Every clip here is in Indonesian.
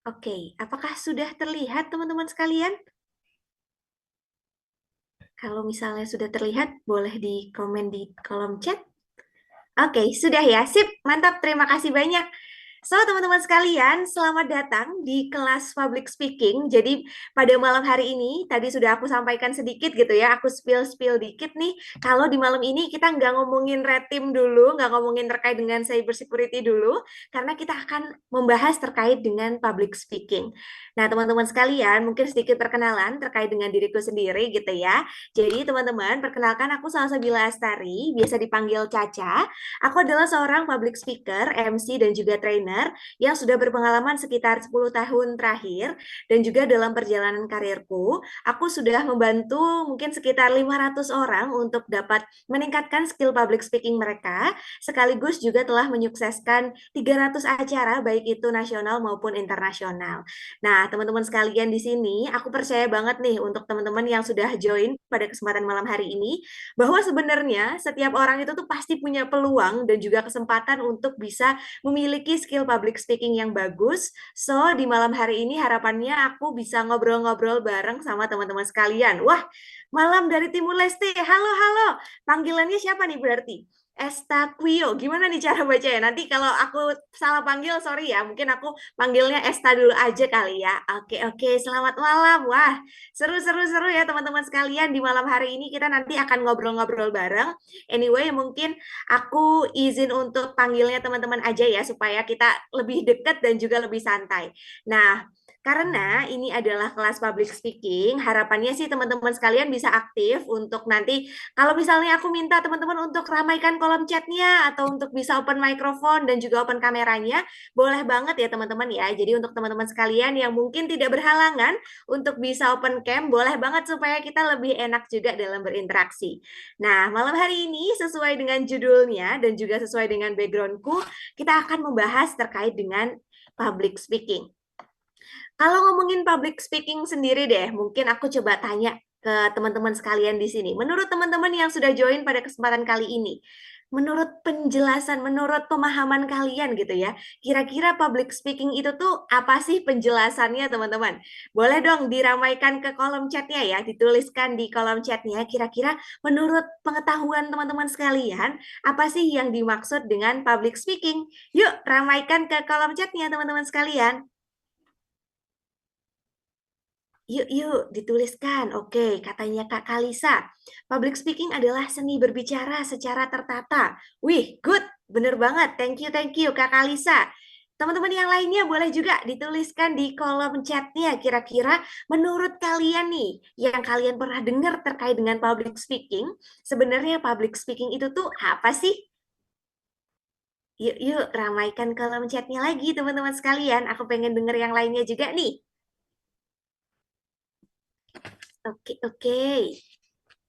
Oke, apakah sudah terlihat teman-teman sekalian? Kalau misalnya sudah terlihat, boleh di komen di kolom chat. Oke, sudah ya. Sip, mantap. Terima kasih banyak. So, teman-teman sekalian, selamat datang di kelas public speaking. Jadi, pada malam hari ini, tadi sudah aku sampaikan sedikit gitu ya, aku spill-spill dikit nih. Kalau di malam ini kita nggak ngomongin red team dulu, nggak ngomongin terkait dengan cyber security dulu, karena kita akan membahas terkait dengan public speaking. Nah, teman-teman sekalian, mungkin sedikit perkenalan terkait dengan diriku sendiri gitu ya. Jadi, teman-teman, perkenalkan aku Salsabila Astari, biasa dipanggil Caca. Aku adalah seorang public speaker, MC, dan juga trainer yang sudah berpengalaman sekitar 10 tahun terakhir. Dan juga dalam perjalanan karirku, aku sudah membantu mungkin sekitar 500 orang untuk dapat meningkatkan skill public speaking mereka, sekaligus juga telah menyukseskan 300 acara, baik itu nasional maupun internasional. Nah, teman-teman sekalian di sini, aku percaya banget nih untuk teman-teman yang sudah join pada kesempatan malam hari ini, bahwa sebenarnya setiap orang itu tuh pasti punya peluang dan juga kesempatan untuk bisa memiliki skill public speaking yang bagus. So, di malam hari ini harapannya aku bisa ngobrol-ngobrol bareng sama teman-teman sekalian. Wah, malam dari Timur Leste. Halo, halo. Panggilannya siapa nih berarti? Estaquio. Gimana nih cara bacanya? Nanti kalau aku salah panggil, sorry ya. Mungkin aku panggilnya Esta dulu aja kali ya. Oke, oke. Selamat malam. Wah, seru-seru-seru ya teman-teman sekalian. Di malam hari ini kita nanti akan ngobrol-ngobrol bareng. Anyway, mungkin aku izin untuk panggilnya teman-teman aja ya, supaya kita lebih dekat dan juga lebih santai. Nah, karena ini adalah kelas public speaking, harapannya sih teman-teman sekalian bisa aktif untuk nanti kalau misalnya aku minta teman-teman untuk ramaikan kolom chatnya atau untuk bisa open microphone dan juga open kameranya, boleh banget ya teman-teman ya. Jadi untuk teman-teman sekalian yang mungkin tidak berhalangan untuk bisa open cam, boleh banget supaya kita lebih enak juga dalam berinteraksi. Nah, malam hari ini sesuai dengan judulnya dan juga sesuai dengan backgroundku, kita akan membahas terkait dengan public speaking. Kalau ngomongin public speaking sendiri deh, mungkin aku coba tanya ke teman-teman sekalian di sini. Menurut teman-teman yang sudah join pada kesempatan kali ini, menurut penjelasan, menurut pemahaman kalian gitu ya, kira-kira public speaking itu tuh apa sih penjelasannya teman-teman? Boleh dong diramaikan ke kolom chatnya ya, dituliskan di kolom chatnya. Kira-kira menurut pengetahuan teman-teman sekalian, apa sih yang dimaksud dengan public speaking? Yuk, ramaikan ke kolom chatnya teman-teman sekalian. Yuk, yuk, dituliskan. Oke, katanya Kak Kalisa. Public speaking adalah seni berbicara secara tertata. Wih, good. Bener banget. Thank you, Kak Kalisa. Teman-teman yang lainnya boleh juga dituliskan di kolom chatnya. Kira-kira menurut kalian nih, yang kalian pernah dengar terkait dengan public speaking, sebenarnya public speaking itu tuh apa sih? Yuk, yuk, ramaikan kolom chatnya lagi teman-teman sekalian. Aku pengen denger yang lainnya juga nih. Oke, oke.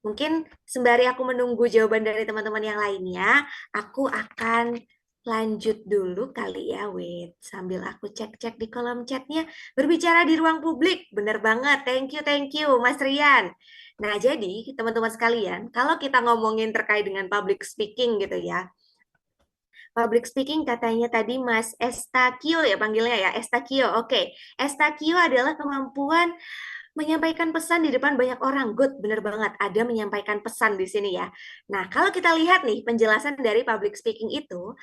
Mungkin sembari aku menunggu jawaban dari teman-teman yang lainnya, aku akan lanjut dulu kali ya, wait. Sambil aku cek-cek di kolom chatnya. Berbicara di ruang publik, bener banget. Thank you, Mas Rian. Nah, jadi teman-teman sekalian, kalau kita ngomongin terkait dengan public speaking gitu ya, public speaking katanya tadi Mas Estakio ya panggilnya ya, Estakio. Oke, Estakio adalah kemampuan menyampaikan pesan di depan banyak orang. Good, bener banget. Ada menyampaikan pesan di sini ya. Nah, kalau kita lihat nih penjelasan dari public speaking itu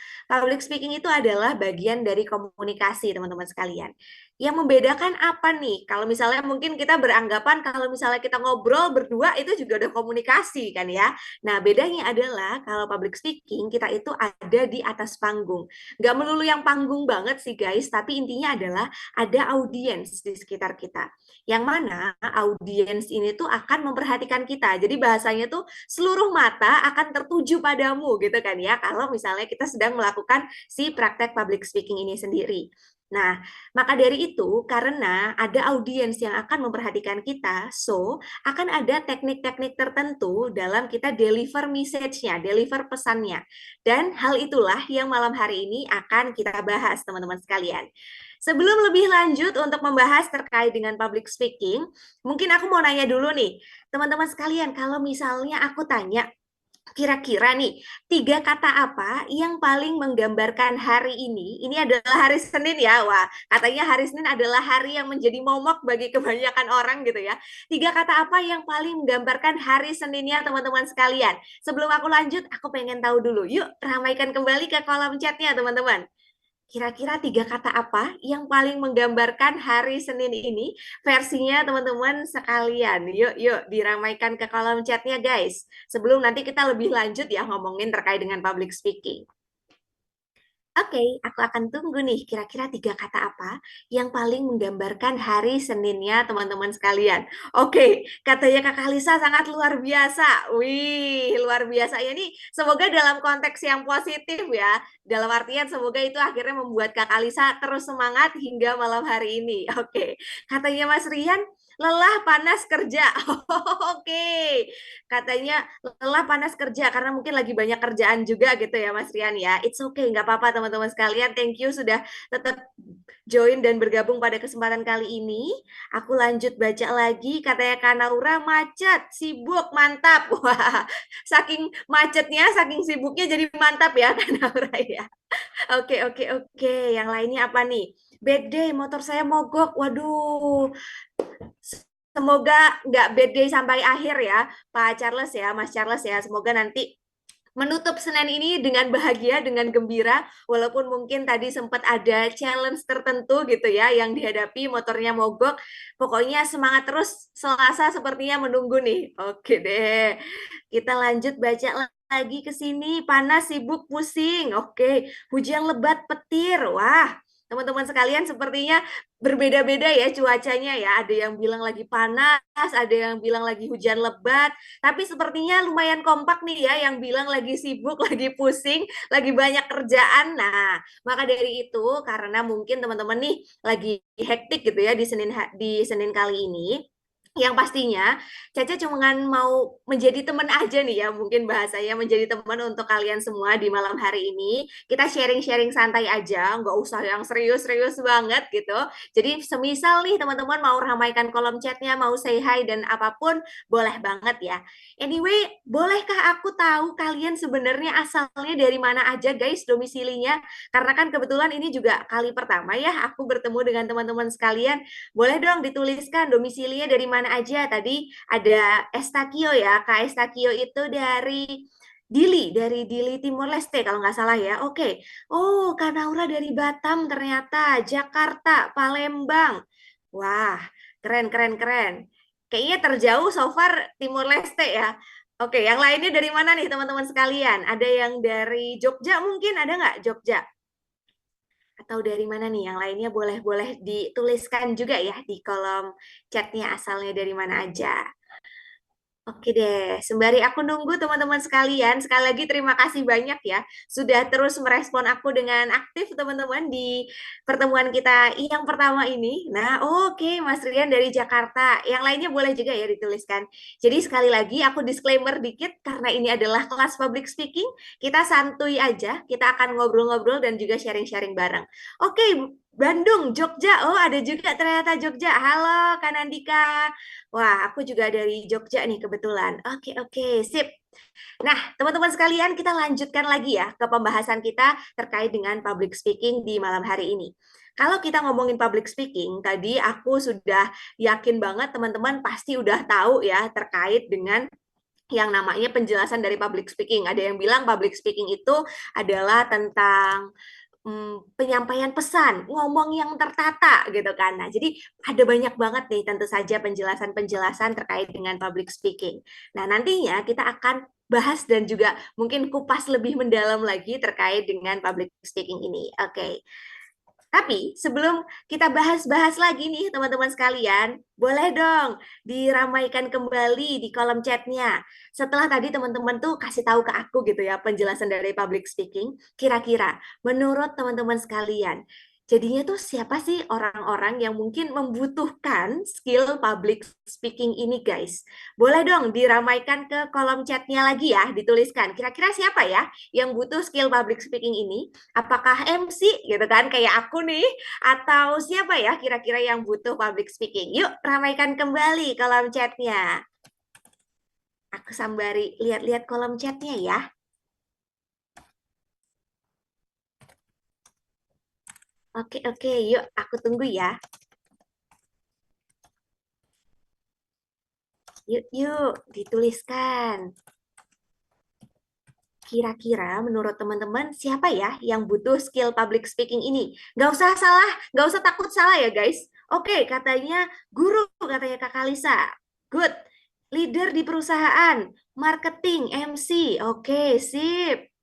adalah bagian dari komunikasi, teman-teman sekalian. Yang membedakan apa nih? Kalau misalnya mungkin kita beranggapan kalau misalnya kita ngobrol berdua itu juga udah komunikasi kan ya. Nah, bedanya adalah kalau public speaking kita itu ada di atas panggung. Nggak melulu yang panggung banget sih guys, tapi intinya adalah ada audiens di sekitar kita yang mana audiens ini tuh akan memperhatikan kita. Jadi bahasanya tuh seluruh mata akan tertuju padamu gitu kan ya kalau misalnya kita sedang melakukan si praktek public speaking ini sendiri. Nah, maka dari itu karena ada audiens yang akan memperhatikan kita, so akan ada teknik-teknik tertentu dalam kita deliver message-nya, deliver pesannya. Dan hal itulah yang malam hari ini akan kita bahas teman-teman sekalian. Sebelum lebih lanjut untuk membahas terkait dengan public speaking, mungkin aku mau nanya dulu nih, teman-teman sekalian, kalau misalnya aku tanya, Kira-kira nih, tiga kata apa yang paling menggambarkan hari ini? Ini adalah hari Senin ya. Wah, katanya hari Senin adalah hari yang menjadi momok bagi kebanyakan orang gitu ya. Tiga kata apa yang paling menggambarkan hari Seninnya teman-teman sekalian? Sebelum aku lanjut, aku pengen tahu dulu. Yuk, ramaikan kembali ke kolom chatnya teman-teman. Kira-kira tiga kata apa yang paling menggambarkan hari Senin ini versinya teman-teman sekalian? Yuk, yuk diramaikan ke kolom chatnya guys. Sebelum nanti kita lebih lanjut ya ngomongin terkait dengan public speaking. Oke, aku akan tunggu nih kira-kira tiga kata apa yang paling menggambarkan hari Seninnya teman-teman sekalian. Oke, katanya Kakak Lisa sangat luar biasa. Wih, luar biasa ya nih. Semoga dalam konteks yang positif ya. Dalam artian semoga itu akhirnya membuat Kakak Lisa terus semangat hingga malam hari ini. Oke, katanya Mas Rian, lelah panas kerja. Oke, katanya lelah panas kerja karena mungkin lagi banyak kerjaan juga gitu ya Mas Rian ya. It's okay, nggak apa-apa teman-teman sekalian. Thank you sudah tetap join dan bergabung pada kesempatan kali ini. Aku lanjut baca lagi. Katanya Kanaura macet, sibuk, mantap. Wah, saking macetnya, saking sibuknya jadi mantap ya Kanaura ya. Oke, oke, oke. Yang lainnya apa nih? Bad day, motor saya mogok. Waduh, semoga nggak bad day sampai akhir ya, Pak Charles ya, Mas Charles ya. Semoga nanti menutup Senin ini dengan bahagia, dengan gembira, walaupun mungkin tadi sempat ada challenge tertentu gitu ya yang dihadapi, motornya mogok. Pokoknya semangat terus, Selasa sepertinya menunggu nih. Oke deh, kita lanjut baca lagi ke sini. Panas, sibuk, pusing. Oke, hujan lebat, petir. Wah, teman-teman sekalian sepertinya berbeda-beda ya cuacanya ya. Ada yang bilang lagi panas, ada yang bilang lagi hujan lebat. Tapi sepertinya lumayan kompak nih ya yang bilang lagi sibuk, lagi pusing, lagi banyak kerjaan. Nah, maka dari itu karena mungkin teman-teman nih lagi hektik gitu ya di Senin kali ini, yang pastinya Caca cuma mau menjadi teman aja nih ya, mungkin bahasanya menjadi teman untuk kalian semua di malam hari ini. Kita sharing-sharing santai aja, nggak usah yang serius-serius banget gitu. Jadi semisal nih teman-teman mau ramaikan kolom chatnya, mau say hi dan apapun, boleh banget ya. Anyway, bolehkah aku tahu kalian sebenarnya asalnya dari mana aja guys domisilinya? Karena kan kebetulan ini juga kali pertama ya aku bertemu dengan teman-teman sekalian. Boleh dong dituliskan domisilinya dari mana aja. Tadi ada Estakio ya, Kak Estakio itu dari Dili Timor Leste kalau nggak salah ya. Oke. Oh, Kak Naura dari Batam ternyata, Jakarta, Palembang. Wah, keren, keren, keren. Kayaknya terjauh so far Timor Leste ya. Oke, yang lainnya dari mana nih teman-teman sekalian? Ada yang dari Jogja mungkin, ada nggak Jogja? Atau dari mana nih? Yang lainnya boleh-boleh dituliskan juga ya di kolom chatnya asalnya dari mana aja. Oke deh, sembari aku nunggu teman-teman sekalian, sekali lagi terima kasih banyak ya sudah terus merespon aku dengan aktif teman-teman di pertemuan kita yang pertama ini. Nah, oke Mas Rian dari Jakarta. Yang lainnya boleh juga ya dituliskan. Jadi sekali lagi aku disclaimer dikit karena ini adalah kelas public speaking, kita santuy aja, kita akan ngobrol-ngobrol dan juga sharing-sharing bareng. Oke, Bandung, Jogja. Oh, ada juga ternyata Jogja. Halo, Kanandika. Wah, aku juga dari Jogja nih kebetulan. Oke, oke, sip. Nah, teman-teman sekalian, kita lanjutkan lagi ya ke pembahasan kita terkait dengan public speaking di malam hari ini. Kalau kita ngomongin public speaking, tadi aku sudah yakin banget teman-teman pasti udah tahu ya terkait dengan yang namanya penjelasan dari public speaking. Ada yang bilang public speaking itu adalah tentang penyampaian pesan, ngomong yang tertata gitu kan. Nah, jadi ada banyak banget nih tentu saja penjelasan-penjelasan terkait dengan public speaking. Nah, nantinya kita akan bahas dan juga mungkin kupas lebih mendalam lagi terkait dengan public speaking ini. Oke. Tapi sebelum kita bahas-bahas lagi nih teman-teman sekalian, boleh dong diramaikan kembali di kolom chatnya. Setelah tadi teman-teman tuh kasih tahu ke aku gitu ya penjelasan dari public speaking, kira-kira menurut teman-teman sekalian, jadinya tuh siapa sih orang-orang yang mungkin membutuhkan skill public speaking ini guys? Boleh dong diramaikan ke kolom chatnya lagi ya, dituliskan. Kira-kira siapa ya yang butuh skill public speaking ini? Apakah MC gitu kan kayak aku nih atau siapa ya kira-kira yang butuh public speaking? Yuk ramaikan kembali kolom chatnya. Aku sambari lihat-lihat kolom chatnya ya. Oke, oke, yuk aku tunggu ya. Yuk, yuk, dituliskan. Kira-kira menurut teman-teman siapa ya yang butuh skill public speaking ini? Nggak usah salah, nggak usah takut salah ya guys. Oke, katanya guru, katanya Kak Lisa. Good. Leader di perusahaan, marketing, MC. Oke, sip.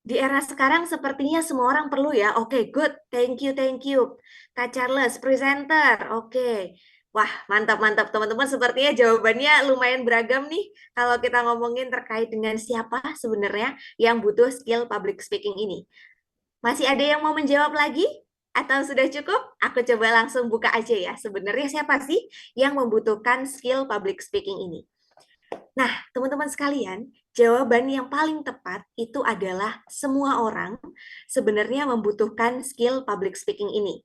Di era sekarang sepertinya semua orang perlu ya. Oke, good. Thank you, thank you. Kak Charles, presenter. Oke. Wah, mantap, mantap teman-teman. Sepertinya jawabannya lumayan beragam nih kalau kita ngomongin terkait dengan siapa sebenarnya yang butuh skill public speaking ini. Masih ada yang mau menjawab lagi? Atau sudah cukup? Aku coba langsung buka aja ya. Sebenarnya siapa sih yang membutuhkan skill public speaking ini? Nah, teman-teman sekalian, jawaban yang paling tepat itu adalah semua orang sebenarnya membutuhkan skill public speaking ini.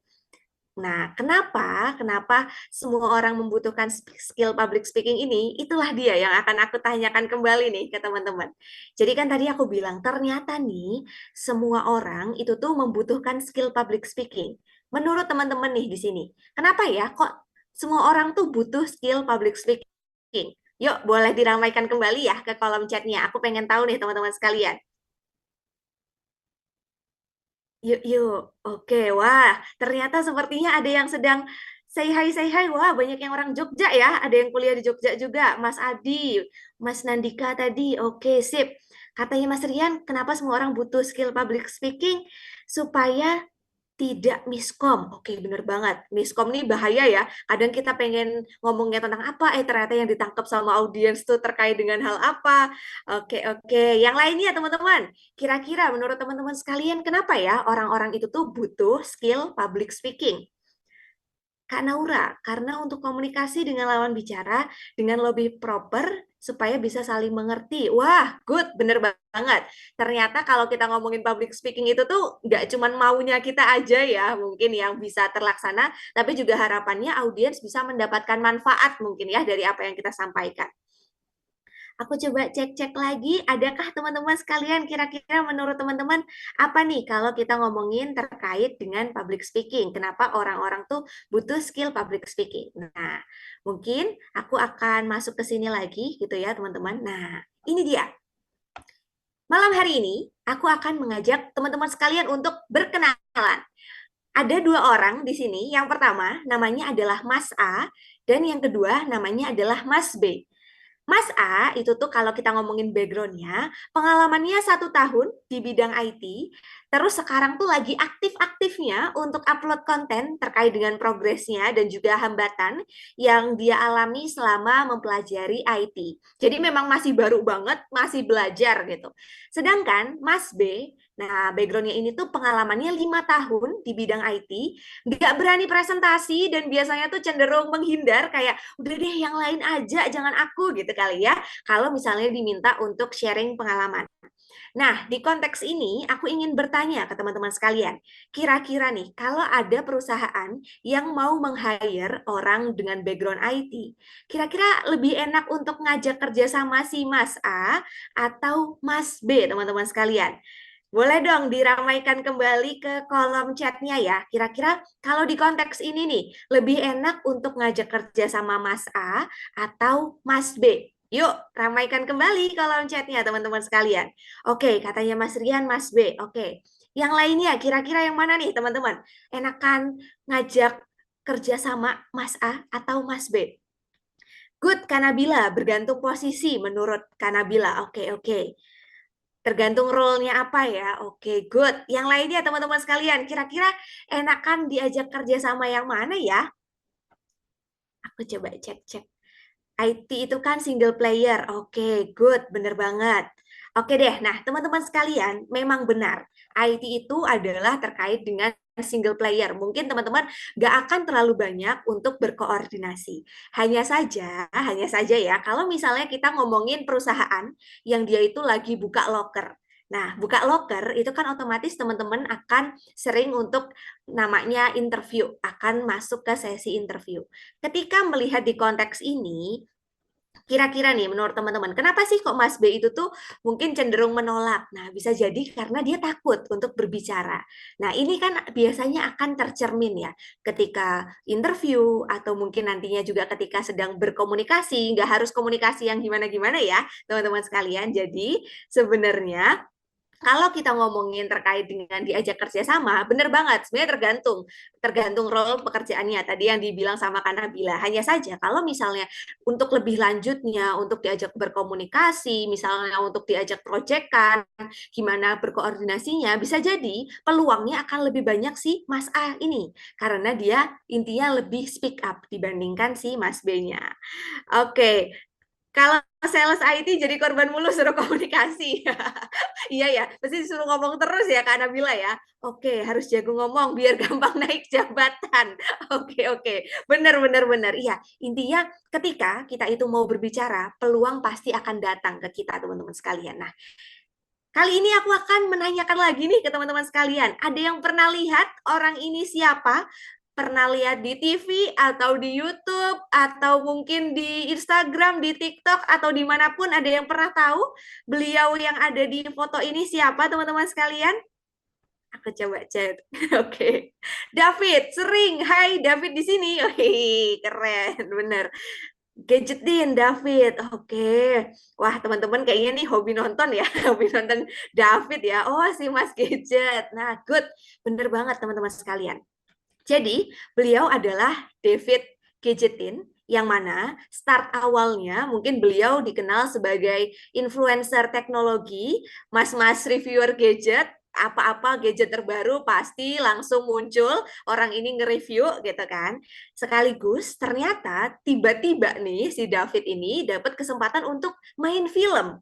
Nah, kenapa? Kenapa semua orang membutuhkan skill public speaking ini? Itulah dia yang akan aku tanyakan kembali nih ke teman-teman. Jadi kan tadi aku bilang, ternyata nih semua orang itu tuh membutuhkan skill public speaking. Menurut teman-teman nih di sini, kenapa ya kok semua orang tuh butuh skill public speaking? Yuk, boleh diramaikan kembali ya ke kolom chatnya. Aku pengen tahu nih teman-teman sekalian. Yuk, yuk. Oke, wah, ternyata sepertinya ada yang sedang say hi. Wah, banyak yang orang Jogja ya. Ada yang kuliah di Jogja juga. Mas Adi, Mas Nandika tadi. Oke, sip. Katanya Mas Rian, kenapa semua orang butuh skill public speaking? Supaya tidak miskom. Oke, bener banget. Miskom nih bahaya ya. Kadang kita pengen ngomongnya tentang apa, ternyata yang ditangkap sama audiens tuh terkait dengan hal apa. Oke, oke. Yang lainnya teman-teman, kira-kira menurut teman-teman sekalian, kenapa ya orang-orang itu tuh butuh skill public speaking? Kak Naura, karena untuk komunikasi dengan lawan bicara dengan lebih proper supaya bisa saling mengerti. Wah, good, bener banget. Ternyata kalau kita ngomongin public speaking itu tuh nggak cuman maunya kita aja ya, mungkin yang bisa terlaksana, tapi juga harapannya audiens bisa mendapatkan manfaat mungkin ya dari apa yang kita sampaikan. Aku coba cek-cek lagi, adakah teman-teman sekalian kira-kira menurut teman-teman apa nih kalau kita ngomongin terkait dengan public speaking? Kenapa orang-orang tuh butuh skill public speaking? Nah, mungkin aku akan masuk ke sini lagi gitu ya teman-teman. Nah, ini dia. Malam hari ini aku akan mengajak teman-teman sekalian untuk berkenalan. Ada dua orang di sini. Yang pertama namanya adalah Mas A dan yang kedua namanya adalah Mas B. Mas A itu tuh kalau kita ngomongin backgroundnya, pengalamannya 1 tahun di bidang IT, terus sekarang tuh lagi aktif-aktifnya untuk upload konten terkait dengan progresnya dan juga hambatan yang dia alami selama mempelajari IT. Jadi memang masih baru banget, masih belajar gitu. Sedangkan Mas B, nah backgroundnya ini tuh pengalamannya 5 tahun di bidang IT, nggak berani presentasi dan biasanya tuh cenderung menghindar kayak udah deh yang lain aja, jangan aku gitu kali ya. Kalau misalnya diminta untuk sharing pengalaman. Nah, di konteks ini aku ingin bertanya ke teman-teman sekalian. Kira-kira nih, kalau ada perusahaan yang mau meng-hire orang dengan background IT, kira-kira lebih enak untuk ngajak kerja sama si Mas A atau Mas B, teman-teman sekalian? Boleh dong diramaikan kembali ke kolom chatnya ya. Kira-kira kalau di konteks ini nih, lebih enak untuk ngajak kerja sama Mas A atau Mas B? Yuk, ramaikan kembali kolom chatnya teman-teman sekalian. Oke, katanya Mas Rian, Mas B. Oke. Yang lainnya, kira-kira yang mana nih teman-teman? Enakan ngajak kerja sama Mas A atau Mas B? Good, Kanabila. Bergantung posisi menurut Kanabila. Oke, oke. Tergantung role-nya apa ya. Oke, good. Yang lainnya teman-teman sekalian, kira-kira enakan diajak kerja sama yang mana ya? Aku coba cek-cek. IT itu kan single player. Oke, good. Bener banget. Oke deh, nah teman-teman sekalian, memang benar. IT itu adalah terkait dengan single player. Mungkin teman-teman nggak akan terlalu banyak untuk berkoordinasi. Hanya saja ya, kalau misalnya kita ngomongin perusahaan yang dia itu lagi buka loker. Nah, buka loker itu kan otomatis teman-teman akan sering untuk namanya interview, akan masuk ke sesi interview. Ketika melihat di konteks ini, Kira-kira nih menurut teman-teman, kenapa sih kok Mas B itu tuh mungkin cenderung menolak? Nah, bisa jadi karena dia takut untuk berbicara. Nah, ini kan biasanya akan tercermin ya ketika interview atau mungkin nantinya juga ketika sedang berkomunikasi, nggak harus komunikasi yang gimana-gimana ya, teman-teman sekalian. Jadi, sebenarnya kalau kita ngomongin terkait dengan diajak kerja sama, bener banget. Sebenarnya tergantung role pekerjaannya. Tadi yang dibilang sama Kanabila. Hanya saja kalau misalnya untuk lebih lanjutnya, untuk diajak berkomunikasi, misalnya untuk diajak proyekan, gimana berkoordinasinya, bisa jadi peluangnya akan lebih banyak si Mas A ini. Karena dia intinya lebih speak up dibandingkan si Mas B-nya. Oke, kalau sales IT jadi korban mulu suruh komunikasi. Iya ya, pasti disuruh ngomong terus ya Kak Nabila ya. Oke, harus jago ngomong biar gampang naik jabatan. Oke, oke. Benar, benar, benar. Iya, intinya ketika kita itu mau berbicara, peluang pasti akan datang ke kita, teman-teman sekalian. Nah, kali ini aku akan menanyakan lagi nih ke teman-teman sekalian. Ada yang pernah lihat orang ini siapa? Pernah lihat di TV atau di YouTube atau mungkin di Instagram, di TikTok atau dimanapun ada yang pernah tahu beliau yang ada di foto ini siapa teman-teman sekalian? Aku coba chat. Oke. David, sering. Hai, David di sini. Wih, keren, bener. Gadgetin David. Oke. Wah, teman-teman kayaknya nih hobi nonton ya. Hobi nonton David ya. Oh, si Mas Gadget. Nah, good. Bener banget teman-teman sekalian. Jadi, beliau adalah David Gadgetin, yang mana start awalnya mungkin beliau dikenal sebagai influencer teknologi, mas-mas reviewer gadget, apa-apa gadget terbaru pasti langsung muncul orang ini nge-review gitu kan. Sekaligus ternyata tiba-tiba nih si David ini dapat kesempatan untuk main film.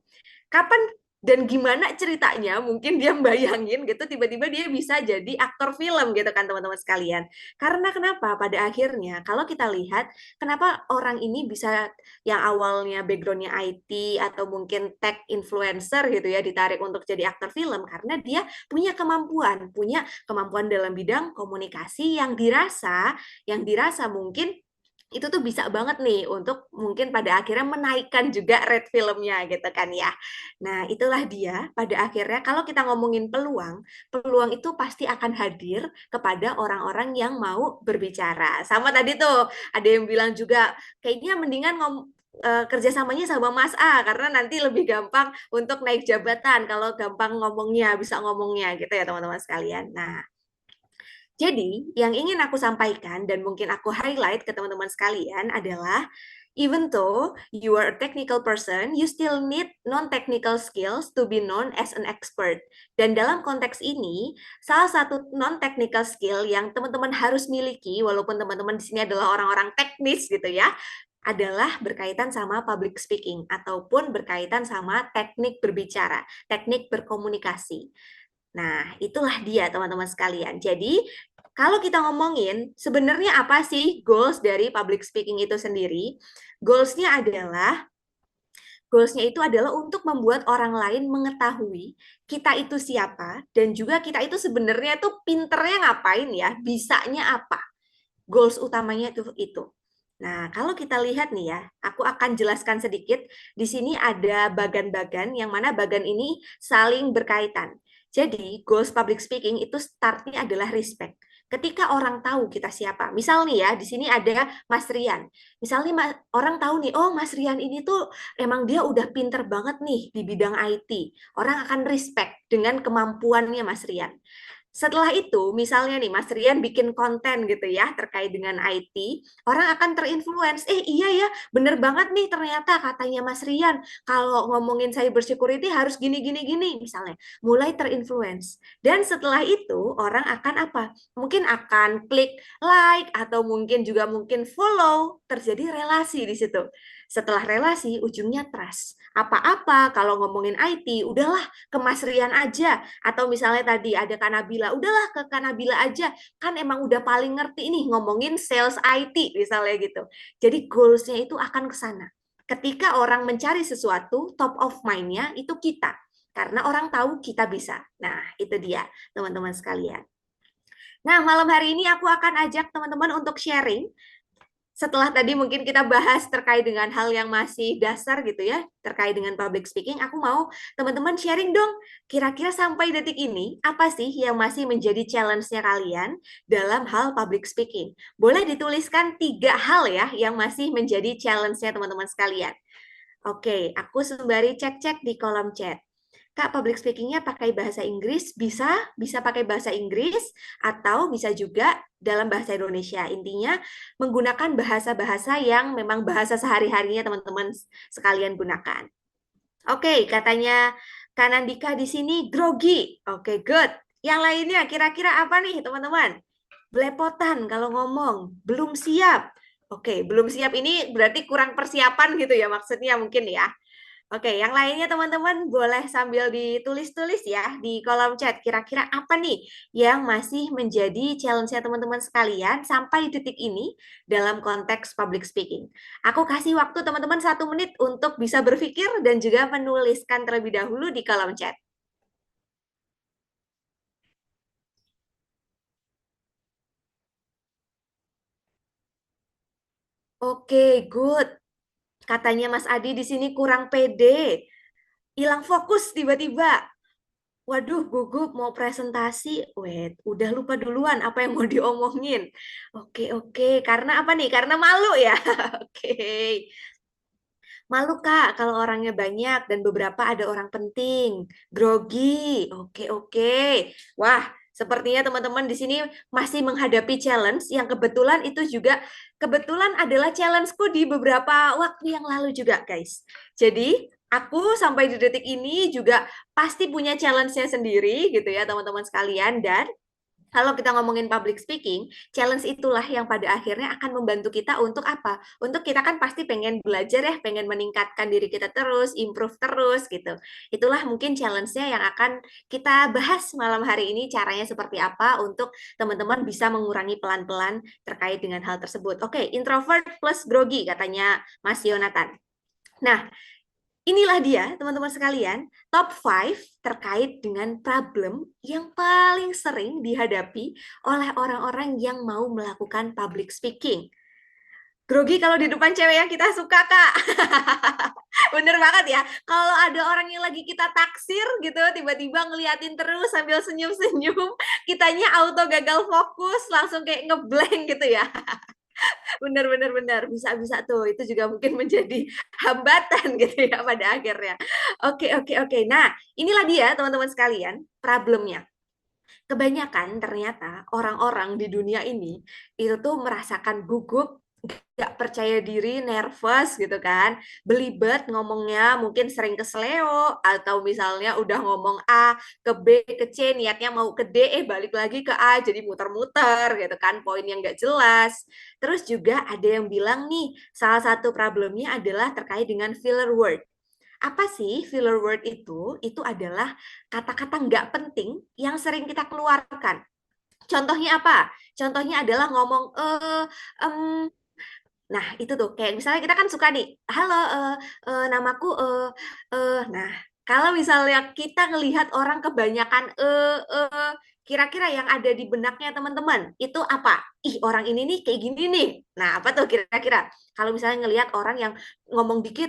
Kapan dan gimana ceritanya mungkin dia bayangin gitu tiba-tiba dia bisa jadi aktor film gitu kan teman-teman sekalian. Karena kenapa pada akhirnya kalau kita lihat kenapa orang ini bisa yang awalnya backgroundnya IT atau mungkin tech influencer gitu ya ditarik untuk jadi aktor film karena dia punya kemampuan dalam bidang komunikasi yang dirasa mungkin itu tuh bisa banget nih untuk mungkin pada akhirnya menaikkan juga rate filmnya gitu kan ya. Nah, itulah dia pada akhirnya kalau kita ngomongin peluang, peluang itu pasti akan hadir kepada orang-orang yang mau berbicara. Sama tadi tuh ada yang bilang juga kayaknya mendingan kerjasamanya sama Mas A karena nanti lebih gampang untuk naik jabatan kalau gampang ngomongnya, bisa ngomongnya gitu ya teman-teman sekalian. Nah, jadi, yang ingin aku sampaikan dan mungkin aku highlight ke teman-teman sekalian adalah even though you are a technical person, you still need non-technical skills to be known as an expert. Dan dalam konteks ini, salah satu non-technical skill yang teman-teman harus miliki, walaupun teman-teman di sini adalah orang-orang teknis gitu ya, adalah berkaitan sama public speaking ataupun berkaitan sama teknik berbicara, teknik berkomunikasi. Nah, itulah dia teman-teman sekalian. Jadi, kalau kita ngomongin sebenarnya apa sih goals dari public speaking itu sendiri? Goalsnya itu adalah untuk membuat orang lain mengetahui kita itu siapa dan juga kita itu sebenarnya tuh pinternya ngapain ya, bisanya apa. Goals utamanya itu. Nah, kalau kita lihat nih ya, aku akan jelaskan sedikit. Di sini ada bagan-bagan yang mana bagan ini saling berkaitan. Jadi, goals public speaking itu startnya adalah respect. Ketika orang tahu kita siapa, misal nih ya, di sini ada Mas Rian. Misalnya orang tahu nih, oh Mas Rian ini tuh emang dia udah pinter banget nih di bidang IT. Orang akan respect dengan kemampuannya Mas Rian. Setelah itu, misalnya nih Mas Rian bikin konten gitu ya terkait dengan IT, orang akan terinfluence. Iya ya, bener banget nih ternyata katanya Mas Rian, kalau ngomongin cyber security harus gini gini gini misalnya. Mulai terinfluence. Dan setelah itu orang akan apa? Mungkin akan klik like atau mungkin follow, terjadi relasi di situ. Setelah relasi, ujungnya trust. Apa-apa kalau ngomongin IT, udahlah ke Mas Rian aja atau misalnya tadi ada Kanabila, udahlah ke Kanabila aja, kan emang udah paling ngerti nih ngomongin sales IT misalnya gitu. Jadi goals-nya itu akan ke sana. Ketika orang mencari sesuatu, top of mind-nya itu kita. Karena orang tahu kita bisa. Nah, itu dia teman-teman sekalian. Nah, malam hari ini aku akan ajak teman-teman untuk sharing setelah tadi mungkin kita bahas terkait dengan hal yang masih dasar gitu ya, terkait dengan public speaking, aku mau teman-teman sharing dong, kira-kira sampai detik ini, apa sih yang masih menjadi challenge-nya kalian dalam hal public speaking? Boleh dituliskan 3 hal ya, yang masih menjadi challenge-nya teman-teman sekalian. Oke, aku sembari cek-cek di kolom chat. Kak, public speaking-nya pakai bahasa Inggris, bisa pakai bahasa Inggris, atau bisa juga dalam bahasa Indonesia. Intinya, menggunakan bahasa-bahasa yang memang bahasa sehari-harinya teman-teman sekalian gunakan. Oke, katanya Kanandika di sini grogi. Oke, good. Yang lainnya kira-kira apa nih, teman-teman? Belepotan kalau ngomong, belum siap. Oke, belum siap ini berarti kurang persiapan gitu ya maksudnya mungkin ya. Oke, yang lainnya teman-teman boleh sambil ditulis-tulis ya di kolom chat. Kira-kira apa nih yang masih menjadi challenge-nya teman-teman sekalian sampai detik ini dalam konteks public speaking. Aku kasih waktu teman-teman 1 menit untuk bisa berpikir dan juga menuliskan terlebih dahulu di kolom chat. Oke, good. Katanya Mas Adi di sini kurang pede. Hilang fokus tiba-tiba. Waduh, gugup mau presentasi. Wait, udah lupa duluan apa yang mau diomongin. Oke, oke. Karena apa nih? Karena malu ya. Oke. Malu, Kak, kalau orangnya banyak dan beberapa ada orang penting. Grogi. Oke, oke. Wah, sepertinya teman-teman di sini masih menghadapi challenge yang kebetulan itu juga kebetulan adalah challenge-ku di beberapa waktu yang lalu juga, guys. Jadi, aku sampai di detik ini juga pasti punya challenge-nya sendiri gitu ya, teman-teman sekalian. Dan kalau kita ngomongin public speaking, challenge itulah yang pada akhirnya akan membantu kita untuk apa? Untuk kita kan pasti pengen belajar ya, pengen meningkatkan diri kita terus, improve terus gitu. Itulah mungkin challenge-nya yang akan kita bahas malam hari ini, caranya seperti apa untuk teman-teman bisa mengurangi pelan-pelan terkait dengan hal tersebut. Oke, introvert plus grogi katanya Mas Yonatan. Nah, inilah dia, teman-teman sekalian, top 5 terkait dengan problem yang paling sering dihadapi oleh orang-orang yang mau melakukan public speaking. Grogi kalau di depan cewek yang kita suka, Kak. Bener banget ya. Kalau ada orang yang lagi kita taksir gitu, tiba-tiba ngeliatin terus sambil senyum-senyum, kitanya auto gagal fokus, langsung kayak ngeblank gitu ya. Benar benar benar, bisa-bisa tuh. Itu juga mungkin menjadi hambatan gitu ya pada akhirnya. Oke, oke, oke. Nah, inilah dia teman-teman sekalian problemnya. Kebanyakan ternyata orang-orang di dunia ini itu tuh merasakan gugup, nggak percaya diri, nervous gitu kan, belibet ngomongnya, mungkin sering kesleo, atau misalnya udah ngomong A ke B ke C, niatnya mau ke D, balik lagi ke A, jadi muter-muter gitu kan, poin yang nggak jelas. Terus juga ada yang bilang nih, salah satu problemnya adalah terkait dengan filler word. Apa sih filler word itu? Itu adalah kata-kata nggak penting yang sering kita keluarkan. Contohnya apa? Contohnya adalah ngomong em. Nah, itu tuh kayak misalnya kita kan suka nih, halo, namaku, nah, kalau misalnya kita ngelihat orang kebanyakan, kira-kira yang ada di benaknya teman-teman, itu apa? Ih, orang ini nih kayak gini nih. Nah, apa tuh kira-kira? Kalau misalnya ngelihat orang yang ngomong dikit,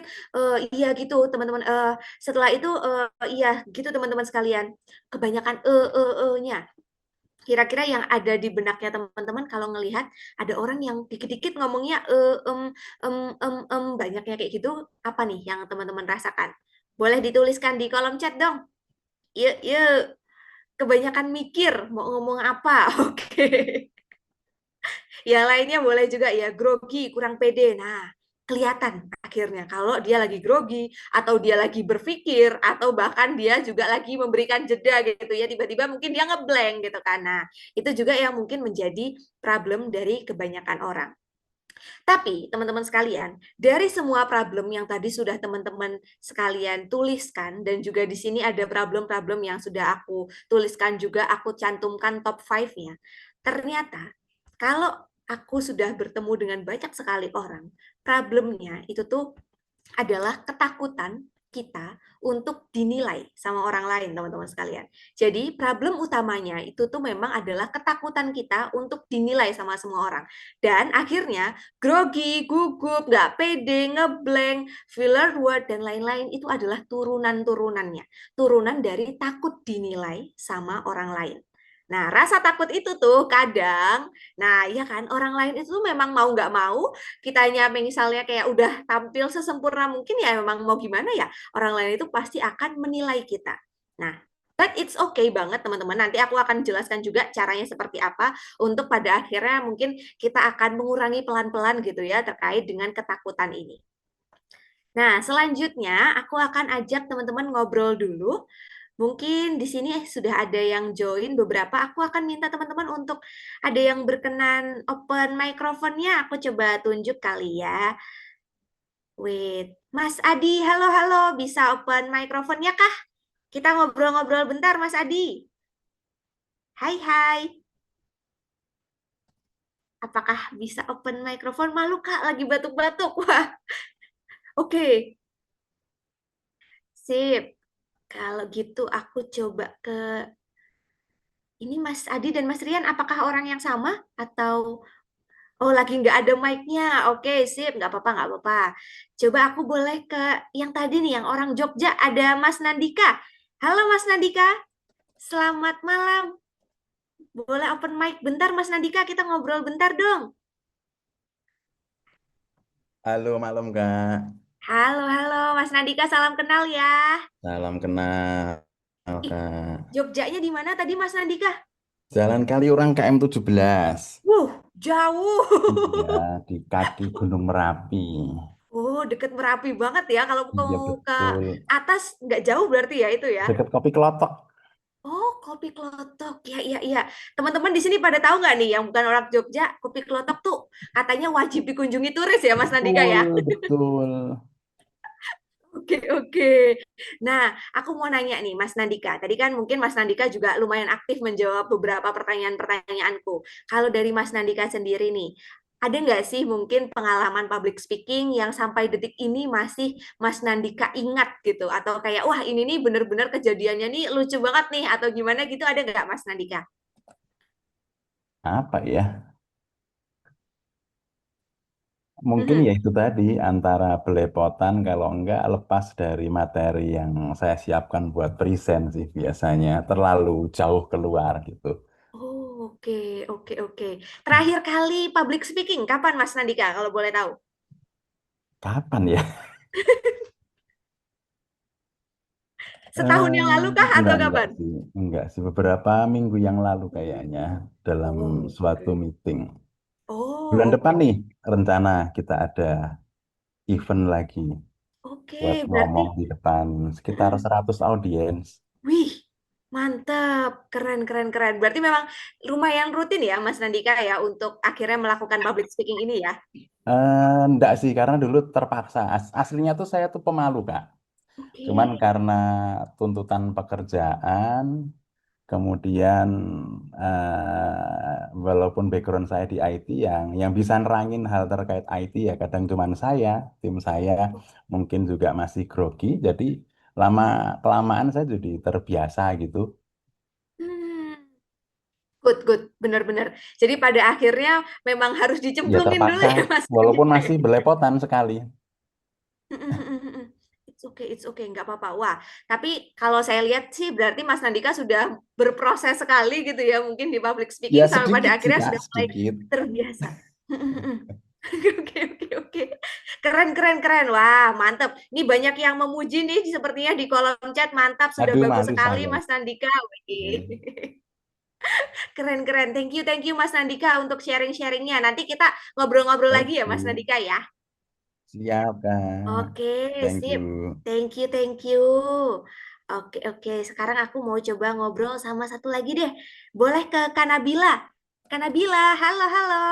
iya gitu teman-teman, setelah itu, iya gitu teman-teman sekalian. Kebanyakan nya. Kira-kira yang ada di benaknya teman-teman kalau ngelihat ada orang yang dikit-dikit ngomongnya banyaknya kayak gitu, apa nih yang teman-teman rasakan? Boleh dituliskan di kolom chat dong. Yuk, yuk. Kebanyakan mikir mau ngomong apa. Oke. Yang lainnya boleh juga ya, grogi, kurang pede. Nah, kelihatan akhirnya kalau dia lagi grogi atau dia lagi berpikir atau bahkan dia juga lagi memberikan jeda gitu ya, tiba-tiba mungkin dia ngeblank gitu kan. Nah, itu juga yang mungkin menjadi problem dari kebanyakan orang. Tapi teman-teman sekalian, dari semua problem yang tadi sudah teman-teman sekalian tuliskan dan juga di sini ada problem-problem yang sudah aku tuliskan juga, aku cantumkan top 5-nya. Ternyata kalau aku sudah bertemu dengan banyak sekali orang, problemnya itu tuh adalah ketakutan kita untuk dinilai sama orang lain, teman-teman sekalian. Jadi, problem utamanya itu tuh memang adalah ketakutan kita untuk dinilai sama semua orang. Dan akhirnya, grogi, gugup, nggak pede, ngeblank, filler word, dan lain-lain itu adalah turunan-turunannya. Turunan dari takut dinilai sama orang lain. Nah, rasa takut itu tuh kadang, nah iya kan, orang lain itu tuh memang mau nggak mau, kitanya misalnya kayak udah tampil sesempurna mungkin ya memang mau gimana ya, orang lain itu pasti akan menilai kita. Nah, but it's okay banget teman-teman. Nanti aku akan jelaskan juga caranya seperti apa untuk pada akhirnya mungkin kita akan mengurangi pelan-pelan gitu ya terkait dengan ketakutan ini. Nah, selanjutnya aku akan ajak teman-teman ngobrol dulu. Mungkin di sini sudah ada yang join beberapa. Aku akan minta teman-teman untuk ada yang berkenan open microphone-nya. Aku coba tunjuk kali ya. Wait, Mas Adi, halo halo, bisa open microphone-nya kah? Kita ngobrol-ngobrol bentar, Mas Adi. Hai hai, apakah bisa open microphone? Malu Kak, lagi batuk-batuk. Wah, oke, sip. Kalau gitu aku coba ke ini Mas Adi dan Mas Rian, apakah orang yang sama atau oh lagi nggak ada mic-nya? Oke, sip, nggak apa-apa, nggak apa-apa. Coba aku boleh ke yang tadi nih, yang orang Jogja, ada Mas Nandika. Halo Mas Nandika, selamat malam. Boleh open mic bentar Mas Nandika, kita ngobrol bentar dong. Halo, malam Kak. Halo, halo Mas Nandika, salam kenal ya. Salam kenal Ih, Kak. Jogjanya di mana tadi Mas Nandika? Jalan Kaliurang KM 17. Iya, Jauh. di kaki Gunung Merapi. Oh, deket Merapi banget ya. Kalau Iya, mau ke betul. atas nggak jauh berarti ya itu ya. Dekat Kopi Kelotok. Oh, kopi klotok. Ya, iya, iya. Teman-teman di sini pada tahu nggak nih yang bukan orang Jogja, kopi klotok tuh katanya wajib dikunjungi turis ya, Mas Nandika ya? Betul, betul. Oke, oke. Nah, aku mau nanya nih, Mas Nandika. Tadi kan mungkin Mas Nandika juga lumayan aktif menjawab beberapa pertanyaan-pertanyaanku. Kalau dari Mas Nandika sendiri nih, ada nggak sih mungkin pengalaman public speaking yang sampai detik ini masih Mas Nandika ingat gitu? Atau kayak, wah ini nih bener-bener kejadiannya nih lucu banget nih, atau gimana gitu, ada nggak Mas Nandika? Apa ya? Mungkin ya Mhm. itu tadi, antara belepotan kalau enggak lepas dari materi yang saya siapkan buat present sih biasanya. Terlalu jauh keluar gitu. Oh, oke, oke, oke. Terakhir kali public speaking, kapan Mas Nandika, kalau boleh tahu? Kapan ya? Setahun yang lalu kah atau Enggak kapan? sih, enggak sih. Beberapa minggu yang lalu kayaknya dalam Oh, suatu oke. meeting. Bulan Oh, depan oke. nih rencana kita ada event lagi Oke, buat berarti ngomong di depan sekitar mm-mm. 100 audiens. Wih, mantap. Keren, keren, keren. Berarti memang lumayan rutin ya, Mas Nandika ya, untuk akhirnya melakukan public speaking ini ya. Enggak sih, karena dulu terpaksa. Aslinya tuh saya tuh pemalu, Kak. Cuman Oke. karena tuntutan pekerjaan, kemudian walaupun background saya di IT yang bisa nerangin hal terkait IT ya kadang cuman saya, tim saya mungkin juga masih grogi, jadi lama kelamaan saya jadi terbiasa gitu. Hmm, good, good. Benar-benar. Jadi pada akhirnya memang harus Ya dicemplungin dulu terpaksa, ya, Mas walaupun Nandika ya. masih belepotan sekali. It's okay, nggak apa-apa. Wah, tapi kalau saya lihat sih berarti Mas Nandika sudah berproses sekali gitu ya, mungkin di public Ya speaking sampai sedikit pada sih akhirnya Kak, sudah mulai sedikit. terbiasa. Oke, oke, oke. Keren, keren, keren. Wah, mantap. Ini banyak yang memuji nih sepertinya di kolom chat. Mantap, sudah Aduh bagus malu sekali saya. Mas Nandika. Wih. Hmm. Keren, keren. Thank you Mas Nandika untuk sharing-sharingnya. Nanti kita ngobrol-ngobrol lagi ya Mas Oke, Nandika ya. siap Kak. Oke, Thank you. sip. Thank you, thank you. Oke, oke. Sekarang aku mau coba ngobrol sama satu lagi deh. Boleh ke Kanabila? Kanabila, halo, halo.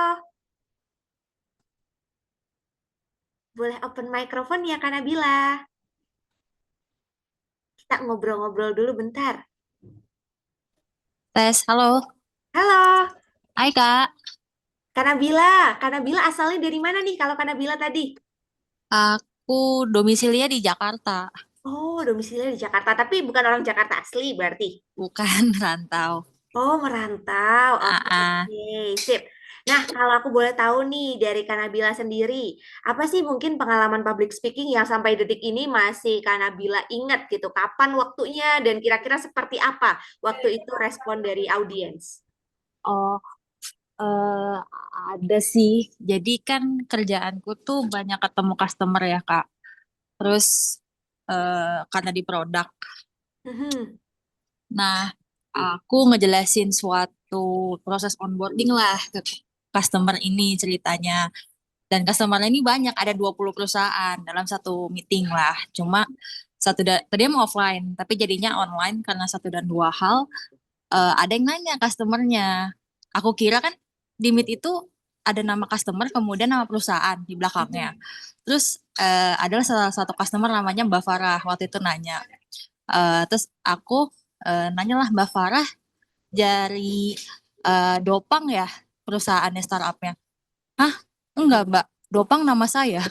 Boleh open microphone ya, Kanabila? Kita ngobrol-ngobrol dulu bentar. Tes, halo. Halo, Hai Kak, Kanabila. Kanabila asalnya dari mana nih kalau Kanabila tadi? aku domisilinya di Jakarta. Oh, domisilinya di Jakarta, tapi bukan orang Jakarta asli berarti. Bukan rantau. Oh, merantau. Ah, Oke, ah. oke, sip. Nah, kalau aku boleh tahu nih dari Kanabila sendiri, apa sih mungkin pengalaman public speaking yang sampai detik ini masih Kanabila ingat gitu? Kapan waktunya dan kira-kira seperti apa waktu itu respon dari audiens? Oh, eh, ada sih. Jadi kan kerjaanku tuh banyak ketemu customer ya, Kak. Terus karena di produk. Mhm. Nah, aku ngejelasin suatu proses onboarding lah ke customer ini ceritanya. Dan customer ini banyak, ada 20 perusahaan dalam satu meeting lah. Cuma tadinya mau offline, tapi jadinya online karena satu dan dua hal. Ada yang nanya customernya. Aku kira kan di Meet itu ada nama customer, kemudian nama perusahaan di belakangnya. Mhm. Terus adalah salah satu customer namanya Mbak Farah waktu itu nanya. Terus aku nanya lah Mbak Farah dari Dopang ya perusahaannya startupnya. Hah? Enggak Mbak, Dopang nama saya.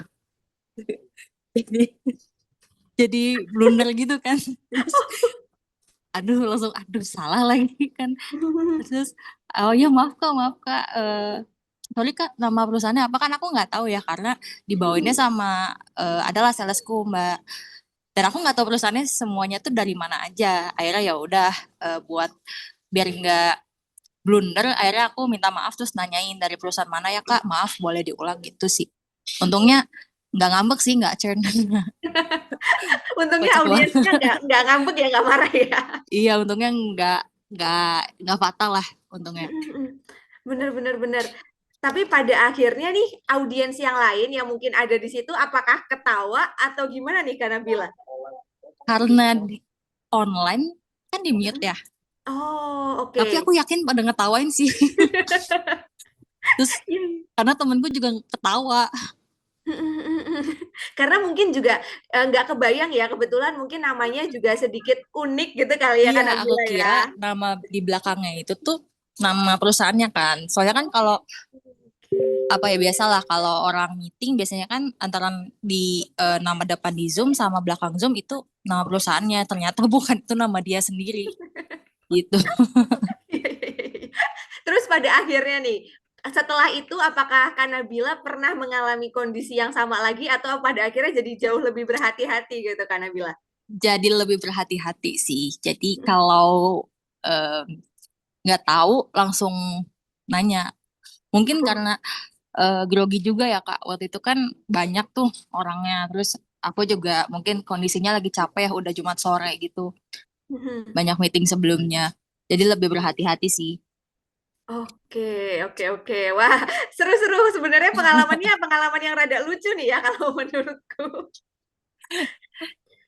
Jadi jadi blunder gitu kan. Terus aduh langsung aduh salah lagi kan. Terus oh ya maaf kak sorry kak nama perusahaannya apa kan aku nggak tahu ya karena dibawainnya sama adalah salesku mbak dan aku nggak tahu perusahaannya semuanya tuh dari mana aja akhirnya ya udah buat biar nggak blunder akhirnya aku minta maaf terus nanyain dari perusahaan mana ya kak maaf boleh diulang gitu sih untungnya nggak ngambek sih nggak churn Untungnya kocak banget audiensnya nggak ngambek ya, nggak marah ya. iya untungnya nggak nggak fatal lah untungnya. Bener, bener, bener. Tapi pada akhirnya nih audiens yang lain yang mungkin ada di situ, apakah ketawa atau gimana nih Kak Nabila? Karena di online kan di mute ya. Oh, Tapi oke. aku yakin pada ngetawain sih. Terus karena temenku juga ketawa. Karena mungkin juga nggak kebayang ya, kebetulan mungkin namanya juga sedikit unik gitu kali ya Iya, Kak aku Nabila ya. kira nama di belakangnya itu tuh nama perusahaannya kan. Soalnya kan kalau apa ya biasalah kalau orang meeting biasanya kan antara di nama depan di Zoom sama belakang Zoom itu nama perusahaannya. Ternyata bukan itu nama dia sendiri gitu. Terus pada akhirnya nih, setelah itu apakah Kak Nabila pernah mengalami kondisi yang sama lagi atau pada akhirnya jadi jauh lebih berhati-hati gitu Kak Nabila? Jadi lebih berhati-hati sih. Jadi kalau em, nggak tahu langsung nanya. Mungkin karena grogi juga ya Kak. Waktu itu kan banyak tuh orangnya. Terus aku juga mungkin kondisinya lagi capek ya udah Jumat sore gitu. Banyak meeting sebelumnya. Jadi lebih berhati-hati sih. Oke, oke, oke. Wah, seru-seru. Sebenarnya pengalamannya pengalaman yang rada lucu nih ya kalau menurutku.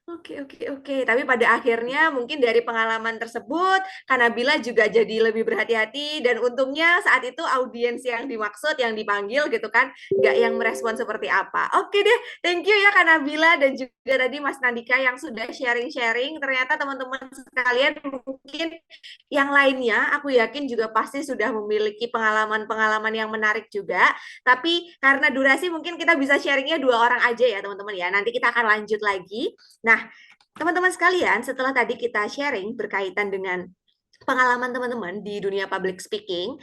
Oke, oke, oke. Tapi pada akhirnya mungkin dari pengalaman tersebut, Kanabila juga jadi lebih berhati-hati dan untungnya saat itu audiens yang dimaksud, yang dipanggil gitu kan, nggak yang merespon seperti apa. Oke deh, thank you ya Kanabila dan juga tadi Mas Nandika yang sudah sharing-sharing. Ternyata teman-teman sekalian mungkin yang lainnya, aku yakin juga pasti sudah memiliki pengalaman-pengalaman yang menarik juga. Tapi karena durasi mungkin kita bisa sharingnya dua orang aja ya teman-teman ya. Nanti kita akan lanjut lagi. Nah, teman-teman sekalian, setelah tadi kita sharing berkaitan dengan pengalaman teman-teman di dunia public speaking,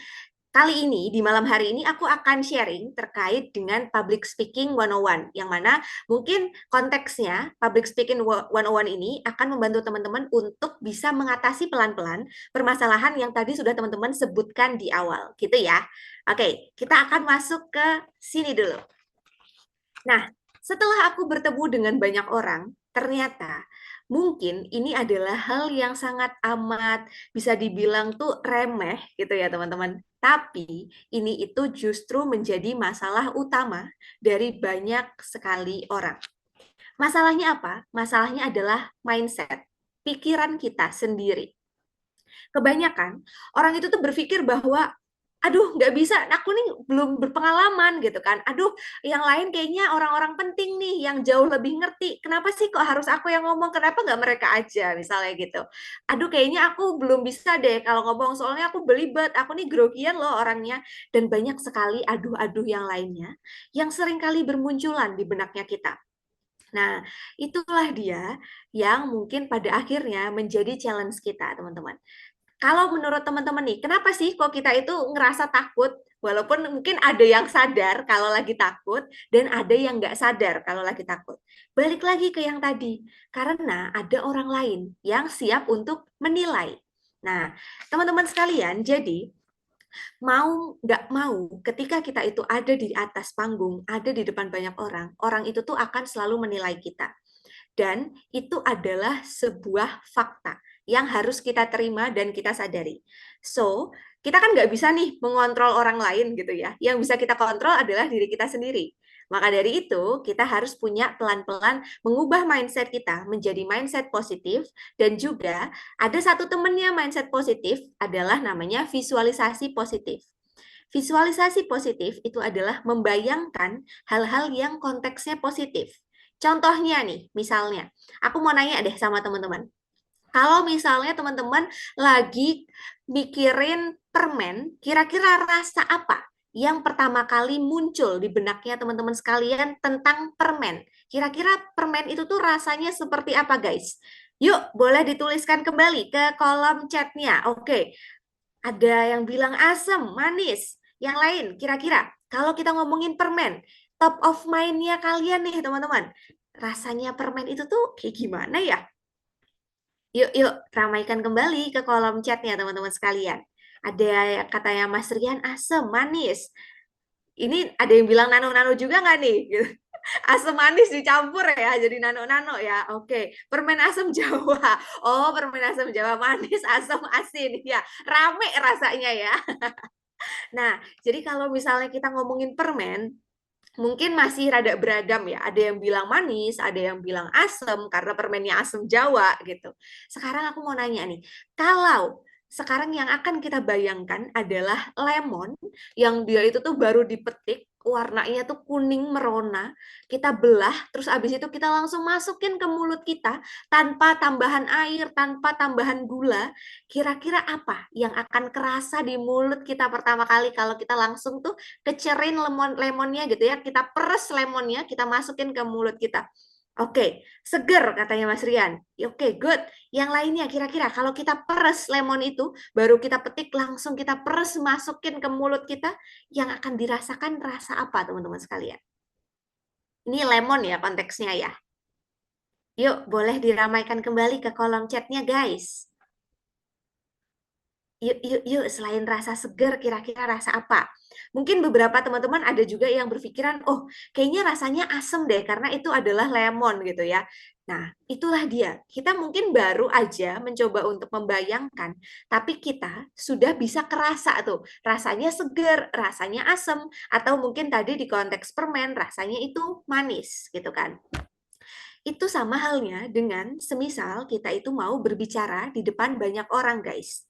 kali ini, di malam hari ini, aku akan sharing terkait dengan Public Speaking 101, yang mana mungkin konteksnya Public Speaking 101 ini akan membantu teman-teman untuk bisa mengatasi pelan-pelan permasalahan yang tadi sudah teman-teman sebutkan di awal, gitu ya. Oke, kita akan masuk ke sini dulu. Nah, setelah aku bertemu dengan banyak orang, ternyata mungkin ini adalah hal yang sangat amat bisa dibilang tuh remeh gitu ya teman-teman. Tapi ini itu justru menjadi masalah utama dari banyak sekali orang. Masalahnya apa? Masalahnya adalah mindset, pikiran kita sendiri. Kebanyakan orang itu tuh berpikir bahwa aduh nggak bisa, aku nih belum berpengalaman gitu kan. Aduh, yang lain kayaknya orang-orang penting nih yang jauh lebih ngerti. Kenapa sih kok harus aku yang ngomong? Kenapa nggak mereka aja misalnya gitu. Aduh, kayaknya aku belum bisa deh kalau ngomong soalnya aku belibet, aku nih grogian loh orangnya. Dan banyak sekali aduh-aduh yang lainnya yang sering kali bermunculan di benaknya kita. Nah, itulah dia yang mungkin pada akhirnya menjadi challenge kita, teman-teman. Kalau menurut teman-teman nih, kenapa sih kok kita itu ngerasa takut? Walaupun mungkin ada yang sadar kalau lagi takut, dan ada yang nggak sadar kalau lagi takut. Balik lagi ke yang tadi, karena ada orang lain yang siap untuk menilai. Nah, teman-teman sekalian, jadi mau nggak mau, ketika kita itu ada di atas panggung, ada di depan banyak orang, orang itu tuh akan selalu menilai kita. Dan itu adalah sebuah fakta yang harus kita terima dan kita sadari. So, kita kan nggak bisa nih mengontrol orang lain gitu ya. Yang bisa kita kontrol adalah diri kita sendiri. Maka dari itu, kita harus punya pelan-pelan mengubah mindset kita menjadi mindset positif. Dan juga ada satu temennya mindset positif adalah namanya visualisasi positif. Visualisasi positif itu adalah membayangkan hal-hal yang konteksnya positif. Contohnya nih, misalnya, aku mau nanya deh sama teman-teman. Kalau misalnya teman-teman lagi mikirin permen, kira-kira rasa apa yang pertama kali muncul di benaknya teman-teman sekalian tentang permen? Kira-kira permen itu tuh rasanya seperti apa, guys? Yuk, boleh dituliskan kembali ke kolom chatnya. Oke, ada yang bilang asam, manis. Yang lain, kira-kira kalau kita ngomongin permen, top of mind-nya kalian nih, teman-teman. Rasanya permen itu tuh kayak gimana ya? Yuk, ramaikan kembali ke kolom chatnya, teman-teman sekalian. Ada katanya Mas Rian, asam, manis. Ini ada yang bilang nano-nano juga nggak nih? Gitu. Asam manis dicampur ya, jadi nano-nano ya. Oke, permen asam Jawa. Oh, permen asam Jawa manis, asam, asin. Ya, rame rasanya ya. Nah, jadi kalau misalnya kita ngomongin permen, mungkin masih rada beragam ya. Ada yang bilang manis, ada yang bilang asam karena permennya asam Jawa gitu. Sekarang aku mau nanya nih, kalau sekarang yang akan kita bayangkan adalah lemon yang dia itu tuh baru dipetik, warnanya tuh kuning merona, kita belah, terus abis itu kita langsung masukin ke mulut kita tanpa tambahan air, tanpa tambahan gula. Kira-kira apa yang akan kerasa di mulut kita pertama kali kalau kita langsung tuh kecerin lemonnya gitu ya, kita peres lemonnya, kita masukin ke mulut kita. Oke, seger katanya Mas Rian. Oke, good. Yang lainnya kira-kira kalau kita peres lemon itu, baru kita petik langsung kita peres masukin ke mulut kita, yang akan dirasakan rasa apa teman-teman sekalian? Ini lemon ya konteksnya ya. Yuk, boleh diramaikan kembali ke kolom chatnya guys. Yuk, selain rasa segar, kira-kira rasa apa? Mungkin beberapa teman-teman ada juga yang berpikiran, oh, kayaknya rasanya asem deh, karena itu adalah lemon gitu ya. Nah, itulah dia. Kita mungkin baru aja mencoba untuk membayangkan, tapi kita sudah bisa kerasa tuh, rasanya segar, rasanya asem, atau mungkin tadi di konteks permen, rasanya itu manis gitu kan. Itu sama halnya dengan semisal kita itu mau berbicara di depan banyak orang, guys.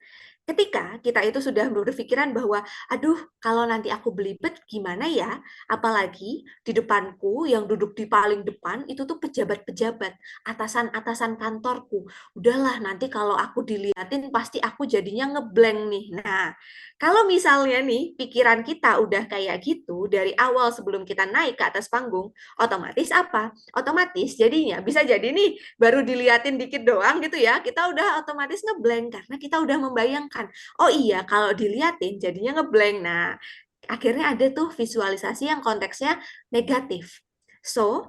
Ketika kita itu sudah berpikiran bahwa, aduh, kalau nanti aku belibet gimana ya? Apalagi di depanku yang duduk di paling depan itu tuh pejabat-pejabat, atasan-atasan kantorku. Udahlah, nanti kalau aku diliatin pasti aku jadinya ngeblank nih. Nah, kalau misalnya nih pikiran kita udah kayak gitu dari awal sebelum kita naik ke atas panggung, otomatis apa? Otomatis jadinya bisa jadi nih baru diliatin dikit doang gitu ya, kita udah otomatis ngeblank karena kita udah membayangkan, oh iya kalau diliatin jadinya ngeblank. Nah, akhirnya ada tuh visualisasi yang konteksnya negatif. So,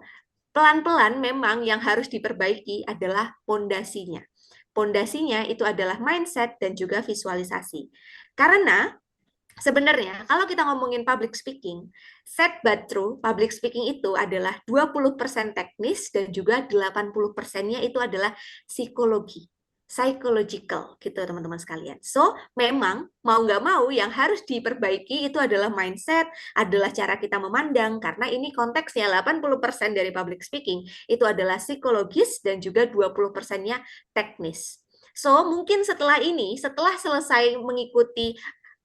pelan-pelan memang yang harus diperbaiki adalah pondasinya. Pondasinya itu adalah mindset dan juga visualisasi. Karena sebenarnya, kalau kita ngomongin public speaking, sad but true, public speaking itu adalah 20% teknis dan juga 80%-nya itu adalah psikologi, psychological gitu teman-teman sekalian. So, memang mau nggak mau yang harus diperbaiki itu adalah mindset, adalah cara kita memandang, karena ini konteksnya 80% dari public speaking itu adalah psikologis dan juga 20%-nya teknis. So, mungkin setelah ini, setelah selesai mengikuti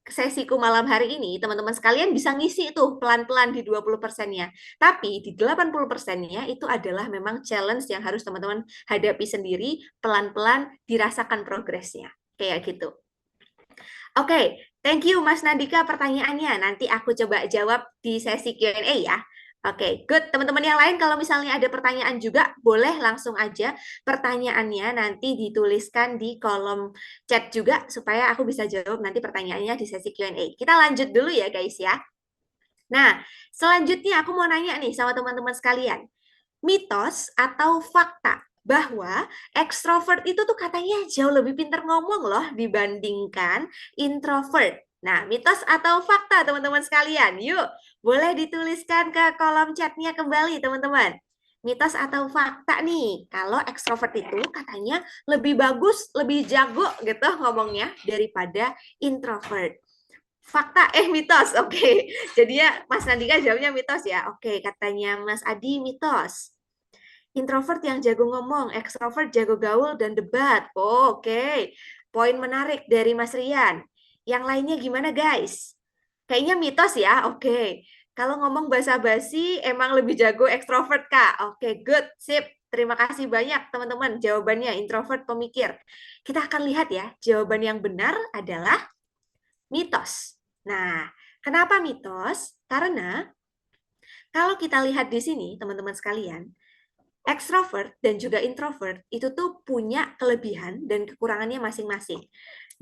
sesiku malam hari ini, teman-teman sekalian bisa ngisi tuh pelan-pelan di 20%-nya. Tapi di 80%-nya itu adalah memang challenge yang harus teman-teman hadapi sendiri, pelan-pelan dirasakan progresnya. Kayak gitu. Oke, thank you Mas Nandika pertanyaannya. Nanti aku coba jawab di sesi Q&A ya. Oke, good. Teman-teman yang lain kalau misalnya ada pertanyaan juga, boleh langsung aja pertanyaannya nanti dituliskan di kolom chat juga supaya aku bisa jawab nanti pertanyaannya di sesi Q&A. Kita lanjut dulu ya guys ya. Nah, selanjutnya aku mau nanya nih sama teman-teman sekalian. Mitos atau fakta bahwa ekstrovert itu tuh katanya jauh lebih pintar ngomong loh dibandingkan introvert. Nah, mitos atau fakta teman-teman sekalian? Yuk, boleh dituliskan ke kolom chatnya kembali teman-teman. Mitos atau fakta nih, kalau ekstrovert itu katanya lebih bagus, lebih jago gitu ngomongnya daripada introvert. Fakta, mitos. Oke. Jadi ya Mas Nandika jawabnya mitos ya. Oke, katanya Mas Adi mitos. Introvert yang jago ngomong, ekstrovert jago gaul dan debat. Oh, oke. Poin menarik dari Mas Rian. Yang lainnya gimana, guys? Kayaknya mitos ya. Oke. Kalau ngomong basa-basi emang lebih jago ekstrovert, Kak. Oke, good. Sip. Terima kasih banyak, teman-teman. Jawabannya introvert pemikir. Kita akan lihat ya. Jawaban yang benar adalah mitos. Nah, kenapa mitos? Karena kalau kita lihat di sini, teman-teman sekalian, ekstrovert dan juga introvert itu tuh punya kelebihan dan kekurangannya masing-masing.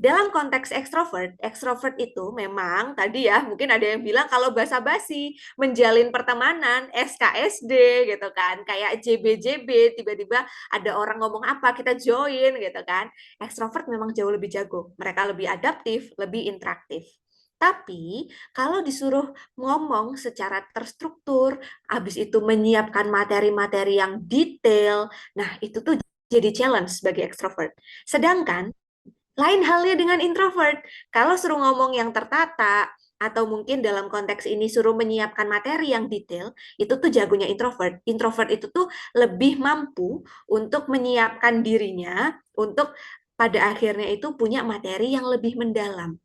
Dalam konteks ekstrovert, ekstrovert itu memang tadi ya mungkin ada yang bilang kalau basa-basi, menjalin pertemanan, SKSD gitu kan, kayak JB-JB, tiba-tiba ada orang ngomong apa kita join gitu kan. Ekstrovert memang jauh lebih jago, mereka lebih adaptif, lebih interaktif. Tapi kalau disuruh ngomong secara terstruktur, habis itu menyiapkan materi-materi yang detail. Nah, itu tuh jadi challenge bagi ekstrovert. Sedangkan lain halnya dengan introvert. Kalau suruh ngomong yang tertata, atau mungkin dalam konteks ini suruh menyiapkan materi yang detail, itu tuh jagonya introvert. Introvert itu tuh lebih mampu untuk menyiapkan dirinya untuk pada akhirnya itu punya materi yang lebih mendalam.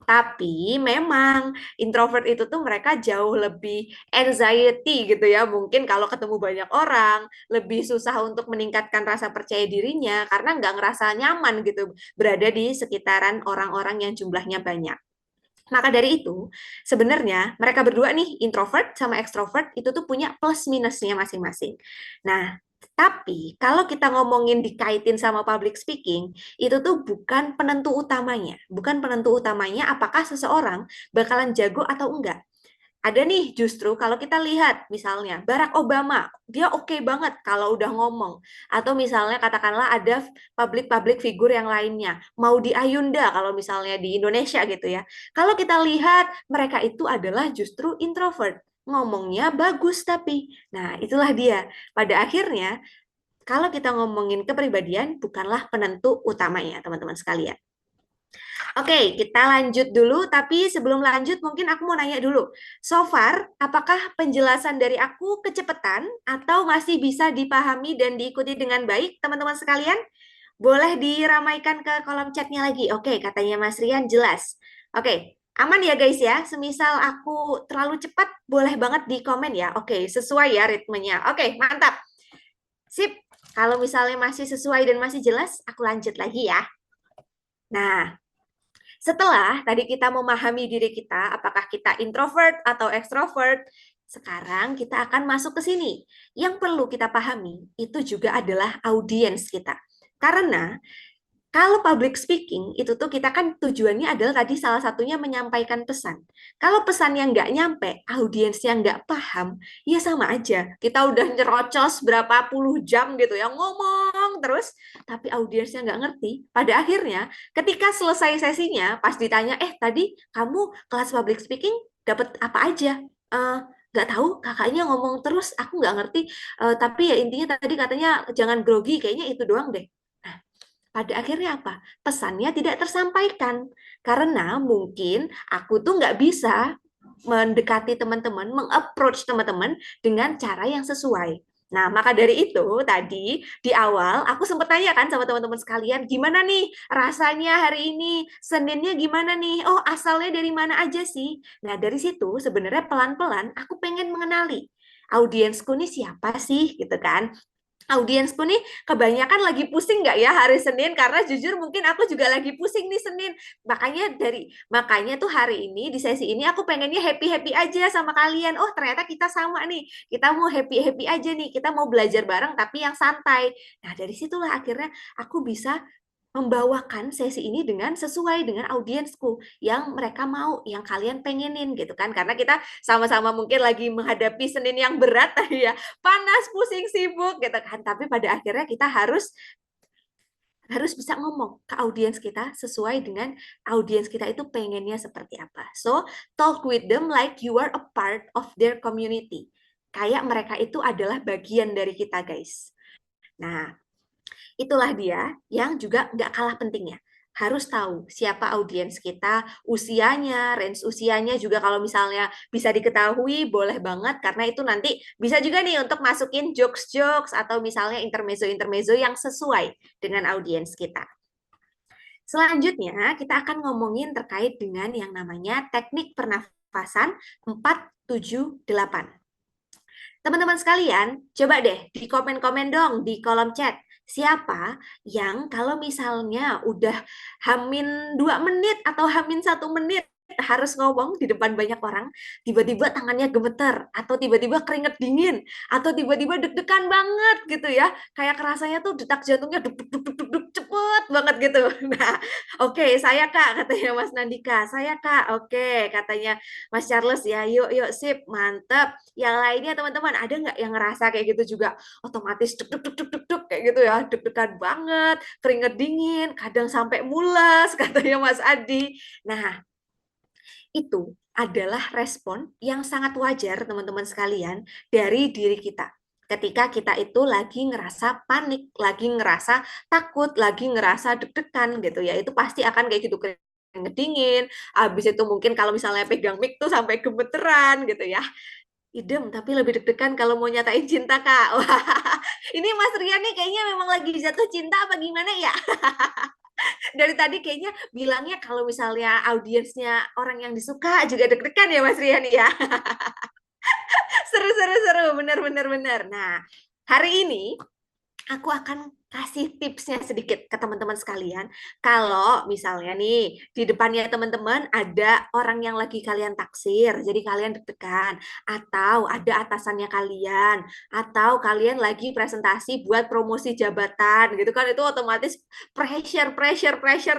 Tapi memang introvert itu tuh mereka jauh lebih anxiety gitu ya. Mungkin kalau ketemu banyak orang, lebih susah untuk meningkatkan rasa percaya dirinya karena nggak ngerasa nyaman gitu berada di sekitaran orang-orang yang jumlahnya banyak. Maka dari itu, sebenarnya mereka berdua nih, introvert sama extrovert, itu tuh punya plus minusnya masing-masing. Nah, tapi kalau kita ngomongin dikaitin sama public speaking, itu tuh bukan penentu utamanya. Bukan penentu utamanya apakah seseorang bakalan jago atau enggak. Ada nih justru kalau kita lihat misalnya Barack Obama, dia oke banget kalau udah ngomong. Atau misalnya katakanlah ada public figur yang lainnya, Maudy Ayunda kalau misalnya di Indonesia gitu ya. Kalau kita lihat mereka itu adalah justru introvert. Ngomongnya bagus tapi. Nah, itulah dia. Pada akhirnya kalau kita ngomongin kepribadian bukanlah penentu utamanya, teman-teman sekalian. Oke, kita lanjut dulu. Tapi sebelum lanjut, mungkin aku mau nanya dulu. So far, apakah penjelasan dari aku kecepatan atau masih bisa dipahami dan diikuti dengan baik, teman-teman sekalian? Boleh diramaikan ke kolom chatnya lagi. Oke, katanya Mas Rian jelas. Oke, aman ya guys ya. Semisal aku terlalu cepat, boleh banget di komen ya. Oke, sesuai ya ritmenya. Oke, mantap. Sip. Kalau misalnya masih sesuai dan masih jelas, aku lanjut lagi ya. Nah, setelah tadi kita memahami diri kita, apakah kita introvert atau extrovert, sekarang kita akan masuk ke sini. Yang perlu kita pahami itu juga adalah audiens kita. Karena kalau public speaking, itu tuh kita kan tujuannya adalah tadi salah satunya menyampaikan pesan. Kalau pesan yang nggak nyampe, audiens yang nggak paham, ya sama aja. Kita udah nyerocos berapa puluh jam gitu ya, ngomong terus, tapi audiensnya nggak ngerti. Pada akhirnya, ketika selesai sesinya, pas ditanya, tadi kamu kelas public speaking dapat apa aja? Nggak tahu, kakaknya ngomong terus, aku nggak ngerti. Tapi ya intinya tadi katanya jangan grogi, kayaknya itu doang deh. Pada akhirnya apa? Pesannya tidak tersampaikan. Karena mungkin aku tuh nggak bisa mendekati teman-teman, meng-approach teman-teman dengan cara yang sesuai. Nah, maka dari itu tadi di awal aku sempat tanya kan sama teman-teman sekalian, gimana nih rasanya hari ini? Seninnya gimana nih? Oh, asalnya dari mana aja sih? Nah, dari situ sebenarnya pelan-pelan aku pengen mengenali audiensku nih siapa sih gitu kan. audiensku nih kebanyakan lagi pusing nggak ya hari Senin, karena jujur mungkin aku juga lagi pusing nih Senin. Makanya tuh hari ini di sesi ini aku pengennya happy-happy aja sama kalian. Oh, ternyata kita sama nih. Kita mau happy-happy aja nih. Kita mau belajar bareng tapi yang santai. Nah, dari situlah akhirnya aku bisa membawakan sesi ini dengan sesuai dengan audiensku yang mereka mau, yang kalian pengenin gitu kan. Karena kita sama-sama mungkin lagi menghadapi Senin yang berat tadi ya, panas, pusing, sibuk gitu kan. Tapi pada akhirnya kita harus bisa ngomong ke audiens kita sesuai dengan audiens kita itu pengennya seperti apa. So, talk with them like you are a part of their community. Kayak mereka itu adalah bagian dari kita, guys. Nah, itulah dia yang juga nggak kalah pentingnya. Harus tahu siapa audiens kita, usianya, range usianya juga kalau misalnya bisa diketahui boleh banget, karena itu nanti bisa juga nih untuk masukin jokes-jokes atau misalnya intermezzo-intermezzo yang sesuai dengan audiens kita. Selanjutnya kita akan ngomongin terkait dengan yang namanya teknik pernafasan 4-7-8. Teman-teman sekalian, coba deh di komen-komen dong di kolom chat. Siapa yang kalau misalnya udah hamin 2 menit atau hamin 1 menit harus ngomong di depan banyak orang, tiba-tiba tangannya gemeter, atau tiba-tiba keringet dingin, atau tiba-tiba deg-degan banget gitu ya. Kayak kerasanya tuh detak jantungnya duk cepet banget gitu. Nah, oke, saya Kak, katanya Mas Nandika. Saya Kak, oke, katanya Mas Charles ya. Yuk, sip, mantep. Yang lainnya teman-teman, ada nggak yang ngerasa kayak gitu juga? Otomatis duk kayak gitu ya, deg-degan banget, keringet dingin, kadang sampai mules, katanya Mas Adi. Nah, itu adalah respon yang sangat wajar teman-teman sekalian dari diri kita. Ketika kita itu lagi ngerasa panik, lagi ngerasa takut, lagi ngerasa deg-degan gitu ya, itu pasti akan kayak gitu, keringet dingin, habis itu mungkin kalau misalnya pegang mic tuh sampai gemeteran gitu ya. Idem, tapi lebih deg-degan kalau mau nyatain cinta, Kak. Wah, ini Mas Rian nih kayaknya memang lagi jatuh cinta apa gimana ya? Dari tadi kayaknya bilangnya kalau misalnya audiensnya orang yang disuka juga deg-degan ya Mas Rian ya. Seru, benar. Nah, hari ini aku akan kasih tipsnya sedikit ke teman-teman sekalian. Kalau misalnya nih, di depannya teman-teman ada orang yang lagi kalian taksir, jadi kalian deg-degan, atau ada atasannya kalian, atau kalian lagi presentasi buat promosi jabatan, gitu kan, itu otomatis pressure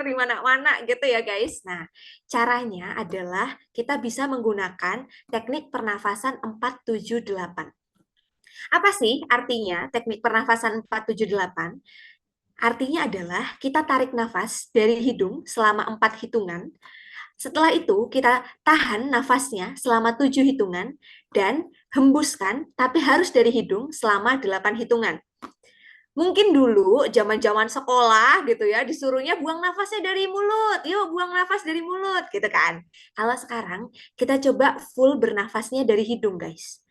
di mana-mana gitu ya guys. Nah, caranya adalah kita bisa menggunakan teknik pernafasan 4-7-8. Apa sih artinya teknik pernafasan 4-7-8? Artinya adalah kita tarik nafas dari hidung selama 4 hitungan. Setelah itu kita tahan nafasnya selama 7 hitungan dan hembuskan, tapi harus dari hidung selama 8 hitungan. Mungkin dulu zaman-zaman sekolah gitu ya, disuruhnya buang nafasnya dari mulut. Yuk buang nafas dari mulut gitu kan. Kalau sekarang kita coba full bernafasnya dari hidung guys.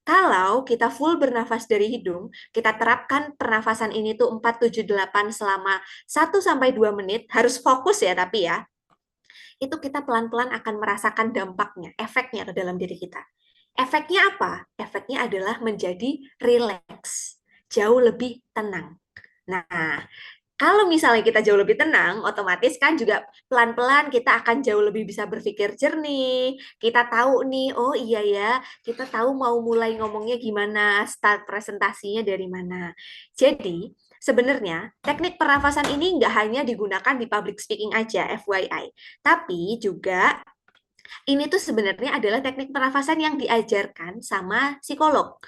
Kalau kita full bernafas dari hidung, kita terapkan pernafasan ini tuh 4-7-8 selama 1-2 menit, harus fokus ya tapi ya. Itu kita pelan-pelan akan merasakan dampaknya, efeknya ke dalam diri kita. Efeknya apa? Efeknya adalah menjadi rileks, jauh lebih tenang. Nah, kalau misalnya kita jauh lebih tenang, otomatis kan juga pelan-pelan kita akan jauh lebih bisa berpikir jernih. Kita tahu nih, oh iya ya, kita tahu mau mulai ngomongnya gimana, start presentasinya dari mana. Jadi, sebenarnya teknik pernafasan ini nggak hanya digunakan di public speaking aja, FYI. Tapi juga ini tuh sebenarnya adalah teknik pernafasan yang diajarkan sama psikolog.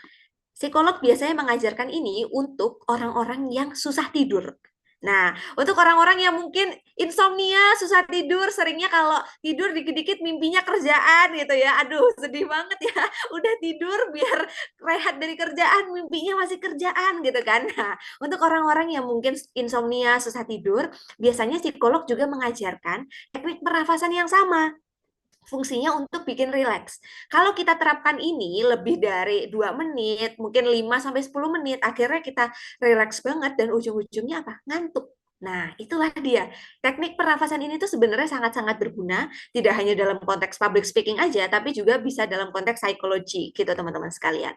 Psikolog biasanya mengajarkan ini untuk orang-orang yang susah tidur. Nah, untuk orang-orang yang mungkin insomnia, susah tidur, seringnya kalau tidur dikit-dikit mimpinya kerjaan gitu ya. Aduh, sedih banget ya. Udah tidur biar rehat dari kerjaan, mimpinya masih kerjaan gitu kan. Nah, untuk orang-orang yang mungkin insomnia, susah tidur, biasanya psikolog juga mengajarkan teknik pernafasan yang sama. Fungsinya untuk bikin rileks. Kalau kita terapkan ini lebih dari 2 menit, mungkin 5-10 menit, akhirnya kita rileks banget dan ujung-ujungnya apa? Ngantuk. Nah, itulah dia. Teknik pernafasan ini tuh sebenarnya sangat-sangat berguna, tidak hanya dalam konteks public speaking aja, tapi juga bisa dalam konteks psikologi gitu teman-teman sekalian.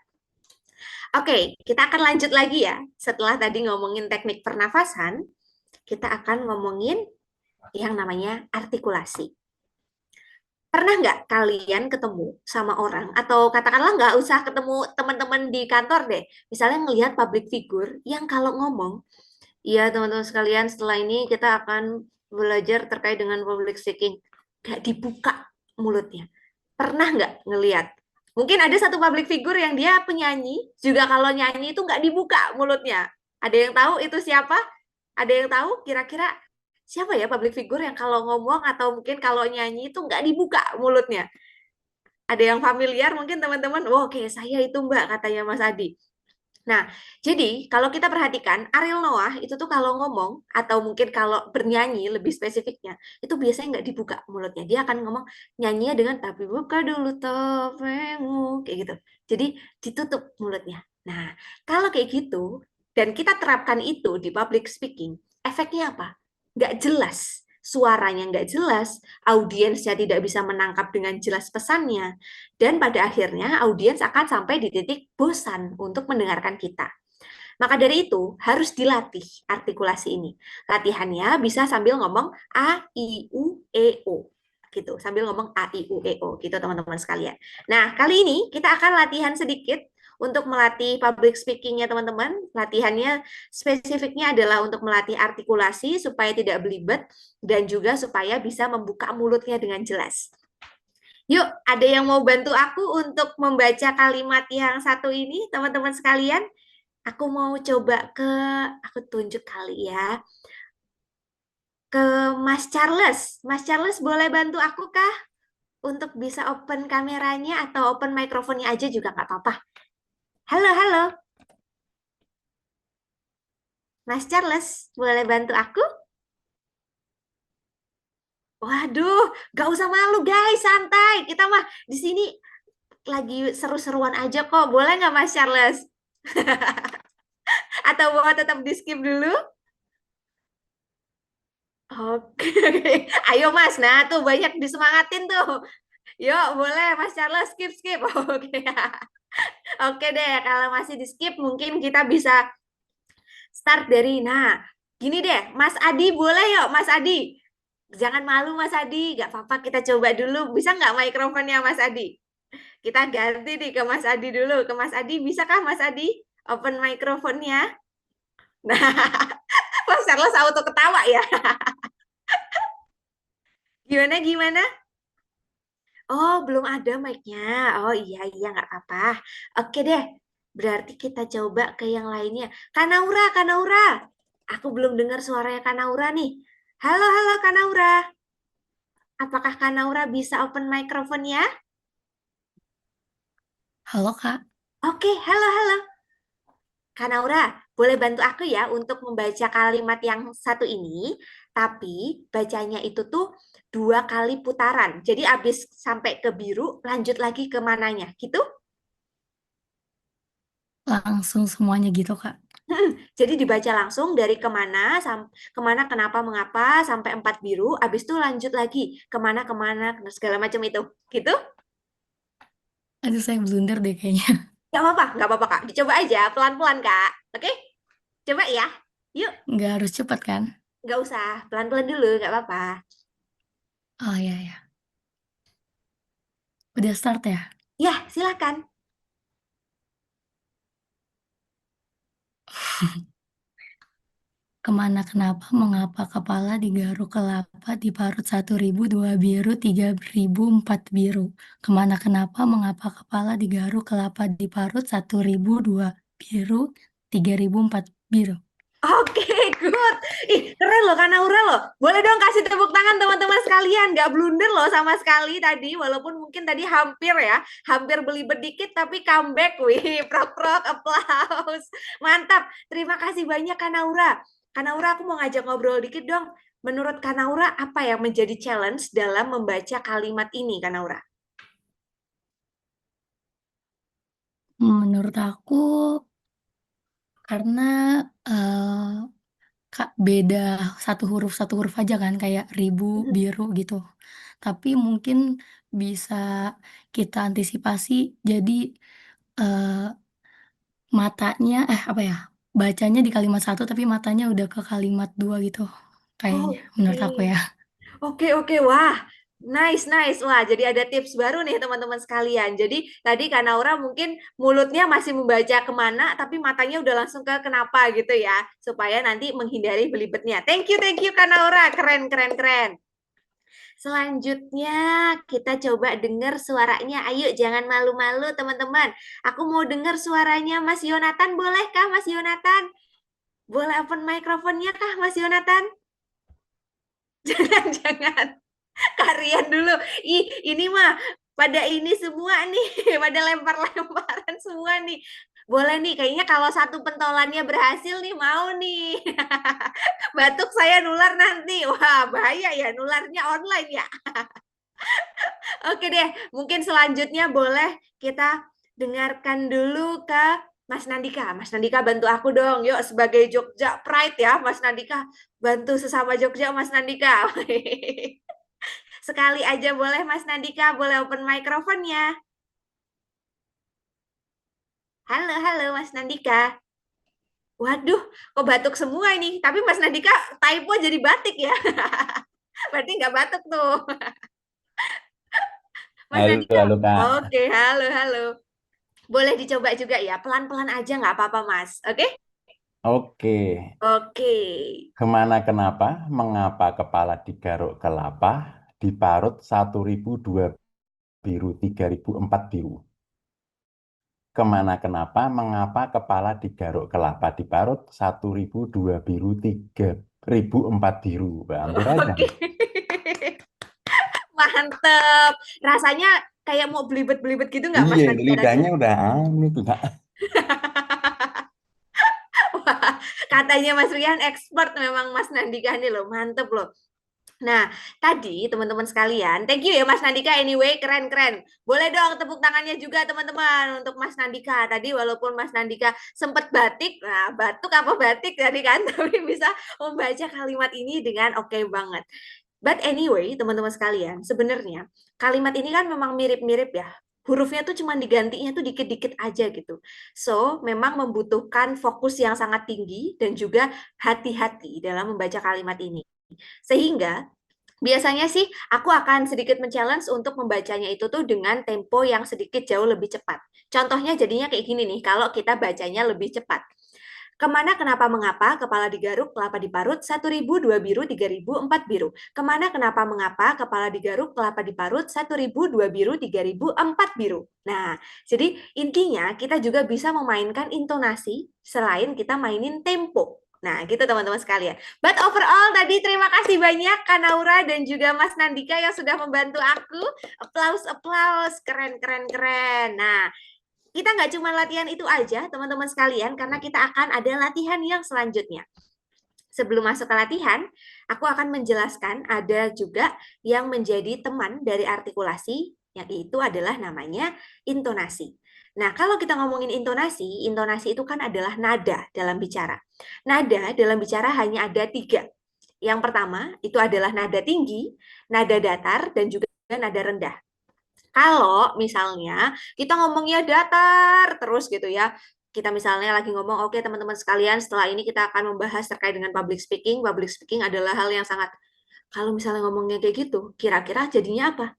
Oke, kita akan lanjut lagi ya. Setelah tadi ngomongin teknik pernafasan, kita akan ngomongin yang namanya artikulasi. Pernah nggak kalian ketemu sama orang, atau katakanlah nggak usah ketemu teman-teman di kantor deh, misalnya ngelihat public figure yang kalau ngomong, iya teman-teman sekalian, setelah ini kita akan belajar terkait dengan public speaking, nggak dibuka mulutnya. Pernah nggak ngelihat? Mungkin ada satu public figure yang dia penyanyi, juga kalau nyanyi itu nggak dibuka mulutnya. Ada yang tahu itu siapa? Ada yang tahu kira-kira siapa ya public figure yang kalau ngomong atau mungkin kalau nyanyi itu nggak dibuka mulutnya? Ada yang familiar mungkin teman-teman? Oh, oke, saya itu Mbak, katanya Mas Adi. Nah, jadi kalau kita perhatikan Ariel Noah itu tuh kalau ngomong atau mungkin kalau bernyanyi lebih spesifiknya, itu biasanya nggak dibuka mulutnya. Dia akan ngomong nyanyinya dengan tapi buka dulu topengmu kayak gitu. Jadi ditutup mulutnya. Nah, kalau kayak gitu dan kita terapkan itu di public speaking, efeknya apa? Nggak jelas. Suaranya nggak jelas, audiensnya tidak bisa menangkap dengan jelas pesannya, dan pada akhirnya audiens akan sampai di titik bosan untuk mendengarkan kita. Maka dari itu harus dilatih artikulasi ini. Latihannya bisa sambil ngomong A, I, U, E, O. Gitu, sambil ngomong A, I, U, E, O. Gitu teman-teman sekalian. Nah, kali ini kita akan latihan sedikit untuk melatih public speaking-nya teman-teman. Latihannya spesifiknya adalah untuk melatih artikulasi supaya tidak belibet dan juga supaya bisa membuka mulutnya dengan jelas. Yuk, ada yang mau bantu aku untuk membaca kalimat yang satu ini, teman-teman sekalian? Aku mau coba aku tunjuk kali ya, ke Mas Charles. Mas Charles boleh bantu aku kah? Untuk bisa open kameranya atau open mikrofonnya aja juga nggak apa-apa. Halo, halo. Mas Charles, boleh bantu aku? Waduh, gak usah malu guys, santai. Kita mah di sini lagi seru-seruan aja kok. Boleh nggak Mas Charles? Atau mau tetap di skip dulu? Oke, ayo Mas. Nah, tuh banyak disemangatin tuh. Yuk, boleh Mas Charles skip skip. Oke. Oke deh, kalau masih di skip mungkin kita bisa start dari nah, gini deh, Mas Adi boleh yuk, Mas Adi. Jangan malu Mas Adi, nggak apa-apa kita coba dulu. Bisa nggak mikrofonnya Mas Adi? Kita ganti nih ke Mas Adi dulu. Ke Mas Adi, bisakah Mas Adi open mikrofonnya? Nah, Mas Charles auto ketawa ya. Gimana gimana? Oh, belum ada mic-nya. Oh iya, iya, nggak apa-apa. Oke deh, berarti kita coba ke yang lainnya. Kanaura, Kanaura. Aku belum dengar suaranya Kanaura nih. Halo, halo Kanaura. Apakah Kanaura bisa open microphone-nya? Halo Kak, Oke, halo, halo. Kanaura, boleh bantu aku ya untuk membaca kalimat yang satu ini, tapi bacanya itu tuh 2 kali putaran. Jadi habis sampai ke biru, lanjut lagi ke mananya, gitu? langsung semuanya gitu Kak. Jadi dibaca langsung dari kemana, kenapa, mengapa, sampai 4 biru, habis itu lanjut lagi kemana, segala macam itu. Gitu? Aduh saya blunder deh kayaknya. Nggak apa-apa Kak. Dicoba aja pelan-pelan Kak. Oke? Coba ya. Yuk, Nggak harus cepat kan? nggak usah. Pelan-pelan dulu, nggak apa-apa. Oh iya ya. Udah start ya? Ya, silakan. Kemana kenapa mengapa kepala digaruk kelapa diparut 1.000 2 biru 3.000 4 biru. Kemana kenapa mengapa kepala digaruk kelapa diparut 1.000 2 biru 3.000 4 biru. Oke, good. Ih, keren loh Kak Naura loh. Boleh dong kasih tepuk tangan teman-teman sekalian. Nggak blunder loh sama sekali tadi. Walaupun mungkin tadi hampir ya. Hampir belibet dikit tapi comeback. Wih, prok-prok, applause. Mantap. Terima kasih banyak Kak Naura. Kak Naura, aku mau ngajak ngobrol dikit dong. Menurut Kak Naura, apa yang menjadi challenge dalam membaca kalimat ini, Kak Naura? Menurut aku karena eh, Kak, beda satu huruf aja kan kayak ribu, biru gitu. Tapi mungkin bisa kita antisipasi jadi, eee, matanya bacanya di kalimat 1 tapi matanya udah ke kalimat 2 gitu kayaknya menurut aku Oke. ya. Oke. Wah, nice. Wah, jadi ada tips baru nih teman-teman sekalian. Jadi tadi Kak Naura mungkin mulutnya masih membaca kemana, tapi matanya udah langsung ke kenapa gitu ya, supaya nanti menghindari belibetnya. Thank you Kak Naura. Keren. Selanjutnya kita coba dengar suaranya. Ayo, jangan malu-malu teman-teman. Aku mau dengar suaranya Mas Yonatan. Bolehkah Mas Yonatan? Boleh open microphone-nya kah Mas Yonatan? Jangan. Karian dulu. Ini mah pada ini semua nih, pada lempar-lemparan semua nih. Boleh nih, kayaknya kalau satu pentolannya berhasil nih, mau nih. Batuk saya nular nanti. Wah, bahaya ya, nularnya online ya. Oke deh, mungkin selanjutnya boleh kita dengarkan dulu ke Mas Nandika. Mas Nandika bantu aku dong, yuk sebagai Jogja Pride ya, Mas Nandika. Bantu sesama Jogja, Mas Nandika. Sekali aja boleh Mas Nandika, boleh open microphone-nya. Halo Mas Nandika. Waduh, kok batuk semua ini. Tapi Mas Nandika typo jadi batik ya. Berarti nggak batuk tuh. Mas Nandika. Halo Kak. Oke, halo. Boleh dicoba juga ya, pelan-pelan aja nggak apa-apa Mas. Oke? Oke. Oke. Kemana kenapa, mengapa kepala digaruk kelapa, diparut 1.000 2 biru, 3.000 4 biru. Kemana kenapa, mengapa kepala digaruk kelapa, diparut 1.000 2 biru, 3.000 4 biru. Hampir aja. Oke. Mantep. Rasanya kayak mau belibet-belibet gitu nggak Mas Iya, Nandika tadi? lidahnya udah anu tuh Kak. Wah, katanya Mas Rian expert memang Mas Nandika nih loh, mantep loh. Nah, tadi teman-teman sekalian, thank you ya Mas Nandika anyway, keren. Boleh dong tepuk tangannya juga teman-teman untuk Mas Nandika. Tadi walaupun Mas Nandika sempat batik, nah batuk apa batik tadi kan, tapi bisa membaca kalimat ini dengan oke banget. But anyway, teman-teman sekalian, sebenarnya kalimat ini kan memang mirip-mirip ya. Hurufnya tuh cuma digantinya tuh dikit-dikit aja gitu. So, memang membutuhkan fokus yang sangat tinggi dan juga hati-hati dalam membaca kalimat ini. Sehingga biasanya sih aku akan sedikit men-challenge untuk membacanya itu tuh dengan tempo yang sedikit jauh lebih cepat. Contohnya jadinya kayak gini nih, kalau kita bacanya lebih cepat. Kemana, kenapa, mengapa, kepala digaruk, kelapa diparut, 1.000 2 biru, 3.000 4 biru. Kemana, kenapa, mengapa, kepala digaruk, kelapa diparut, 1.000 2 biru, 3.000 4 biru. Nah, jadi intinya kita juga bisa memainkan intonasi selain kita mainin tempo. Nah, gitu teman-teman sekalian. But overall tadi terima kasih banyak Kak Naura dan juga Mas Nandika yang sudah membantu aku. Applause, keren. Nah, kita nggak cuma latihan itu aja, teman-teman sekalian, karena kita akan ada latihan yang selanjutnya. Sebelum masuk ke latihan, aku akan menjelaskan ada juga yang menjadi teman dari artikulasi, yang itu adalah namanya intonasi. Nah, kalau kita ngomongin intonasi itu kan adalah nada dalam bicara. Nada dalam bicara hanya ada 3. Yang pertama, itu adalah nada tinggi, nada datar, dan juga nada rendah. Kalau misalnya kita ngomongnya datar terus gitu ya, kita misalnya lagi ngomong, oke teman-teman sekalian, setelah ini kita akan membahas terkait dengan public speaking. Public speaking adalah hal yang sangat, kalau misalnya ngomongnya kayak gitu, kira-kira jadinya apa?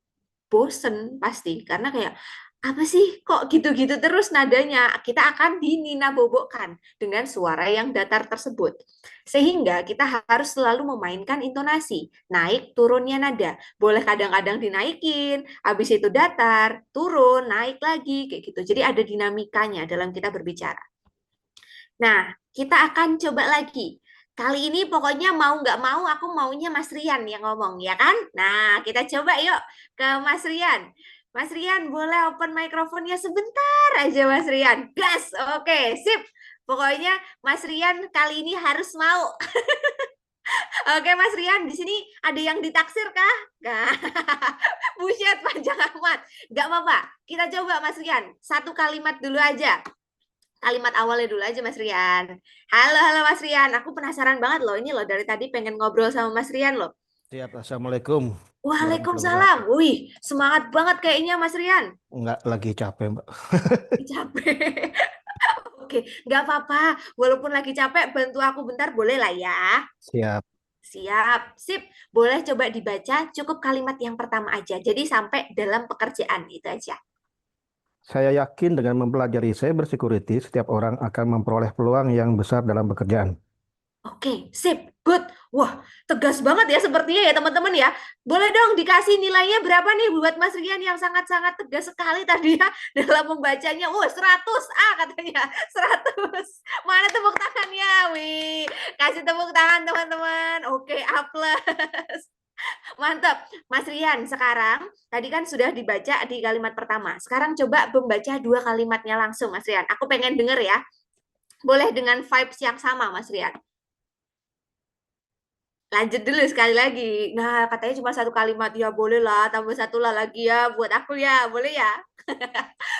Bosen pasti, karena kayak, apa sih kok gitu-gitu terus nadanya? Kita akan dininabobokkan dengan suara yang datar tersebut. Sehingga kita harus selalu memainkan intonasi, naik turunnya nada. Boleh kadang-kadang dinaikin, habis itu datar, turun, naik lagi, kayak gitu. Jadi ada dinamikanya dalam kita berbicara. Nah, kita akan coba lagi. Kali ini pokoknya mau nggak mau, aku maunya Mas Rian yang ngomong, ya kan? Nah, kita coba yuk ke Mas Rian. Mas Rian, boleh open microphone-nya sebentar aja Mas Rian. Gas, oke, sip. Pokoknya Mas Rian kali ini harus mau. Oke Mas Rian, di sini ada yang ditaksir kah? Buset, panjang amat. Nggak apa-apa, kita coba Mas Rian. Satu kalimat dulu aja. Kalimat awalnya dulu aja Mas Rian. Halo Mas Rian, aku penasaran banget loh. Ini loh dari tadi pengen ngobrol sama Mas Rian loh. Siap, Assalamualaikum. Waalaikumsalam. Wih, semangat banget kayaknya Mas Rian. Enggak lagi capek, Mbak. Capek. Oke, nggak apa-apa. Walaupun lagi capek, bantu aku bentar boleh lah ya. Siap. Siap, sip. Boleh coba dibaca, cukup kalimat yang pertama aja. Jadi sampai dalam pekerjaan, itu aja. Saya yakin dengan mempelajari cyber security, setiap orang akan memperoleh peluang yang besar dalam pekerjaan. Oke, sip, good. Wah, tegas banget ya sepertinya ya teman-teman ya. Boleh dong dikasih nilainya berapa nih buat Mas Rian yang sangat-sangat tegas sekali tadi ya dalam membacanya. Wah, 100 katanya. 100. Mana tepuk tangannya? Wih, kasih tepuk tangan teman-teman. Oke, A+. Mantap. Mas Rian, sekarang tadi kan sudah dibaca di kalimat pertama. Sekarang coba membaca 2 kalimatnya langsung, Mas Rian. Aku pengen denger ya. Boleh dengan vibes yang sama, Mas Rian. Lanjut dulu sekali lagi. Nah, katanya cuma 1 kalimat. Ya boleh lah, tambah 1 lah lagi ya buat aku ya. Boleh ya?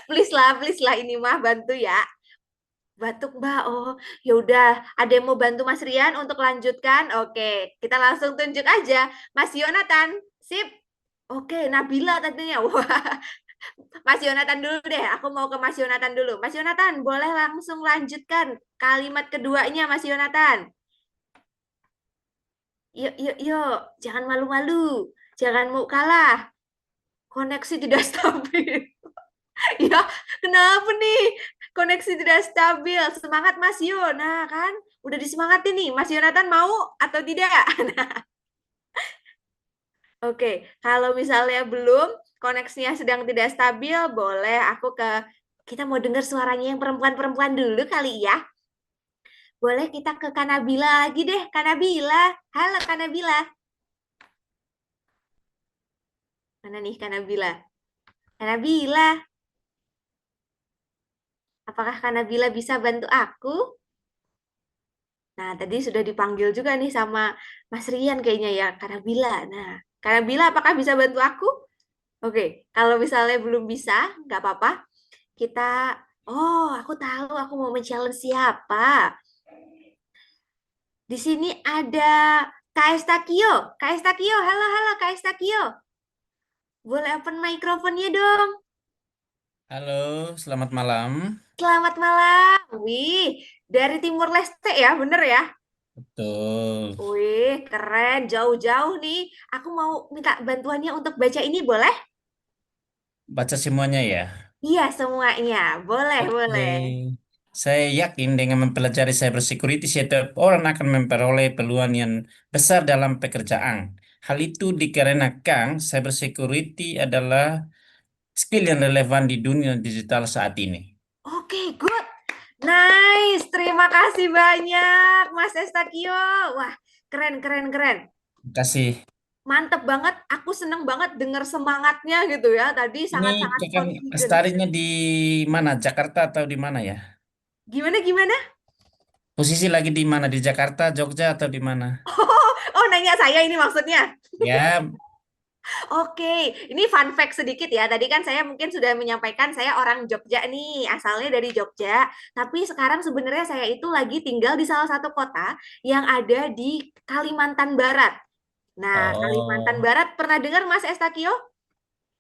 Please lah ini mah bantu ya. Batuk Mbak. Oh, ya udah. Ada yang mau bantu Mas Rian untuk lanjutkan? Oke, kita langsung tunjuk aja. Mas Yonatan, sip. Oke, Nabila tadinya. Wah, Mas Yonatan dulu deh. Aku mau ke Mas Yonatan dulu. Mas Yonatan, boleh langsung lanjutkan kalimat keduanya, Mas Yonatan. Yuk. Jangan malu-malu. Jangan mau kalah. Koneksi tidak stabil. Ya, kenapa nih? Koneksi tidak stabil. Semangat Mas Yo. Nah, kan? Udah disemangatin nih. Mas Yonatan mau atau tidak? Oke, kalau misalnya belum, koneksinya sedang tidak stabil, boleh aku kita mau dengar suaranya yang perempuan-perempuan dulu kali ya. Boleh kita ke Kanabila lagi deh, Kanabila. Halo Kanabila. Mana nih Kanabila? Kanabila. Apakah Kanabila bisa bantu aku? Nah, tadi sudah dipanggil juga nih sama Mas Rian kayaknya ya, Kanabila. Nah, Kanabila apakah bisa bantu aku? Oke, kalau misalnya belum bisa, nggak apa-apa. Aku tahu aku mau men-challenge siapa. Di sini ada Kak Estakio. Kak Estakio, halo Kak Estakio. Boleh open microphone-nya dong. Halo, selamat malam. Selamat malam. Wih, dari Timur Leste ya, bener ya? Betul. Wih, keren. Jauh-jauh nih. Aku mau minta bantuannya untuk baca ini, boleh? Baca semuanya ya. Iya, semuanya. Boleh. Saya yakin dengan mempelajari cybersecurity, setiap orang akan memperoleh peluang yang besar dalam pekerjaan. Hal itu dikarenakan cybersecurity adalah skill yang relevan di dunia digital saat ini. Oke, good. Nice. Terima kasih banyak, Mas Estakio. Wah, keren. Terima kasih. Mantep banget. Aku seneng banget denger semangatnya gitu ya. Tadi Ini sangat-sangat kakak confident. lestarinya di mana? Jakarta atau di mana ya? Gimana? Posisi lagi di mana? Di Jakarta, Jogja atau di mana? Oh, nanya saya ini maksudnya. Ya, Oke, ini fun fact sedikit ya. Tadi kan saya mungkin sudah menyampaikan saya orang Jogja nih, asalnya dari Jogja. Tapi sekarang sebenarnya saya itu lagi tinggal di salah satu kota yang ada di Kalimantan Barat. Nah, Kalimantan oh. Barat pernah dengar Mas Estakio?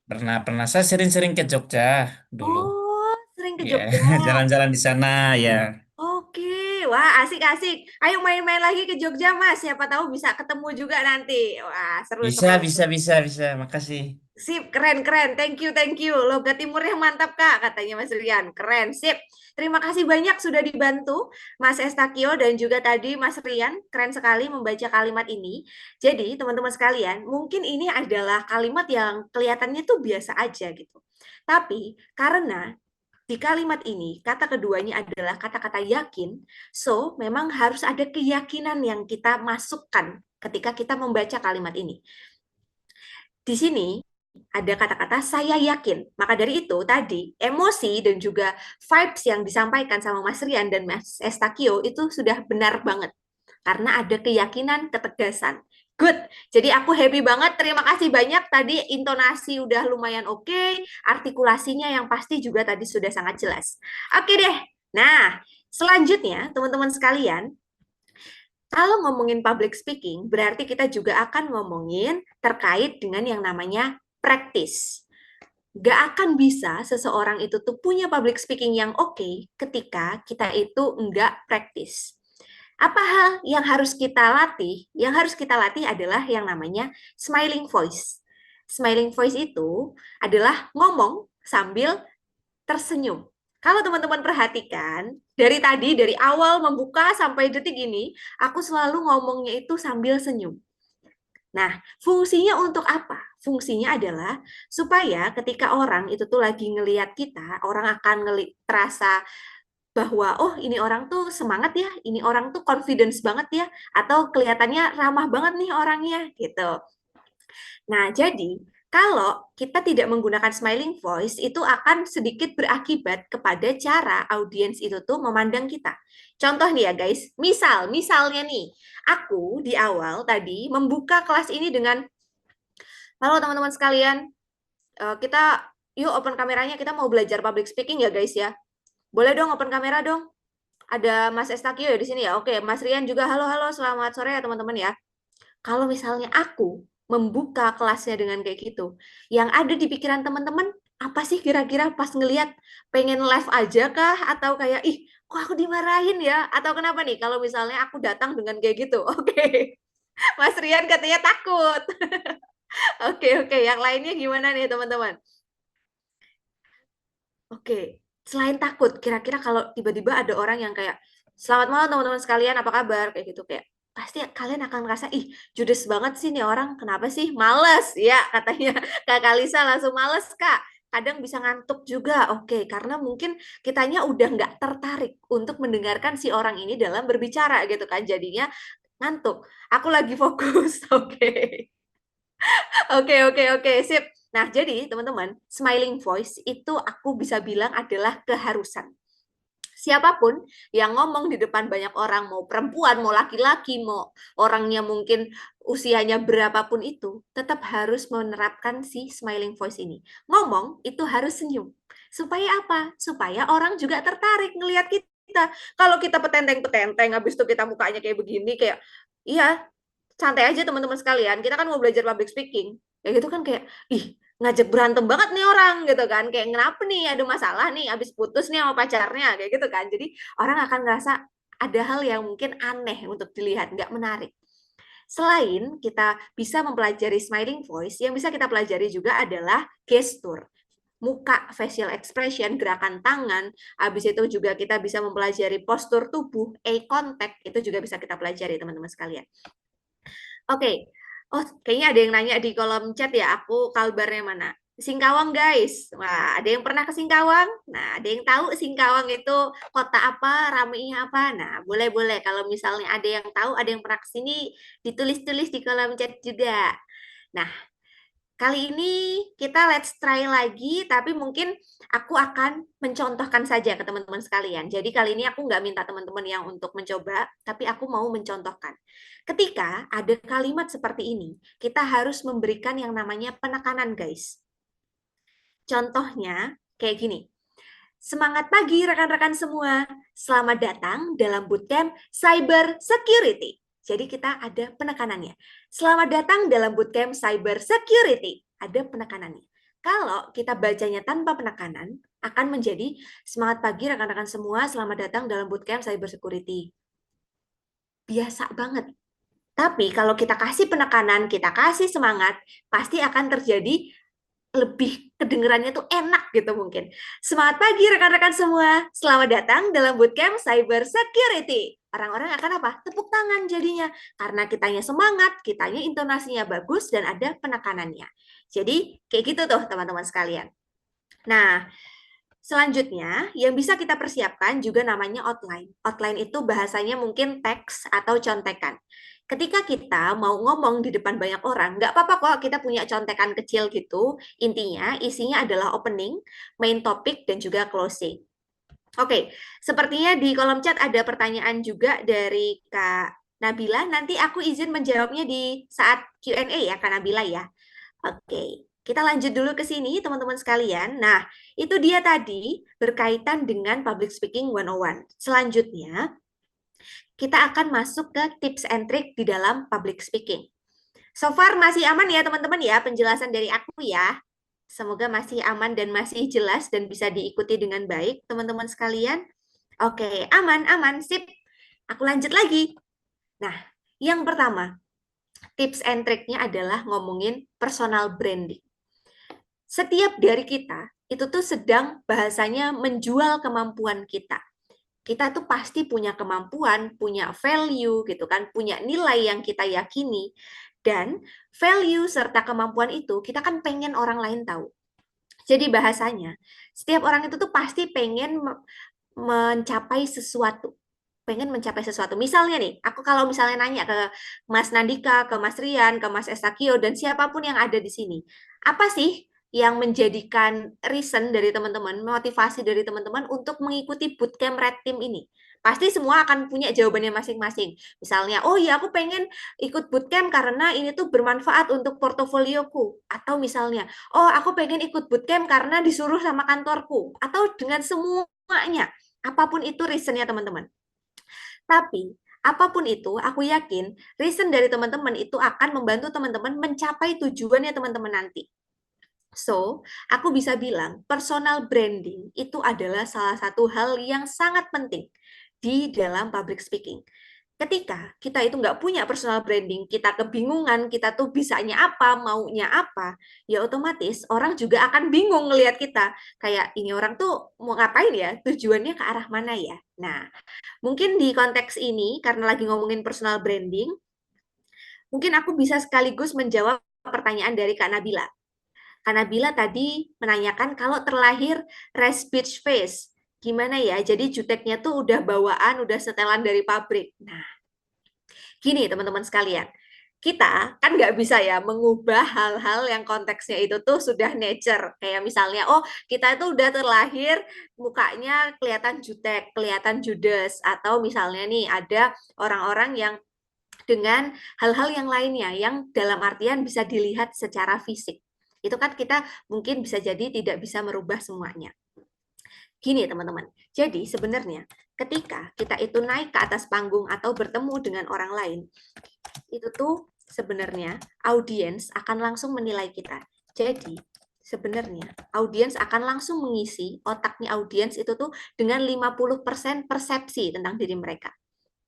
Pernah. Saya sering-sering ke Jogja dulu. Oh, sering ke Ya, Jogja. jalan-jalan di sana ya. Oke, wah asik-asik. Ayo main-main lagi ke Jogja, Mas. Siapa tahu bisa ketemu juga nanti. Wah, Bisa, seru-seru. bisa. Makasih. Sip, keren. Thank you. Logat Timurnya mantap, Kak, katanya Mas Rian. Keren, sip. Terima kasih banyak sudah dibantu Mas Estakio dan juga tadi Mas Rian. Keren sekali membaca kalimat ini. Jadi, teman-teman sekalian, mungkin ini adalah kalimat yang kelihatannya tuh biasa aja gitu. Tapi, karena di kalimat ini, kata keduanya adalah kata-kata yakin, so memang harus ada keyakinan yang kita masukkan ketika kita membaca kalimat ini. Di sini ada kata-kata saya yakin. Maka dari itu tadi emosi dan juga vibes yang disampaikan sama Mas Rian dan Mas Estakio itu sudah benar banget. Karena ada keyakinan, ketegasan. Good. Jadi aku happy banget. Terima kasih banyak. Tadi intonasi udah lumayan oke. Artikulasinya yang pasti juga tadi sudah sangat jelas. Oke deh. Nah, selanjutnya teman-teman sekalian, kalau ngomongin public speaking, berarti kita juga akan ngomongin terkait dengan yang namanya practice. Nggak akan bisa seseorang itu tuh punya public speaking yang oke ketika kita itu nggak praktis. Apa hal yang harus kita latih? Yang harus kita latih adalah yang namanya smiling voice. Smiling voice itu adalah ngomong sambil tersenyum. Kalau teman-teman perhatikan, dari awal membuka sampai detik ini, aku selalu ngomongnya itu sambil senyum. Nah, fungsinya untuk apa? Fungsinya adalah supaya ketika orang itu tuh lagi ngelihat kita, orang akan terasa bahwa oh ini orang tuh semangat ya, ini orang tuh confidence banget ya, atau kelihatannya ramah banget nih orangnya gitu. Nah, jadi kalau kita tidak menggunakan smiling voice, itu akan sedikit berakibat kepada cara audiens itu tuh memandang kita. Contoh nih ya guys, misalnya nih, aku di awal tadi membuka kelas ini dengan, halo teman-teman sekalian, kita yuk open kameranya, kita mau belajar public speaking ya guys ya. Boleh dong open kamera dong. Ada Mas Estakio ya di sini ya. Oke, Mas Rian juga halo selamat sore ya teman-teman ya. Kalau misalnya aku membuka kelasnya dengan kayak gitu, yang ada di pikiran teman-teman apa sih kira-kira pas ngelihat, pengen live aja kah atau kayak ih kok aku dimarahin ya, atau kenapa nih kalau misalnya aku datang dengan kayak gitu. Oke. Mas Rian katanya takut. Oke, yang lainnya gimana nih teman-teman? Oke, selain takut, kira-kira kalau tiba-tiba ada orang yang kayak, selamat malam teman-teman sekalian, apa kabar? Kayak gitu, kayak pasti kalian akan ngerasa, ih judes banget sih nih orang, kenapa sih? Males, ya katanya Kak Kalisa langsung males Kak. Kadang bisa ngantuk juga, oke, karena mungkin kitanya udah nggak tertarik untuk mendengarkan si orang ini dalam berbicara gitu kan, jadinya ngantuk. Aku lagi fokus, oke. Oke, sip. Nah, jadi teman-teman, smiling voice itu aku bisa bilang adalah keharusan. Siapapun yang ngomong di depan banyak orang, mau perempuan, mau laki-laki, mau orangnya mungkin usianya berapapun itu, tetap harus menerapkan si smiling voice ini. Ngomong itu harus senyum. Supaya apa? Supaya orang juga tertarik ngelihat kita. Kalau kita petenteng-petenteng, habis itu kita mukanya kayak begini, kayak, iya, santai aja teman-teman sekalian, kita kan mau belajar public speaking, kayak gitu kan kayak, ih ngajak berantem banget nih orang gitu kan, kayak kenapa nih ada masalah nih, habis putus nih sama pacarnya, kayak gitu kan. Jadi orang akan ngerasa ada hal yang mungkin aneh untuk dilihat, nggak menarik. Selain kita bisa mempelajari smiling voice, yang bisa kita pelajari juga adalah gestur. Muka, facial expression, gerakan tangan, habis itu juga kita bisa mempelajari postur tubuh, eye contact, itu juga bisa kita pelajari teman-teman sekalian. Oke. Oh, kayaknya ada yang nanya di kolom chat ya, aku Kalbarnya mana? Singkawang guys. Wah, ada yang pernah ke Singkawang? Nah, ada yang tahu Singkawang itu kota apa, ramainya apa? Nah, boleh-boleh kalau misalnya ada yang tahu, ada yang pernah ke sini, ditulis-tulis di kolom chat juga. Nah, kali ini kita let's try lagi, tapi mungkin aku akan mencontohkan saja ke teman-teman sekalian. Jadi kali ini aku nggak minta teman-teman yang untuk mencoba, tapi aku mau mencontohkan. Ketika ada kalimat seperti ini, kita harus memberikan yang namanya penekanan, guys. Contohnya kayak gini. Semangat pagi rekan-rekan semua. Selamat datang dalam bootcamp Cyber Security. Jadi kita ada penekanannya. Selamat datang dalam bootcamp Cyber Security. Ada penekanannya. Kalau kita bacanya tanpa penekanan, akan menjadi semangat pagi rekan-rekan semua, selamat datang dalam bootcamp Cyber Security. Biasa banget. Tapi kalau kita kasih penekanan, kita kasih semangat, pasti akan terjadi lebih kedengerannya tuh enak gitu mungkin. Semangat pagi rekan-rekan semua. Selamat datang dalam bootcamp Cyber Security. Orang-orang akan apa? Tepuk tangan jadinya. Karena kitanya semangat, kitanya intonasinya bagus, dan ada penekanannya. Jadi kayak gitu tuh teman-teman sekalian. Nah, selanjutnya yang bisa kita persiapkan juga namanya outline. Outline itu bahasanya mungkin teks atau contekan. Ketika kita mau ngomong di depan banyak orang, nggak apa-apa kok kita punya contekan kecil gitu. Intinya, isinya adalah opening, main topic, dan juga closing. Oke, sepertinya di kolom chat ada pertanyaan juga dari Kak Nabila. Nanti aku izin menjawabnya di saat Q&A ya, Kak Nabila ya. Oke, kita lanjut dulu ke sini teman-teman sekalian. Nah, itu dia tadi berkaitan dengan Public Speaking 101. Selanjutnya, kita akan masuk ke tips and trick di dalam public speaking. So far masih aman ya teman-teman ya penjelasan dari aku ya. Semoga masih aman dan masih jelas dan bisa diikuti dengan baik, teman-teman sekalian. Oke, aman, sip. Aku lanjut lagi. Nah, yang pertama, tips and trick-nya adalah ngomongin personal branding. Setiap dari kita itu tuh sedang bahasanya menjual kemampuan kita. Kita tuh pasti punya kemampuan, punya value gitu kan, punya nilai yang kita yakini. Dan value serta kemampuan itu kita kan pengen orang lain tahu. Jadi bahasanya, setiap orang itu tuh pasti pengen mencapai sesuatu. Pengen mencapai sesuatu. Misalnya nih, aku kalau misalnya nanya ke Mas Nandika, ke Mas Rian, ke Mas Esakio, dan siapapun yang ada di sini, apa sih yang menjadikan reason dari teman-teman, motivasi dari teman-teman untuk mengikuti bootcamp Red Team ini? Pasti semua akan punya jawabannya masing-masing. Misalnya, oh iya aku pengen ikut bootcamp karena ini tuh bermanfaat untuk portofolioku. Atau misalnya, oh aku pengen ikut bootcamp karena disuruh sama kantorku. Atau dengan semuanya. Apapun itu reasonnya teman-teman. Tapi, apapun itu, aku yakin reason dari teman-teman itu akan membantu teman-teman mencapai tujuannya teman-teman nanti. So, aku bisa bilang personal branding itu adalah salah satu hal yang sangat penting di dalam public speaking. Ketika kita itu nggak punya personal branding, kita kebingungan, kita tuh bisanya apa, maunya apa, ya otomatis orang juga akan bingung ngelihat kita. Kayak ini orang tuh mau ngapain ya, tujuannya ke arah mana ya. Nah, mungkin di konteks ini, karena lagi ngomongin personal branding, mungkin aku bisa sekaligus menjawab pertanyaan dari Kak Nabila. Kak Nabila tadi menanyakan kalau terlahir race beach face, gimana ya? Jadi juteknya tuh udah bawaan, udah setelan dari pabrik. Nah, gini teman-teman sekalian, kita kan nggak bisa ya mengubah hal-hal yang konteksnya itu tuh sudah nature. Kayak misalnya, oh kita itu udah terlahir mukanya kelihatan jutek, kelihatan judes. Atau misalnya nih ada orang-orang yang dengan hal-hal yang lainnya yang dalam artian bisa dilihat secara fisik. Itu kan kita mungkin bisa jadi tidak bisa merubah semuanya. Gini teman-teman, jadi sebenarnya ketika kita itu naik ke atas panggung atau bertemu dengan orang lain, itu tuh sebenarnya audiens akan langsung menilai kita. Jadi sebenarnya audiens akan langsung mengisi otaknya audiens itu tuh dengan 50% persepsi tentang diri mereka.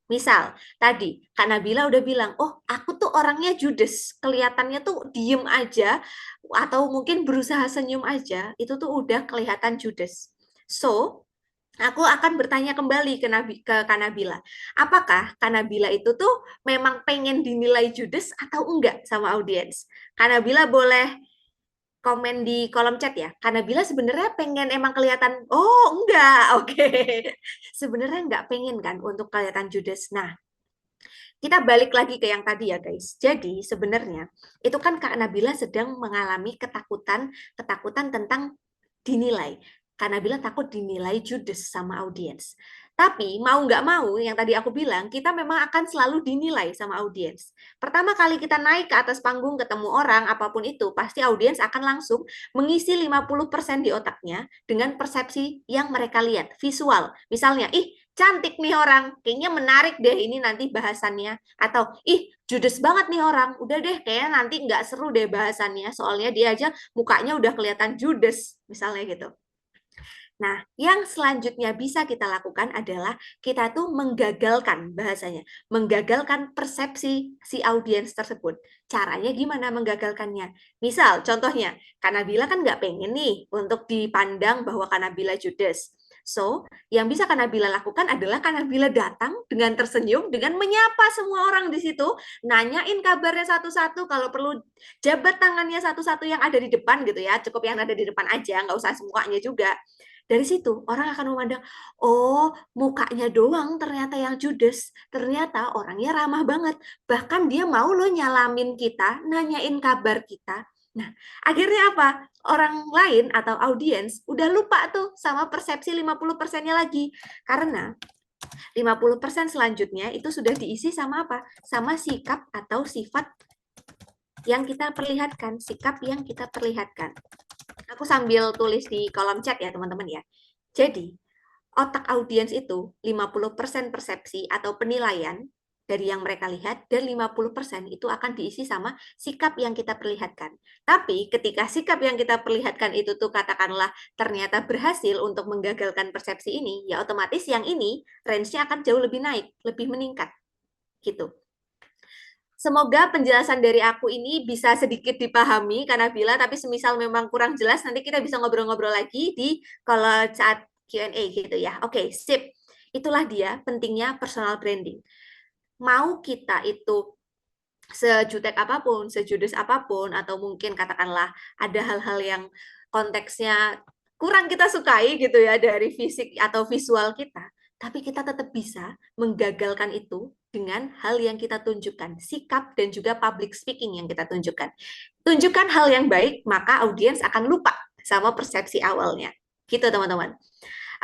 Misal, tadi Kak Nabila udah bilang, oh aku tuh orangnya judes, kelihatannya tuh diem aja, atau mungkin berusaha senyum aja, itu tuh udah kelihatan judes. So, aku akan bertanya kembali ke Kak Nabila, apakah Kak Nabila itu tuh memang pengen dinilai judes atau enggak sama audiens? Kak Nabila boleh komen di kolom chat ya. Kak Nabila sebenarnya pengen emang kelihatan, oh enggak, oke. Sebenarnya enggak pengen kan untuk kelihatan judes. Nah, kita balik lagi ke yang tadi ya guys. Jadi sebenarnya itu kan Kak Nabila sedang mengalami ketakutan tentang dinilai. Kak Nabila takut dinilai judes sama audiens. Tapi mau nggak mau, yang tadi aku bilang, kita memang akan selalu dinilai sama audiens. Pertama kali kita naik ke atas panggung ketemu orang, apapun itu, pasti audiens akan langsung mengisi 50% di otaknya dengan persepsi yang mereka lihat, visual. Misalnya, ih cantik nih orang, kayaknya menarik deh ini nanti bahasannya. Atau, ih judes banget nih orang, udah deh kayaknya nanti nggak seru deh bahasannya, soalnya dia aja mukanya udah kelihatan judes, misalnya gitu. Nah, yang selanjutnya bisa kita lakukan adalah kita tuh menggagalkan bahasanya, menggagalkan persepsi si audiens tersebut. Caranya gimana menggagalkannya? Misal, contohnya, Kak Nabila kan nggak pengen nih untuk dipandang bahwa Kak Nabila judes. So, yang bisa Kak Nabila lakukan adalah Kak Nabila datang dengan tersenyum, dengan menyapa semua orang di situ, nanyain kabarnya satu-satu, kalau perlu jabat tangannya satu-satu yang ada di depan gitu ya, cukup yang ada di depan aja, nggak usah semuanya juga. Dari situ orang akan memandang, oh mukanya doang ternyata yang judes, ternyata orangnya ramah banget, bahkan dia mau loh nyalamin kita, nanyain kabar kita. Nah, akhirnya apa? Orang lain atau audiens udah lupa tuh sama persepsi 50%-nya lagi. Karena 50% selanjutnya itu sudah diisi sama apa? Sama sikap atau sifat yang kita perlihatkan, sikap yang kita perlihatkan. Aku sambil tulis di kolom chat ya teman-teman ya. Jadi, otak audiens itu 50% persepsi atau penilaian, dari yang mereka lihat, dan 50% itu akan diisi sama sikap yang kita perlihatkan. Tapi ketika sikap yang kita perlihatkan itu tuh katakanlah ternyata berhasil untuk menggagalkan persepsi ini, ya otomatis yang ini range-nya akan jauh lebih naik, lebih meningkat. Gitu. Semoga penjelasan dari aku ini bisa sedikit dipahami karena Bila, tapi semisal memang kurang jelas, nanti kita bisa ngobrol-ngobrol lagi di kalau saat Q&A gitu ya. Oke, sip. Itulah dia pentingnya personal branding. Mau kita itu sejutek apapun, sejudes apapun, atau mungkin katakanlah ada hal-hal yang konteksnya kurang kita sukai gitu ya dari fisik atau visual kita, tapi kita tetap bisa menggagalkan itu dengan hal yang kita tunjukkan, sikap dan juga public speaking yang kita tunjukkan. Tunjukkan hal yang baik, maka audiens akan lupa sama persepsi awalnya. Gitu teman-teman.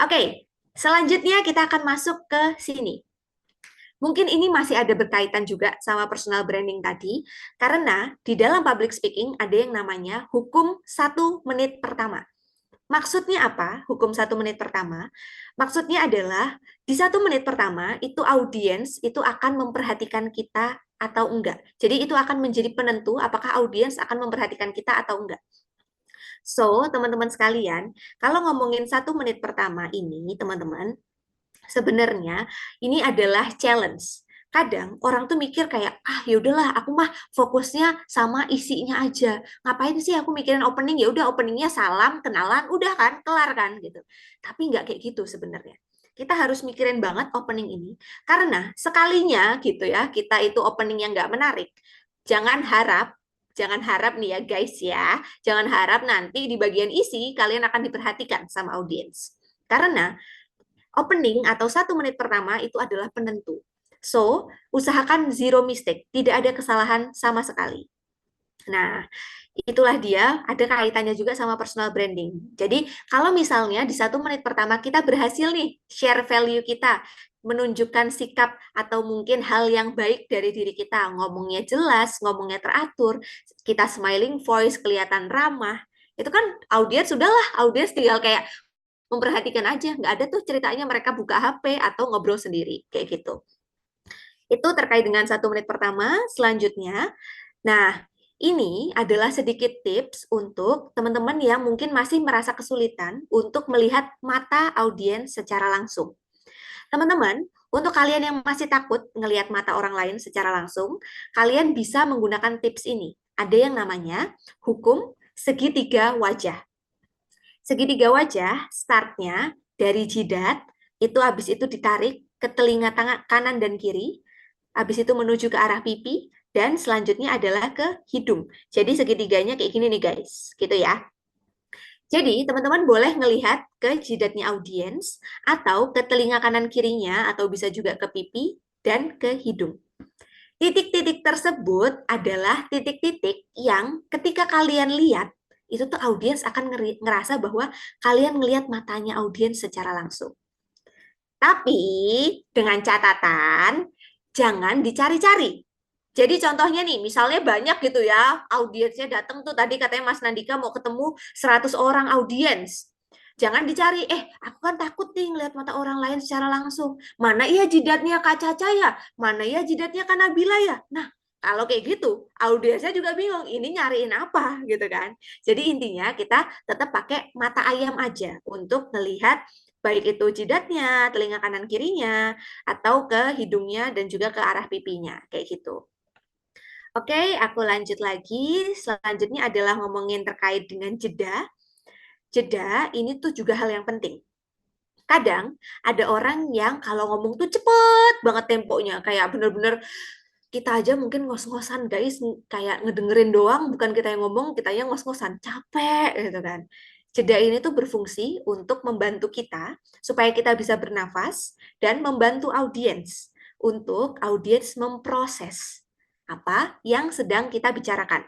Oke, selanjutnya kita akan masuk ke sini. Mungkin ini masih ada berkaitan juga sama personal branding tadi, karena di dalam public speaking ada yang namanya hukum 1 menit pertama. Maksudnya apa? Hukum 1 menit pertama. Maksudnya adalah di 1 menit pertama itu audiens itu akan memperhatikan kita atau enggak. Jadi itu akan menjadi penentu apakah audiens akan memperhatikan kita atau enggak. So, teman-teman sekalian, kalau ngomongin 1 menit pertama ini, teman-teman, sebenarnya ini adalah challenge. Kadang orang tuh mikir kayak, ya udahlah, aku mah fokusnya sama isinya aja. Ngapain sih aku mikirin opening? Ya udah openingnya salam, kenalan, udah kan, kelar kan gitu. Tapi nggak kayak gitu sebenarnya. Kita harus mikirin banget opening ini, karena sekalinya gitu ya, kita itu opening yang nggak menarik. Jangan harap nih ya guys ya, jangan harap nanti di bagian isi kalian akan diperhatikan sama audiens. Karena opening atau 1 menit pertama itu adalah penentu. So, usahakan zero mistake, tidak ada kesalahan sama sekali. Nah, itulah dia, ada kaitannya juga sama personal branding. Jadi, kalau misalnya di 1 menit pertama kita berhasil nih share value kita, menunjukkan sikap atau mungkin hal yang baik dari diri kita, ngomongnya jelas, ngomongnya teratur, kita smiling voice, kelihatan ramah, itu kan audiens sudahlah, audiens tinggal kayak memperhatikan aja, nggak ada tuh ceritanya mereka buka HP atau ngobrol sendiri, kayak gitu. Itu terkait dengan 1 menit pertama. Selanjutnya, nah ini adalah sedikit tips untuk teman-teman yang mungkin masih merasa kesulitan untuk melihat mata audiens secara langsung. Teman-teman, untuk kalian yang masih takut ngelihat mata orang lain secara langsung, kalian bisa menggunakan tips ini. Ada yang namanya hukum segitiga wajah. Segitiga wajah, startnya dari jidat, itu habis itu ditarik ke telinga kanan dan kiri, habis itu menuju ke arah pipi, dan selanjutnya adalah ke hidung. Jadi segitiganya kayak gini nih guys, gitu ya. Jadi teman-teman boleh ngelihat ke jidatnya audiens, atau ke telinga kanan kirinya, atau bisa juga ke pipi, dan ke hidung. Titik-titik tersebut adalah titik-titik yang ketika kalian lihat, itu tuh audiens akan ngerasa bahwa kalian ngelihat matanya audiens secara langsung. Tapi dengan catatan, jangan dicari-cari. Jadi contohnya nih, misalnya banyak gitu ya, audiensnya datang tuh tadi katanya Mas Nandika mau ketemu 100 orang audiens. Jangan dicari, aku kan takut nih ngeliat mata orang lain secara langsung. Mana iya jidatnya Kak Caca ya? Mana iya jidatnya Kak Nabila ya? Nah, kalau kayak gitu, audiensnya juga bingung, ini nyariin apa gitu kan. Jadi intinya kita tetap pakai mata ayam aja untuk melihat baik itu jidatnya, telinga kanan kirinya, atau ke hidungnya dan juga ke arah pipinya, kayak gitu. Oke, aku lanjut lagi. Selanjutnya adalah ngomongin terkait dengan jeda. Jeda ini tuh juga hal yang penting. Kadang ada orang yang kalau ngomong tuh cepet banget temponya, kayak bener-bener kita aja mungkin ngos-ngosan guys, kayak ngedengerin doang, bukan kita yang ngomong, kita yang ngos-ngosan, capek gitu kan. Jeda ini tuh berfungsi untuk membantu kita supaya kita bisa bernafas dan membantu audiens untuk audiens memproses apa yang sedang kita bicarakan.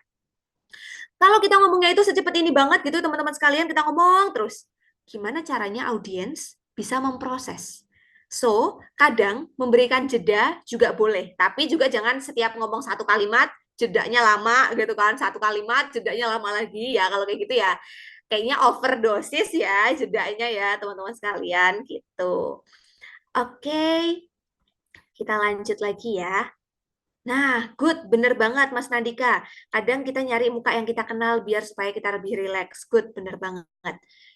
Kalau kita ngomongnya itu secepat ini banget gitu teman-teman sekalian, kita ngomong terus, gimana caranya audiens bisa memproses? So, kadang memberikan jeda juga boleh, tapi juga jangan setiap ngomong 1 kalimat, jedanya lama gitu kan, 1 kalimat, jedanya lama lagi ya, kalau kayak gitu ya. Kayaknya overdosis ya jedanya ya teman-teman sekalian gitu. Oke. Kita lanjut lagi ya. Nah, good, bener banget Mas Nandika. Kadang kita nyari muka yang kita kenal biar supaya kita lebih rileks. Good, bener banget.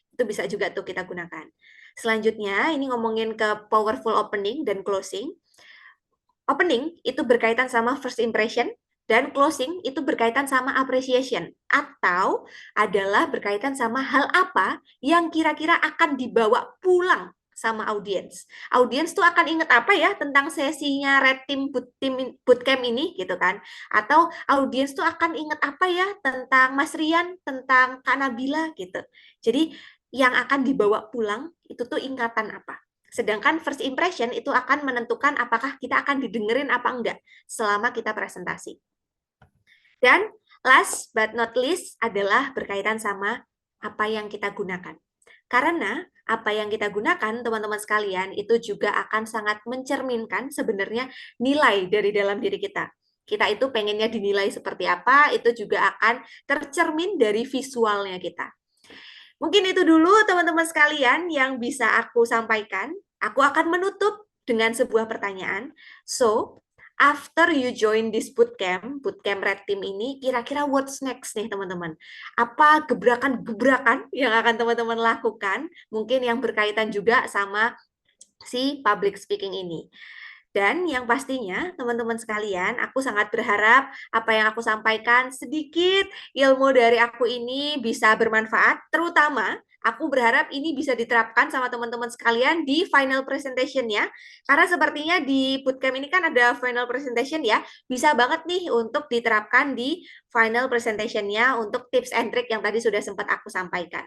Itu bisa juga tuh kita gunakan. Selanjutnya, ini ngomongin ke powerful opening dan closing. Opening itu berkaitan sama first impression, dan closing itu berkaitan sama appreciation, atau adalah berkaitan sama hal apa yang kira-kira akan dibawa pulang sama audiens. Audiens tuh akan inget apa ya tentang sesinya Red Team Bootcamp ini gitu kan. Atau audiens tuh akan inget apa ya tentang Mas Rian, tentang Kak Nabila gitu. Jadi yang akan dibawa pulang itu tuh ingatan apa. Sedangkan first impression itu akan menentukan apakah kita akan didengerin apa enggak selama kita presentasi. Dan last but not least adalah berkaitan sama apa yang kita gunakan. Karena apa yang kita gunakan, teman-teman sekalian, itu juga akan sangat mencerminkan sebenarnya nilai dari dalam diri kita. Kita itu pengennya dinilai seperti apa, itu juga akan tercermin dari visualnya kita. Mungkin itu dulu teman-teman sekalian yang bisa aku sampaikan. Aku akan menutup dengan sebuah pertanyaan. So, after you join this bootcamp Red Team ini, kira-kira what's next nih teman-teman? Apa gebrakan-gebrakan yang akan teman-teman lakukan? Mungkin yang berkaitan juga sama si public speaking ini. Dan yang pastinya, teman-teman sekalian, aku sangat berharap apa yang aku sampaikan sedikit ilmu dari aku ini bisa bermanfaat, terutama aku berharap ini bisa diterapkan sama teman-teman sekalian di final presentation-nya. Karena sepertinya di bootcamp ini kan ada final presentation ya, bisa banget nih untuk diterapkan di final presentation-nya untuk tips and trick yang tadi sudah sempat aku sampaikan.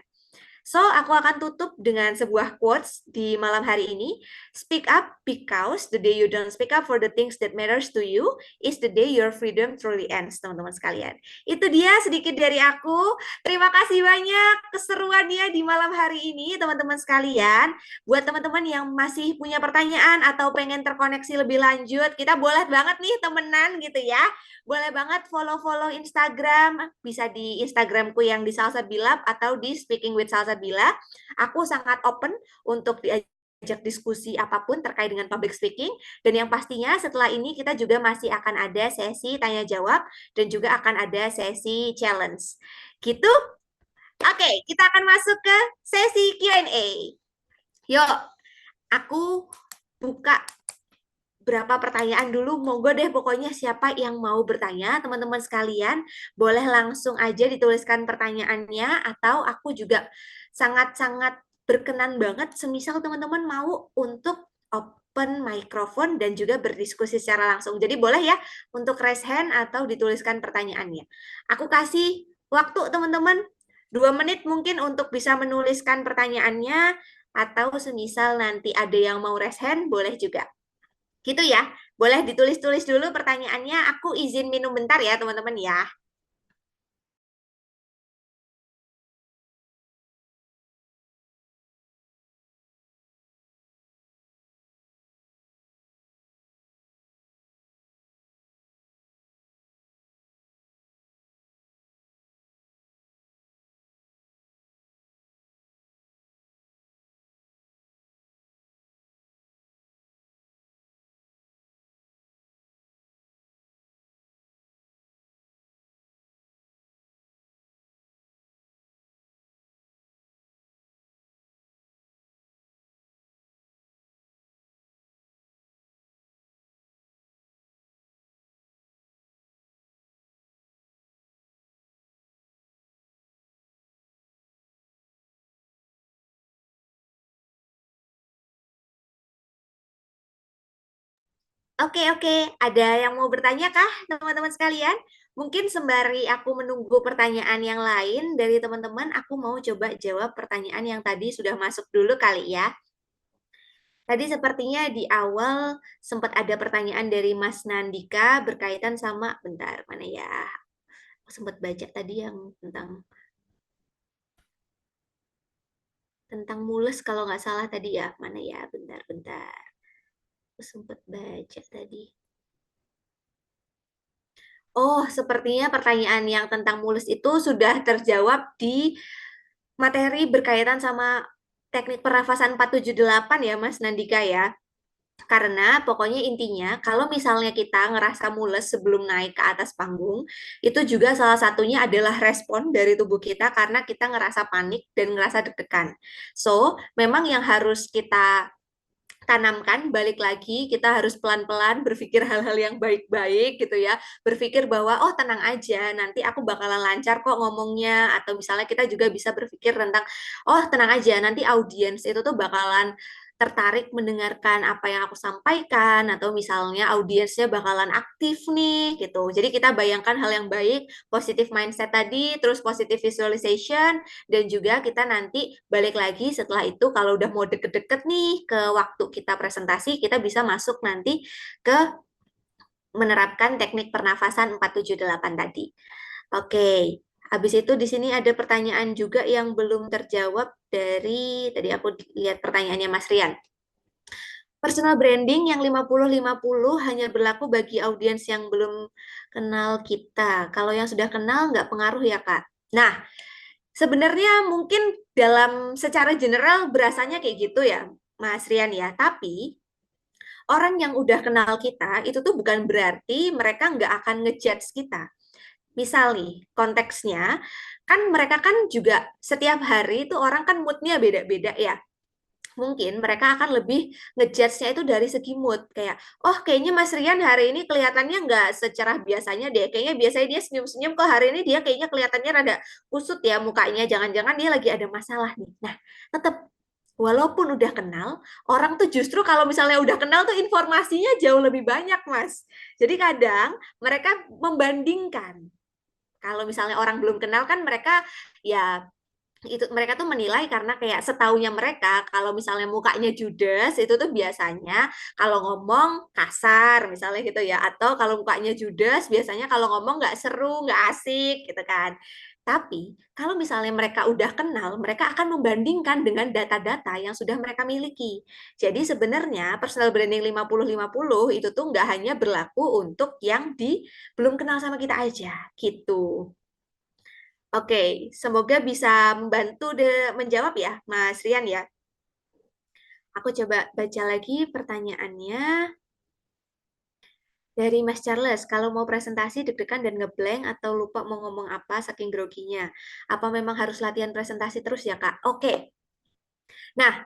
So, aku akan tutup dengan sebuah quotes di malam hari ini. Speak up because the day you don't speak up for the things that matters to you is the day your freedom truly ends, teman-teman sekalian. Itu dia sedikit dari aku. Terima kasih banyak keseruannya di malam hari ini, teman-teman sekalian. Buat teman-teman yang masih punya pertanyaan atau pengen terkoneksi lebih lanjut, kita boleh banget nih temenan gitu ya. Boleh banget follow-follow Instagram, bisa di Instagramku yang di Salsa Bilab atau di Speaking with Salsa Bila. Aku sangat open untuk diajak diskusi apapun terkait dengan public speaking. Dan yang pastinya setelah ini kita juga masih akan ada sesi tanya jawab dan juga akan ada sesi challenge. Gitu? Oke, kita akan masuk ke sesi Q&A. Yuk, aku buka berapa pertanyaan dulu, monggo deh pokoknya siapa yang mau bertanya, teman-teman sekalian, boleh langsung aja dituliskan pertanyaannya, atau aku juga sangat-sangat berkenan banget semisal teman-teman mau untuk open microphone dan juga berdiskusi secara langsung. Jadi boleh ya untuk raise hand atau dituliskan pertanyaannya. Aku kasih waktu teman-teman 2 menit mungkin untuk bisa menuliskan pertanyaannya, atau semisal nanti ada yang mau raise hand, boleh juga. Gitu ya, boleh ditulis-tulis dulu pertanyaannya. Aku izin minum bentar ya teman-teman ya. Oke, ada yang mau bertanya kah teman-teman sekalian? Mungkin sembari aku menunggu pertanyaan yang lain dari teman-teman, aku mau coba jawab pertanyaan yang tadi sudah masuk dulu kali ya. Tadi sepertinya di awal sempat ada pertanyaan dari Mas Nandika berkaitan sama, bentar, mana ya? Aku sempat baca tadi yang tentang mules kalau nggak salah tadi ya. Mana ya? Bentar. Aku sempat baca tadi. Oh, sepertinya pertanyaan yang tentang mulus itu sudah terjawab di materi berkaitan sama teknik pernafasan 478 ya, Mas Nandika ya. Karena pokoknya intinya kalau misalnya kita ngerasa mules sebelum naik ke atas panggung, itu juga salah satunya adalah respon dari tubuh kita karena kita ngerasa panik dan ngerasa deg-degan. So, memang yang harus kita tanamkan, balik lagi kita harus pelan-pelan berpikir hal-hal yang baik-baik gitu ya, berpikir bahwa oh tenang aja, nanti aku bakalan lancar kok ngomongnya, atau misalnya kita juga bisa berpikir tentang oh tenang aja, nanti audiens itu tuh bakalan tertarik mendengarkan apa yang aku sampaikan, atau misalnya audiensnya bakalan aktif nih gitu. Jadi kita bayangkan hal yang baik, positive mindset tadi, terus positive visualization, dan juga kita nanti balik lagi setelah itu kalau udah mau deket-deket nih ke waktu kita presentasi, kita bisa masuk nanti ke menerapkan teknik pernafasan 478 tadi. Oke, habis itu di sini ada pertanyaan juga yang belum terjawab dari tadi aku lihat pertanyaannya Mas Rian. Personal branding yang 50-50 hanya berlaku bagi audiens yang belum kenal kita. Kalau yang sudah kenal nggak pengaruh ya, Kak? Nah, sebenarnya mungkin dalam secara general berasanya kayak gitu ya, Mas Rian ya. Tapi orang yang udah kenal kita itu tuh bukan berarti mereka nggak akan ngejudge kita. Misal nih, konteksnya, kan mereka kan juga setiap hari itu orang kan moodnya beda-beda ya. Mungkin mereka akan lebih ngejudge-nya itu dari segi mood. Kayak, oh kayaknya Mas Rian hari ini kelihatannya nggak secerah biasanya deh. Kayaknya biasanya dia senyum-senyum, kok hari ini dia kayaknya kelihatannya rada kusut ya mukanya. Jangan-jangan dia lagi ada masalah nih. Nah, tetap walaupun udah kenal, orang tuh justru kalau misalnya udah kenal tuh informasinya jauh lebih banyak, Mas. Jadi kadang mereka membandingkan. Kalau misalnya orang belum kenal kan mereka ya itu mereka tuh menilai karena kayak setaunya mereka kalau misalnya mukanya judes itu tuh biasanya kalau ngomong kasar misalnya gitu ya, atau kalau mukanya judes biasanya kalau ngomong nggak seru nggak asik gitu kan. Tapi kalau misalnya mereka udah kenal, mereka akan membandingkan dengan data-data yang sudah mereka miliki. Jadi sebenarnya personal branding 50-50 itu tuh nggak hanya berlaku untuk yang belum kenal sama kita aja gitu. Oke, semoga bisa membantu menjawab ya, Mas Rian ya. Aku coba baca lagi pertanyaannya dari Mas Charles. Kalau mau presentasi deg-degan dan ngeblank atau lupa mau ngomong apa saking groginya. Apa memang harus latihan presentasi terus ya, Kak? Oke. Nah,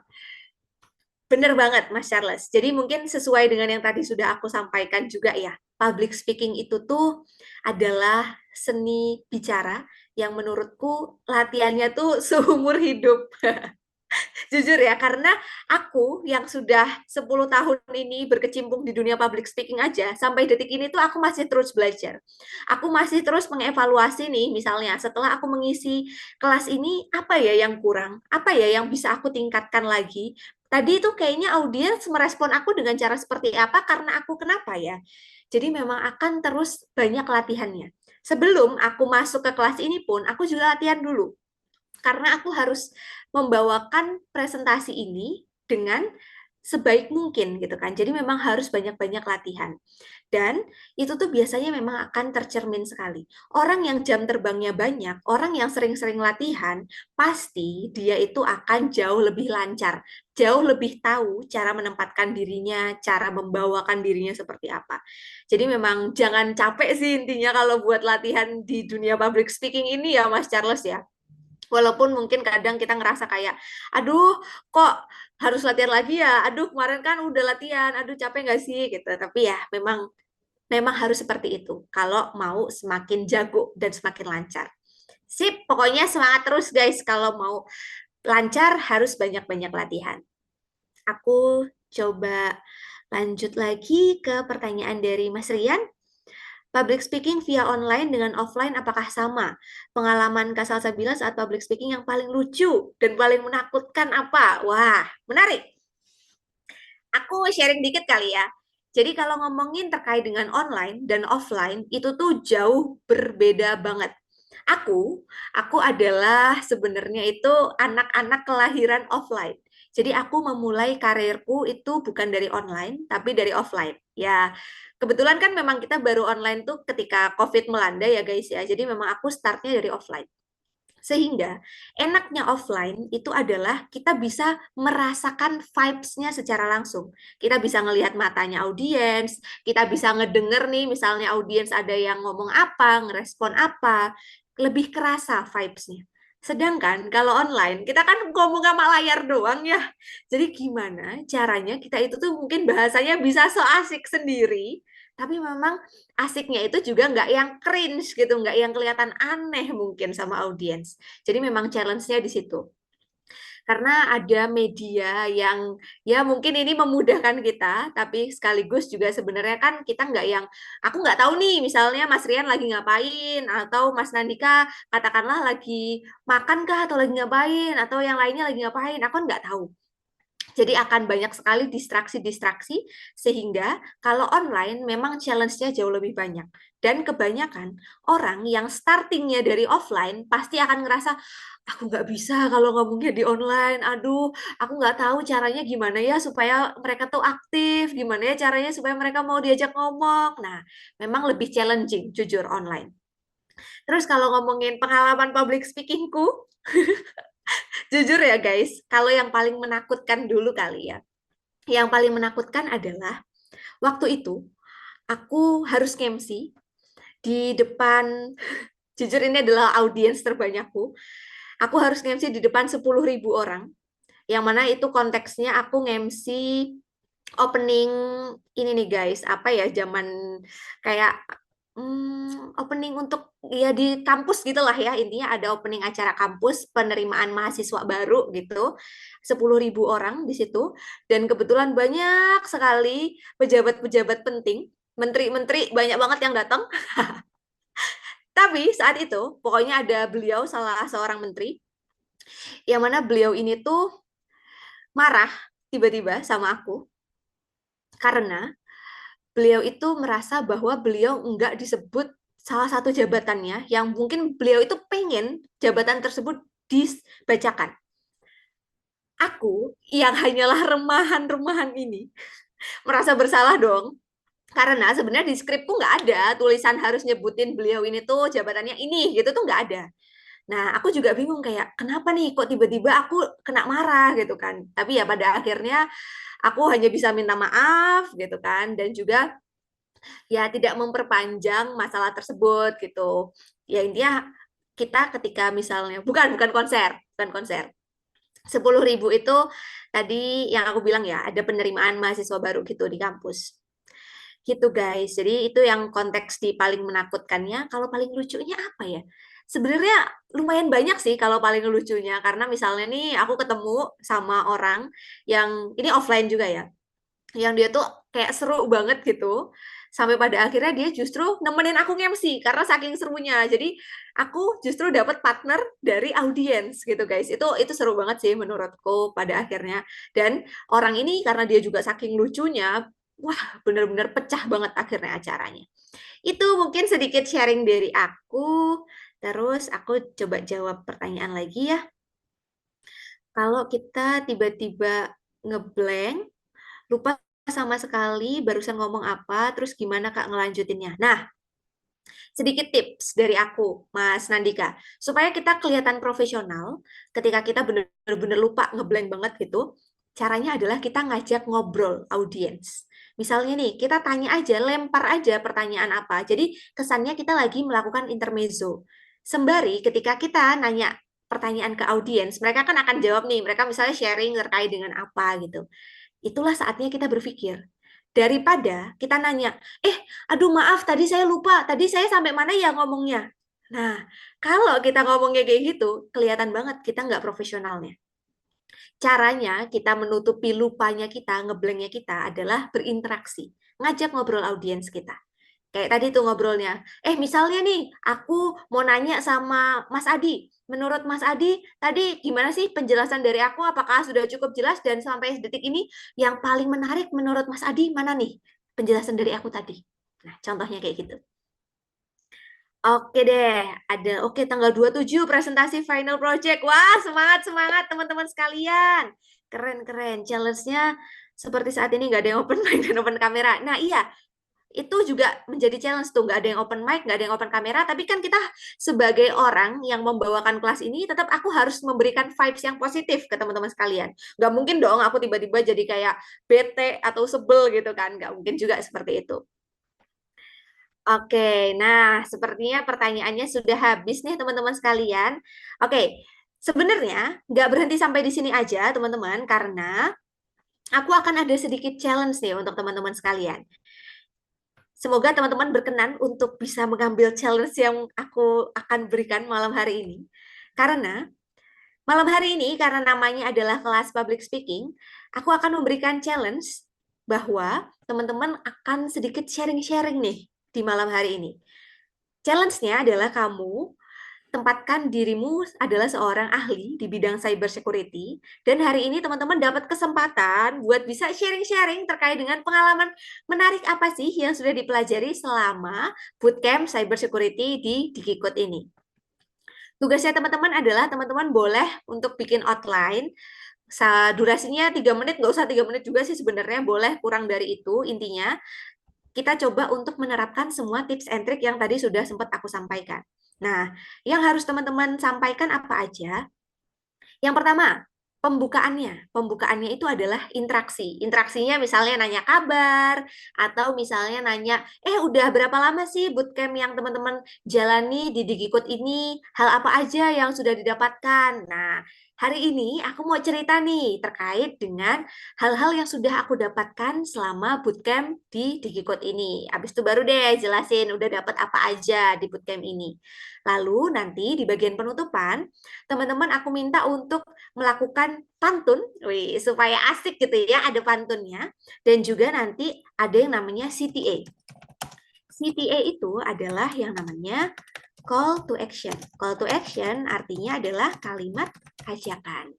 bener banget Mas Charles. Jadi mungkin sesuai dengan yang tadi sudah aku sampaikan juga ya. Public speaking itu tuh adalah seni bicara yang menurutku latihannya tuh seumur hidup. Jujur ya, karena aku yang sudah 10 tahun ini berkecimpung di dunia public speaking aja, sampai detik ini tuh aku masih terus belajar. Aku masih terus mengevaluasi nih, misalnya setelah aku mengisi kelas ini, apa ya yang kurang? Apa ya yang bisa aku tingkatkan lagi? Tadi itu kayaknya audiens merespon aku dengan cara seperti apa, karena aku kenapa ya? Jadi memang akan terus banyak latihannya. Sebelum aku masuk ke kelas ini pun, aku juga latihan dulu karena aku harus membawakan presentasi ini dengan sebaik mungkin gitu kan. Jadi memang harus banyak-banyak latihan. Dan itu tuh biasanya memang akan tercermin sekali. Orang yang jam terbangnya banyak, orang yang sering-sering latihan, pasti dia itu akan jauh lebih lancar, jauh lebih tahu cara menempatkan dirinya, cara membawakan dirinya seperti apa. Jadi memang jangan capek sih intinya kalau buat latihan di dunia public speaking ini ya Mas Charles ya. Walaupun mungkin kadang kita ngerasa kayak, aduh kok harus latihan lagi ya, aduh kemarin kan udah latihan, aduh capek nggak sih gitu. Tapi ya memang harus seperti itu kalau mau semakin jago dan semakin lancar. Sip, pokoknya semangat terus guys kalau mau lancar harus banyak-banyak latihan. Aku coba lanjut lagi ke pertanyaan dari Mas Rian. Public speaking via online dengan offline apakah sama? Pengalaman Kak Salsa bilang saat public speaking yang paling lucu dan paling menakutkan apa? Wah, menarik. Aku sharing dikit kali ya. Jadi kalau ngomongin terkait dengan online dan offline, itu tuh jauh berbeda banget. Aku adalah sebenarnya itu anak-anak kelahiran offline. Jadi aku memulai karirku itu bukan dari online, tapi dari offline. Ya, kebetulan kan memang kita baru online tuh ketika COVID melanda ya guys ya. Jadi memang aku startnya dari offline. Sehingga enaknya offline itu adalah kita bisa merasakan vibes-nya secara langsung. Kita bisa ngelihat matanya audiens, kita bisa ngedenger nih misalnya audiens ada yang ngomong apa, ngerespon apa, lebih kerasa vibes-nya. Sedangkan kalau online, kita kan ngomong sama layar doang ya. Jadi gimana caranya kita itu tuh mungkin bahasanya bisa so asik sendiri, tapi memang asiknya itu juga nggak yang cringe gitu, nggak yang kelihatan aneh mungkin sama audiens. Jadi memang challenge-nya di situ. Karena ada media yang ya mungkin ini memudahkan kita, tapi sekaligus juga sebenarnya kan kita nggak yang, aku nggak tahu nih misalnya Mas Rian lagi ngapain, atau Mas Nandika katakanlah lagi makan kah, atau lagi ngapain, atau yang lainnya lagi ngapain, aku kan nggak tahu. Jadi akan banyak sekali distraksi-distraksi, sehingga kalau online memang challenge-nya jauh lebih banyak. Dan kebanyakan orang yang starting-nya dari offline pasti akan ngerasa, aku nggak bisa kalau ngomongnya di online, aduh, aku nggak tahu caranya gimana ya supaya mereka tuh aktif, gimana ya caranya supaya mereka mau diajak ngomong. Nah, memang lebih challenging, jujur online. Terus kalau ngomongin pengalaman public speaking-ku, jujur ya guys, kalau yang paling menakutkan dulu kali ya. Yang paling menakutkan adalah waktu itu aku harus MC di depan, jujur ini adalah audiens terbanyakku. Aku harus MC di depan 10.000 orang. Yang mana itu konteksnya aku MC opening ini nih guys, apa ya, zaman kayak opening untuk ya di kampus gitulah ya, intinya ada opening acara kampus penerimaan mahasiswa baru gitu, 10.000 orang di situ, dan kebetulan banyak sekali pejabat-pejabat penting, menteri-menteri banyak banget yang datang. Tapi saat itu pokoknya ada beliau, salah seorang menteri, yang mana beliau ini tuh marah tiba-tiba sama aku karena beliau itu merasa bahwa beliau enggak disebut salah satu jabatannya yang mungkin beliau itu pengen jabatan tersebut dibacakan. Aku yang hanyalah remahan-remahan ini merasa bersalah dong. Karena sebenarnya di skripku nggak ada tulisan harus nyebutin beliau ini tuh jabatannya ini gitu tuh nggak ada. Nah, aku juga bingung kayak kenapa nih kok tiba-tiba aku kena marah gitu kan. Tapi ya pada akhirnya aku hanya bisa minta maaf gitu kan, dan juga ya tidak memperpanjang masalah tersebut gitu. Ya intinya kita ketika misalnya bukan konser. 10.000 itu tadi yang aku bilang ya, ada penerimaan mahasiswa baru gitu di kampus. Gitu guys. Jadi itu yang konteks di paling menakutkannya. Kalau paling lucunya apa ya? Sebenarnya lumayan banyak sih kalau paling lucunya, karena misalnya nih aku ketemu sama orang yang ini offline juga ya, yang dia tuh kayak seru banget gitu, sampai pada akhirnya dia justru nemenin aku MC karena saking serunya. Jadi aku justru dapat partner dari audiens gitu guys. Itu seru banget sih menurutku pada akhirnya. Dan orang ini karena dia juga saking lucunya, wah bener-bener pecah banget akhirnya acaranya. Itu mungkin sedikit sharing dari aku. Terus aku coba jawab pertanyaan lagi ya. Kalau kita tiba-tiba ngeblank, lupa sama sekali barusan ngomong apa, terus gimana Kak ngelanjutinnya. Nah, sedikit tips dari aku, Mas Nandika, supaya kita kelihatan profesional ketika kita benar-benar lupa ngeblank banget gitu. Caranya adalah kita ngajak ngobrol audiens. Misalnya nih, kita tanya aja, lempar aja pertanyaan apa. Jadi kesannya kita lagi melakukan intermezzo. Sembari ketika kita nanya pertanyaan ke audiens, mereka kan akan jawab nih, mereka misalnya sharing terkait dengan apa gitu. Itulah saatnya kita berpikir. Daripada kita nanya, aduh maaf tadi saya lupa, tadi saya sampai mana ya ngomongnya. Nah, kalau kita ngomongnya kayak gitu, kelihatan banget kita nggak profesionalnya. Caranya kita menutupi lupanya kita, ngeblanknya kita adalah berinteraksi, ngajak ngobrol audiens kita. Kayak tadi tuh ngobrolnya, misalnya nih, aku mau nanya sama Mas Adi. Menurut Mas Adi, tadi gimana sih penjelasan dari aku? Apakah sudah cukup jelas? Dan sampai detik ini, yang paling menarik menurut Mas Adi mana nih penjelasan dari aku tadi? Nah, contohnya kayak gitu. Oke deh, oke tanggal 27 presentasi final project. Wah, semangat teman-teman sekalian. Keren. Challenge-nya seperti saat ini nggak ada yang open mic dan open kamera. Nah, iya, itu juga menjadi challenge tuh, nggak ada yang open mic, nggak ada yang open kamera, tapi kan kita sebagai orang yang membawakan kelas ini, tetap aku harus memberikan vibes yang positif ke teman-teman sekalian. Nggak mungkin dong aku tiba-tiba jadi kayak bete atau sebel gitu kan, nggak mungkin juga seperti itu. Oke, nah sepertinya pertanyaannya sudah habis nih teman-teman sekalian. Oke, sebenarnya nggak berhenti sampai di sini aja teman-teman, karena aku akan ada sedikit challenge nih untuk teman-teman sekalian. Semoga teman-teman berkenan untuk bisa mengambil challenge yang aku akan berikan malam hari ini. Karena malam hari ini, karena namanya adalah kelas public speaking, aku akan memberikan challenge bahwa teman-teman akan sedikit sharing-sharing nih di malam hari ini. Challenge-nya adalah kamu tempatkan dirimu adalah seorang ahli di bidang cyber security, dan hari ini teman-teman dapat kesempatan buat bisa sharing-sharing terkait dengan pengalaman menarik apa sih yang sudah dipelajari selama bootcamp cyber security di Digikut ini. Tugasnya teman-teman adalah teman-teman boleh untuk bikin outline, durasinya 3 menit, nggak usah 3 menit juga sih sebenarnya, boleh kurang dari itu. Intinya kita coba untuk menerapkan semua tips and trick yang tadi sudah sempat aku sampaikan. Nah, yang harus teman-teman sampaikan apa aja? Yang pertama, pembukaannya. Pembukaannya itu adalah interaksi. Interaksinya misalnya nanya kabar, atau misalnya nanya, udah berapa lama sih bootcamp yang teman-teman jalani di Digikut ini? Hal apa aja yang sudah didapatkan? Nah, hari ini aku mau cerita nih terkait dengan hal-hal yang sudah aku dapatkan selama bootcamp di Digikut ini. Habis itu baru deh jelasin udah dapat apa aja di bootcamp ini. Lalu nanti di bagian penutupan, teman-teman aku minta untuk melakukan pantun, supaya asik gitu ya, ada pantunnya. Dan juga nanti ada yang namanya CTA. CTA itu adalah yang namanya call to action. Call to action artinya adalah kalimat ajakan.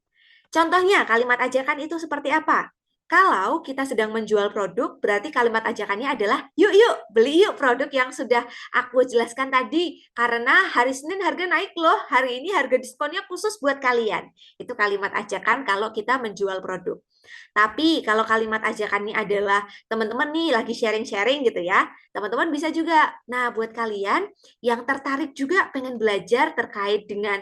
Contohnya, kalimat ajakan itu seperti apa? Kalau kita sedang menjual produk, berarti kalimat ajakannya adalah yuk yuk beli yuk produk yang sudah aku jelaskan tadi. Karena hari Senin harga naik loh, hari ini harga diskonnya khusus buat kalian. Itu kalimat ajakan kalau kita menjual produk. Tapi kalau kalimat ajakannya adalah teman-teman nih lagi sharing-sharing gitu ya, teman-teman bisa juga. Nah, buat kalian yang tertarik juga pengen belajar terkait dengan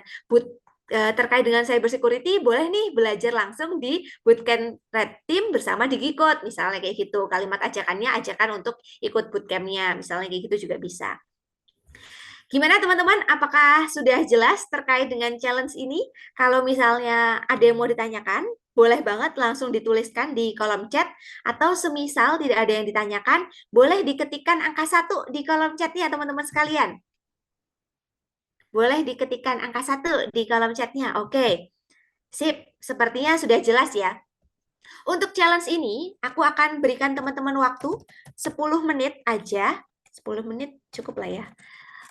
cyber security, boleh nih belajar langsung di bootcamp Red Team bersama Digikut, misalnya kayak gitu. Kalimat ajakannya ajakan untuk ikut bootcampnya, misalnya kayak gitu juga bisa. Gimana teman-teman? Apakah sudah jelas terkait dengan challenge ini? Kalau misalnya ada yang mau ditanyakan, boleh banget langsung dituliskan di kolom chat, atau semisal tidak ada yang ditanyakan, boleh diketikkan angka 1 di kolom chatnya teman-teman sekalian. Boleh diketikkan angka 1 di kolom chatnya. Oke, sip. Sepertinya sudah jelas ya. Untuk challenge ini, aku akan berikan teman-teman waktu 10 menit aja. 10 menit cukup lah ya.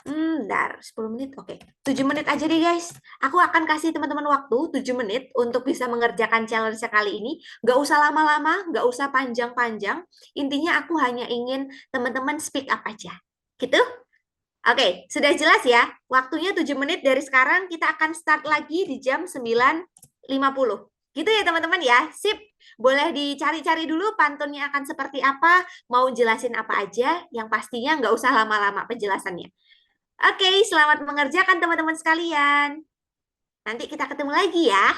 Bentar, 10 menit, oke. 7 menit aja deh guys. Aku akan kasih teman-teman waktu 7 menit untuk bisa mengerjakan challenge kali ini. Nggak usah lama-lama, nggak usah panjang-panjang. Intinya aku hanya ingin teman-teman speak up aja. Gitu? Oke, sudah jelas ya? Waktunya 7 menit dari sekarang, kita akan start lagi di jam 9.50. Gitu ya teman-teman ya? Sip, boleh dicari-cari dulu pantunnya akan seperti apa, mau jelasin apa aja, yang pastinya nggak usah lama-lama penjelasannya. Oke, selamat mengerjakan teman-teman sekalian. Nanti kita ketemu lagi ya.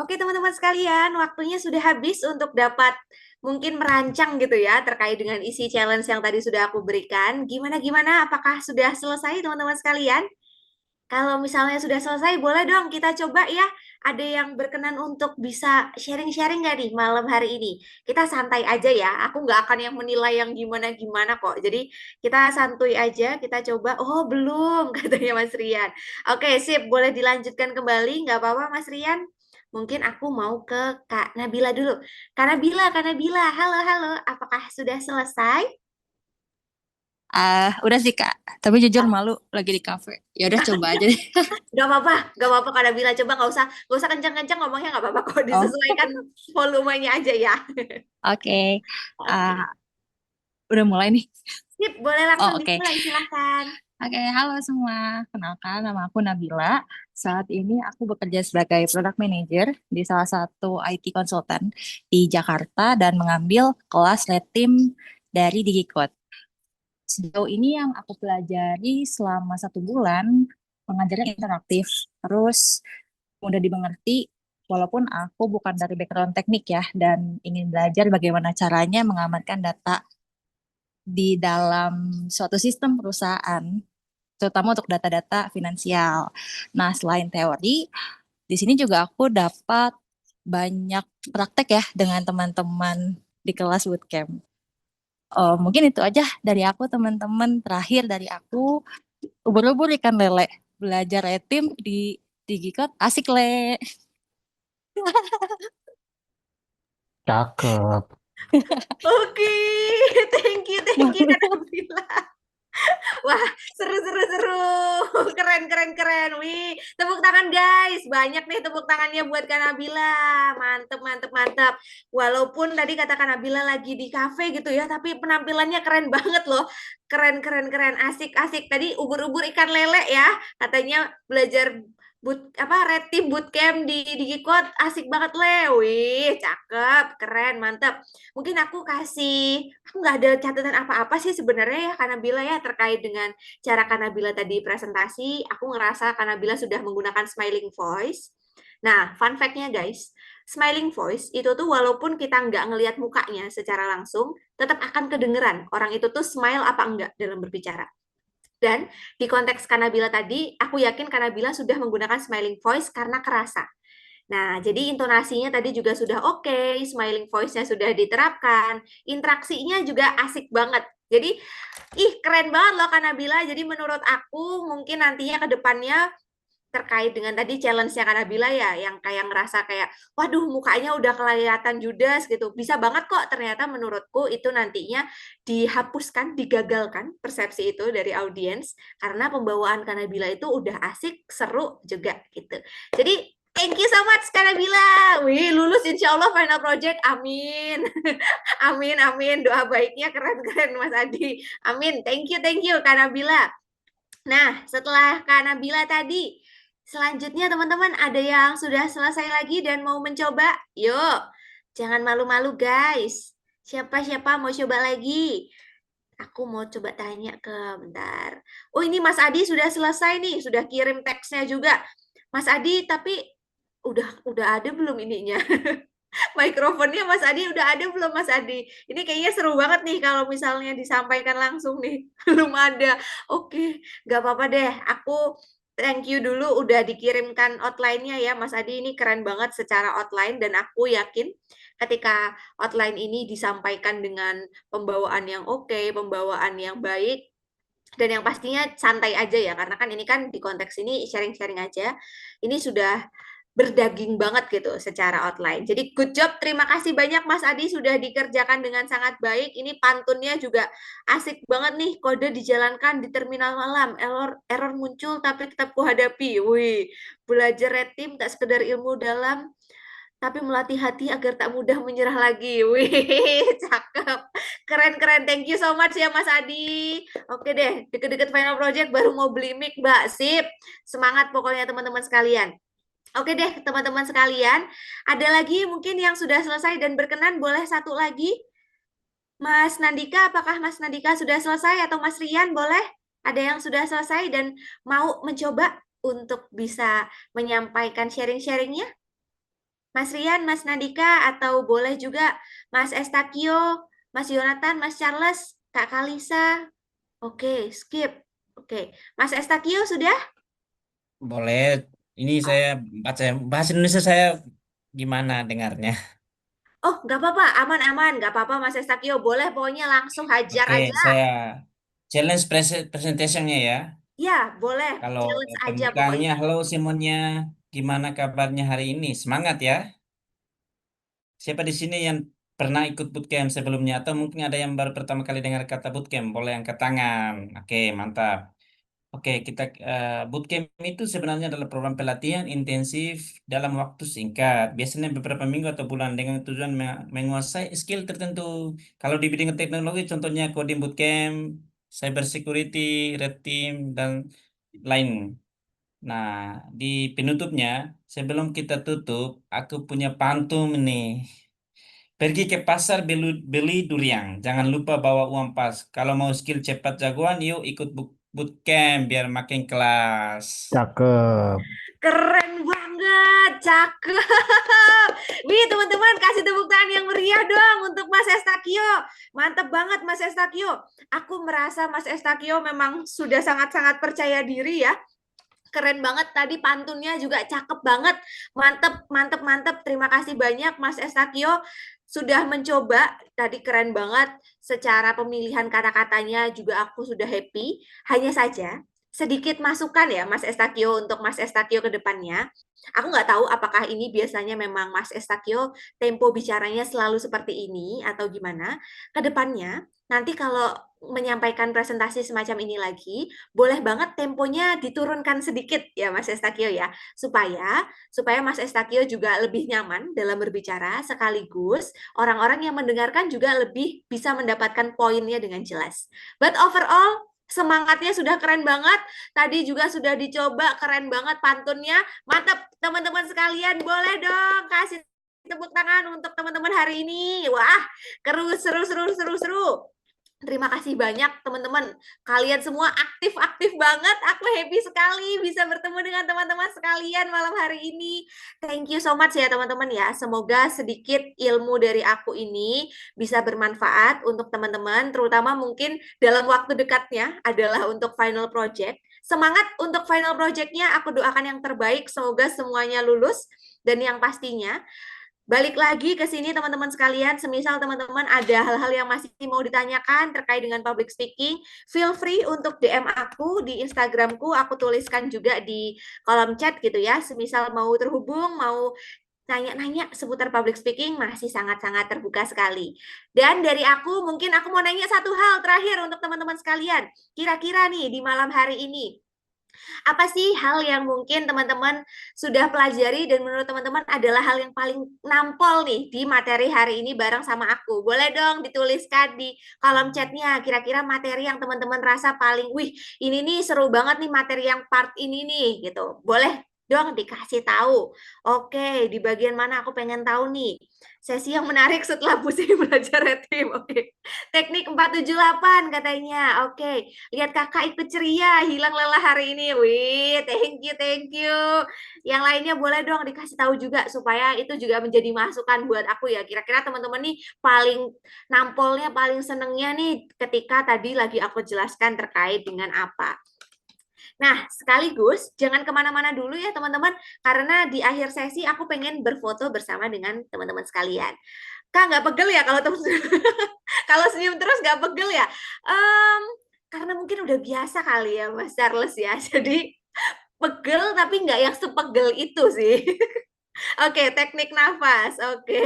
Oke, teman-teman sekalian, waktunya sudah habis untuk dapat mungkin merancang gitu ya terkait dengan isi challenge yang tadi sudah aku berikan. Gimana? Apakah sudah selesai teman-teman sekalian? Kalau misalnya sudah selesai, boleh dong kita coba ya. Ada yang berkenan untuk bisa sharing-sharing nggak nih malam hari ini? Kita santai aja ya. Aku nggak akan yang menilai yang gimana-gimana kok. Jadi kita santuy aja, kita coba. Oh, belum, katanya Mas Rian. Oke, sip. Boleh dilanjutkan kembali. Nggak apa-apa, Mas Rian. Mungkin aku mau ke Kak Nabila dulu. Kak Nabila. Halo. Apakah sudah selesai? Udah sih Kak, tapi jujur malu lagi di kafe. Ya udah coba aja deh. Gak apa-apa Kak Nabila, coba nggak usah kencang-kencang ngomongnya, nggak apa-apa kok, Oh, disesuaikan volumenya aja ya. oke. Oke, Udah mulai nih. sip, boleh Oh, langsung oke. dimulai, silahkan. Oke, halo semua. Kenalkan, nama aku Nabila. Saat ini aku bekerja sebagai product manager di salah satu IT consultant di Jakarta dan mengambil kelas Red Team dari DigiCode. Sejauh ini yang aku pelajari selama 1 bulan, pengajaran interaktif, terus mudah dimengerti, walaupun aku bukan dari background teknik ya, dan ingin belajar bagaimana caranya mengamankan data di dalam suatu sistem perusahaan, terutama untuk data-data finansial. Nah, selain teori, di sini juga aku dapat banyak praktek ya dengan teman-teman di kelas bootcamp. Mungkin itu aja dari aku, teman-teman. Terakhir dari aku, ubur-ubur ikan lele. Belajar etim di Gikot, asik le. Cakep. Oke, thank you Kak Nabila. Wah, seru. Keren. Wih, tepuk tangan guys. Banyak nih tepuk tangannya buat Kak Nabila. Mantep. Walaupun tadi kata Kak Nabila lagi di cafe gitu ya, tapi penampilannya keren banget loh. Keren. Asik. Tadi ubur-ubur ikan lele ya. Katanya belajar Red Team Bootcamp di Gikot asik banget le. Wih, cakep, keren, mantep. Mungkin aku nggak ada catatan apa-apa sih sebenarnya ya Kanabila ya terkait dengan cara Kanabila tadi presentasi. Aku ngerasa Kanabila sudah menggunakan smiling voice. Nah, fun fact-nya guys, smiling voice itu tuh walaupun kita nggak ngelihat mukanya secara langsung, tetap akan kedengeran orang itu tuh smile apa enggak dalam berbicara. Dan di konteks Kanabila tadi, aku yakin Kanabila sudah menggunakan smiling voice karena kerasa. Nah, jadi intonasinya tadi juga sudah oke, smiling voice-nya sudah diterapkan, interaksinya juga asik banget. Jadi, keren banget loh Kak Nabila. Jadi menurut aku mungkin nantinya ke depannya terkait dengan tadi challenge-nya Kak Nabila ya, yang kayak ngerasa kayak, waduh mukanya udah kelihatan judes gitu. Bisa banget kok ternyata menurutku itu nantinya dihapuskan, digagalkan persepsi itu dari audiens, karena pembawaan Kak Nabila itu udah asik, seru juga gitu. Jadi, thank you so much Kak Nabila. Wih, lulus insya Allah final project. Amin. Amin. Doa baiknya keren Mas Adi. Amin. Thank you Kak Nabila. Nah, setelah Kak Nabila tadi, selanjutnya teman-teman ada yang sudah selesai lagi dan mau mencoba? Yuk, jangan malu-malu guys. Siapa mau coba lagi? Aku mau coba tanya bentar. Oh, ini Mas Adi sudah selesai nih, sudah kirim teksnya juga. Mas Adi, tapi udah ada belum ininya? Mikrofonnya Mas Adi udah ada belum Mas Adi? Ini kayaknya seru banget nih kalau misalnya disampaikan langsung nih. Belum ada. Oke, nggak apa-apa deh. Aku thank you dulu udah dikirimkan outline-nya ya Mas Adi. Ini keren banget secara outline dan aku yakin ketika outline ini disampaikan dengan pembawaan yang oke, pembawaan yang baik, dan yang pastinya santai aja ya, karena kan ini kan di konteks ini sharing-sharing aja. Ini sudah berdaging banget gitu secara outline. Jadi good job, terima kasih banyak Mas Adi sudah dikerjakan dengan sangat baik. Ini pantunnya juga asik banget nih, kode dijalankan di terminal malam, error muncul tapi tetap kuhadapi. Wih, belajar red team tak sekedar ilmu dalam, tapi melatih hati agar tak mudah menyerah lagi. Wih, cakep. Keren. Thank you so much ya Mas Adi. Oke deh, deket-deket final project baru mau beli mic, Mbak. Sip. Semangat pokoknya teman-teman sekalian. Oke deh, teman-teman sekalian. Ada lagi mungkin yang sudah selesai dan berkenan, boleh satu lagi? Mas Nandika, apakah Mas Nandika sudah selesai atau Mas Rian boleh? Ada yang sudah selesai dan mau mencoba untuk bisa menyampaikan sharing-sharingnya? Mas Rian, Mas Nandika, atau boleh juga Mas Estakio, Mas Yonatan, Mas Charles, Kak Kalisa. Oke, skip. Oke, Mas Estakio sudah? Boleh. Ini saya baca bahasa Indonesia saya gimana dengarnya. Oh, nggak apa-apa, aman-aman, nggak apa-apa Mas Estakio. Boleh, pokoknya langsung hajar Oke, aja. saya challenge presentationnya ya. Ya, boleh. Kalau Challenge aja pembukaannya, pokoknya. halo semuanya, gimana kabarnya hari ini? Semangat ya. Siapa di sini yang pernah ikut bootcamp sebelumnya atau mungkin ada yang baru pertama kali dengar kata bootcamp? Boleh angkat tangan. Oke, mantap. Oke, kita bootcamp itu sebenarnya adalah program pelatihan intensif dalam waktu singkat, biasanya beberapa minggu atau bulan dengan tujuan menguasai skill tertentu. Kalau di bidang teknologi, contohnya coding bootcamp, cyber security, red team, dan lain. Nah, di penutupnya, sebelum kita tutup, aku punya pantun nih. Pergi ke pasar beli durian. Jangan lupa bawa uang pas. Kalau mau skill cepat jagoan, yuk ikut bootcamp biar makin kelas. Cakep. Keren banget, cakep. Wih, teman-teman, kasih tepuk tangan yang meriah dong untuk Mas Estakio. Mantep banget, Mas Estakio. Aku merasa Mas Estakio memang sudah sangat-sangat percaya diri ya. Keren banget tadi pantunnya juga cakep banget. Mantep, mantep, mantep. Terima kasih banyak Mas Estakio sudah mencoba. Tadi keren banget secara pemilihan kata-katanya juga aku sudah happy. Hanya saja sedikit masukan ya Mas Estakio untuk Mas Estakio ke depannya. Aku nggak tahu apakah ini biasanya memang Mas Estakio tempo bicaranya selalu seperti ini atau gimana. Ke depannya nanti kalau menyampaikan presentasi semacam ini lagi, boleh banget temponya diturunkan sedikit ya Mas Estakio ya, supaya Mas Estakio juga lebih nyaman dalam berbicara, sekaligus orang-orang yang mendengarkan juga lebih bisa mendapatkan poinnya dengan jelas. But overall, semangatnya sudah keren banget. Tadi juga sudah dicoba, keren banget pantunnya. Mantap teman-teman sekalian, boleh dong kasih tepuk tangan untuk teman-teman hari ini. Wah, seru, seru, seru, seru. Terima kasih banyak teman-teman. Kalian semua aktif-aktif banget. Aku happy sekali bisa bertemu dengan teman-teman sekalian malam hari ini. Thank you so much ya teman-teman ya. Semoga sedikit ilmu dari aku ini bisa bermanfaat untuk teman-teman, terutama mungkin dalam waktu dekatnya adalah untuk final project. Semangat untuk final projectnya, aku doakan yang terbaik. Semoga semuanya lulus. Dan yang pastinya, balik lagi ke sini teman-teman sekalian, semisal teman-teman ada hal-hal yang masih mau ditanyakan terkait dengan public speaking, feel free untuk DM aku di Instagramku, aku tuliskan juga di kolom chat gitu ya, semisal mau terhubung, mau nanya-nanya seputar public speaking, masih sangat-sangat terbuka sekali. Dan dari aku, mungkin aku mau nanya satu hal terakhir untuk teman-teman sekalian, kira-kira nih di malam hari ini, apa sih hal yang mungkin teman-teman sudah pelajari dan menurut teman-teman adalah hal yang paling nampol nih di materi hari ini bareng sama aku? Boleh dong dituliskan di kolom chatnya. Kira-kira materi yang teman-teman rasa paling, wih ini nih seru banget nih materi yang part ini nih gitu. Boleh dong dikasih tahu. Oke, di bagian mana aku pengen tahu nih. Sesi yang menarik setelah pusing belajar tim. Oke. Teknik 478 katanya. Oke. Lihat kakak ikut ceria, hilang lelah hari ini. Wih, thank you, thank you. Yang lainnya boleh dong dikasih tahu juga supaya itu juga menjadi masukan buat aku ya. Kira-kira teman-teman nih paling nampolnya, paling senengnya nih ketika tadi lagi aku jelaskan terkait dengan apa. Nah, sekaligus jangan kemana-mana dulu ya teman-teman, karena di akhir sesi aku pengen berfoto bersama dengan teman-teman sekalian. Kak, nggak pegel ya kalau teman kalau senyum terus nggak pegel ya? Karena mungkin udah biasa kali ya Mas Charles ya, jadi pegel tapi nggak yang sepegel itu sih. Oke, teknik nafas. Oke.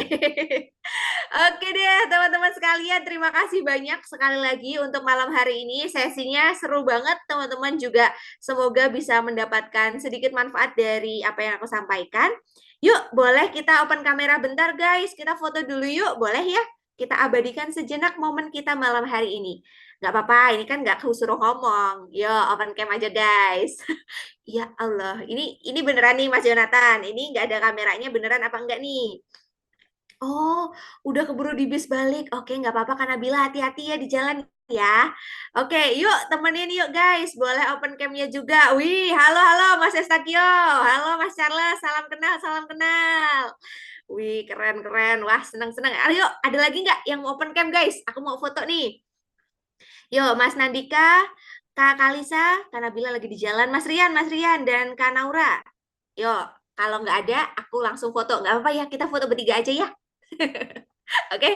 Oke deh, teman-teman sekalian, terima kasih banyak sekali lagi untuk malam hari ini. Sesinya seru banget, teman-teman juga semoga bisa mendapatkan sedikit manfaat dari apa yang aku sampaikan. Yuk, boleh kita open kamera bentar, guys. Kita foto dulu yuk, boleh ya? Kita abadikan sejenak momen kita malam hari ini. Nggak apa-apa, ini kan nggak suruh ngomong. Yuk, open cam aja, guys. Ya Allah, ini beneran nih Mas Jonathan. Ini nggak ada kameranya beneran apa enggak nih? Oh, udah keburu di bis balik. Oke, nggak apa-apa Kak Nabila. Hati-hati ya di jalan ya. Oke, yuk temenin yuk guys. Boleh open cam-nya juga. Wih, halo Mas Estakio. Halo Mas Charles. Salam kenal, salam kenal. Wih, keren-keren. Wah, senang-senang. Ayo, ada lagi nggak yang mau open cam, guys? Aku mau foto nih. Yuk, Mas Nandika, Kak Kalisa, Kak Nabila lagi di jalan. Mas Rian, dan Kak Naura. Yuk, kalau nggak ada, aku langsung foto. Nggak apa-apa ya, kita foto bertiga aja ya. Oke,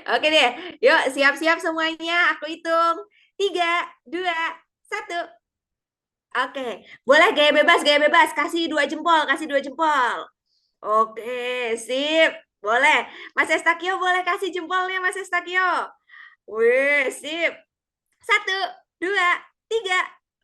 oke deh. Yuk, siap-siap semuanya. Aku hitung. 3, 2, 1. Oke, boleh gaya bebas. Kasih 2 jempol, kasih 2 jempol. Oke, sip. Boleh. Mas Estakio boleh kasih jempolnya, Mas Estakio. Wih, sip. 1, 2, 3.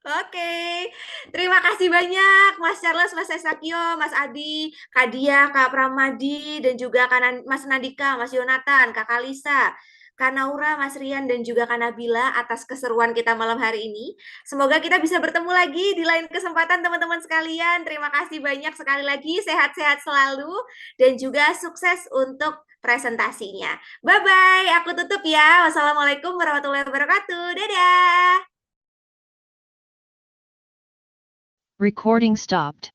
Oke. Terima kasih banyak Mas Charles, Mas Estakio, Mas Adi, Kak Dia, Kak Pramadi, dan juga Mas Nandika, Mas Yonatan, Kak Kalisa, Kak Naura, Mas Rian, dan juga Kak Nabila atas keseruan kita malam hari ini. Semoga kita bisa bertemu lagi di lain kesempatan teman-teman sekalian. Terima kasih banyak sekali lagi. Sehat-sehat selalu dan juga sukses untuk presentasinya. Bye-bye. Aku tutup ya. Wassalamualaikum warahmatullahi wabarakatuh. Dadah. Recording stopped.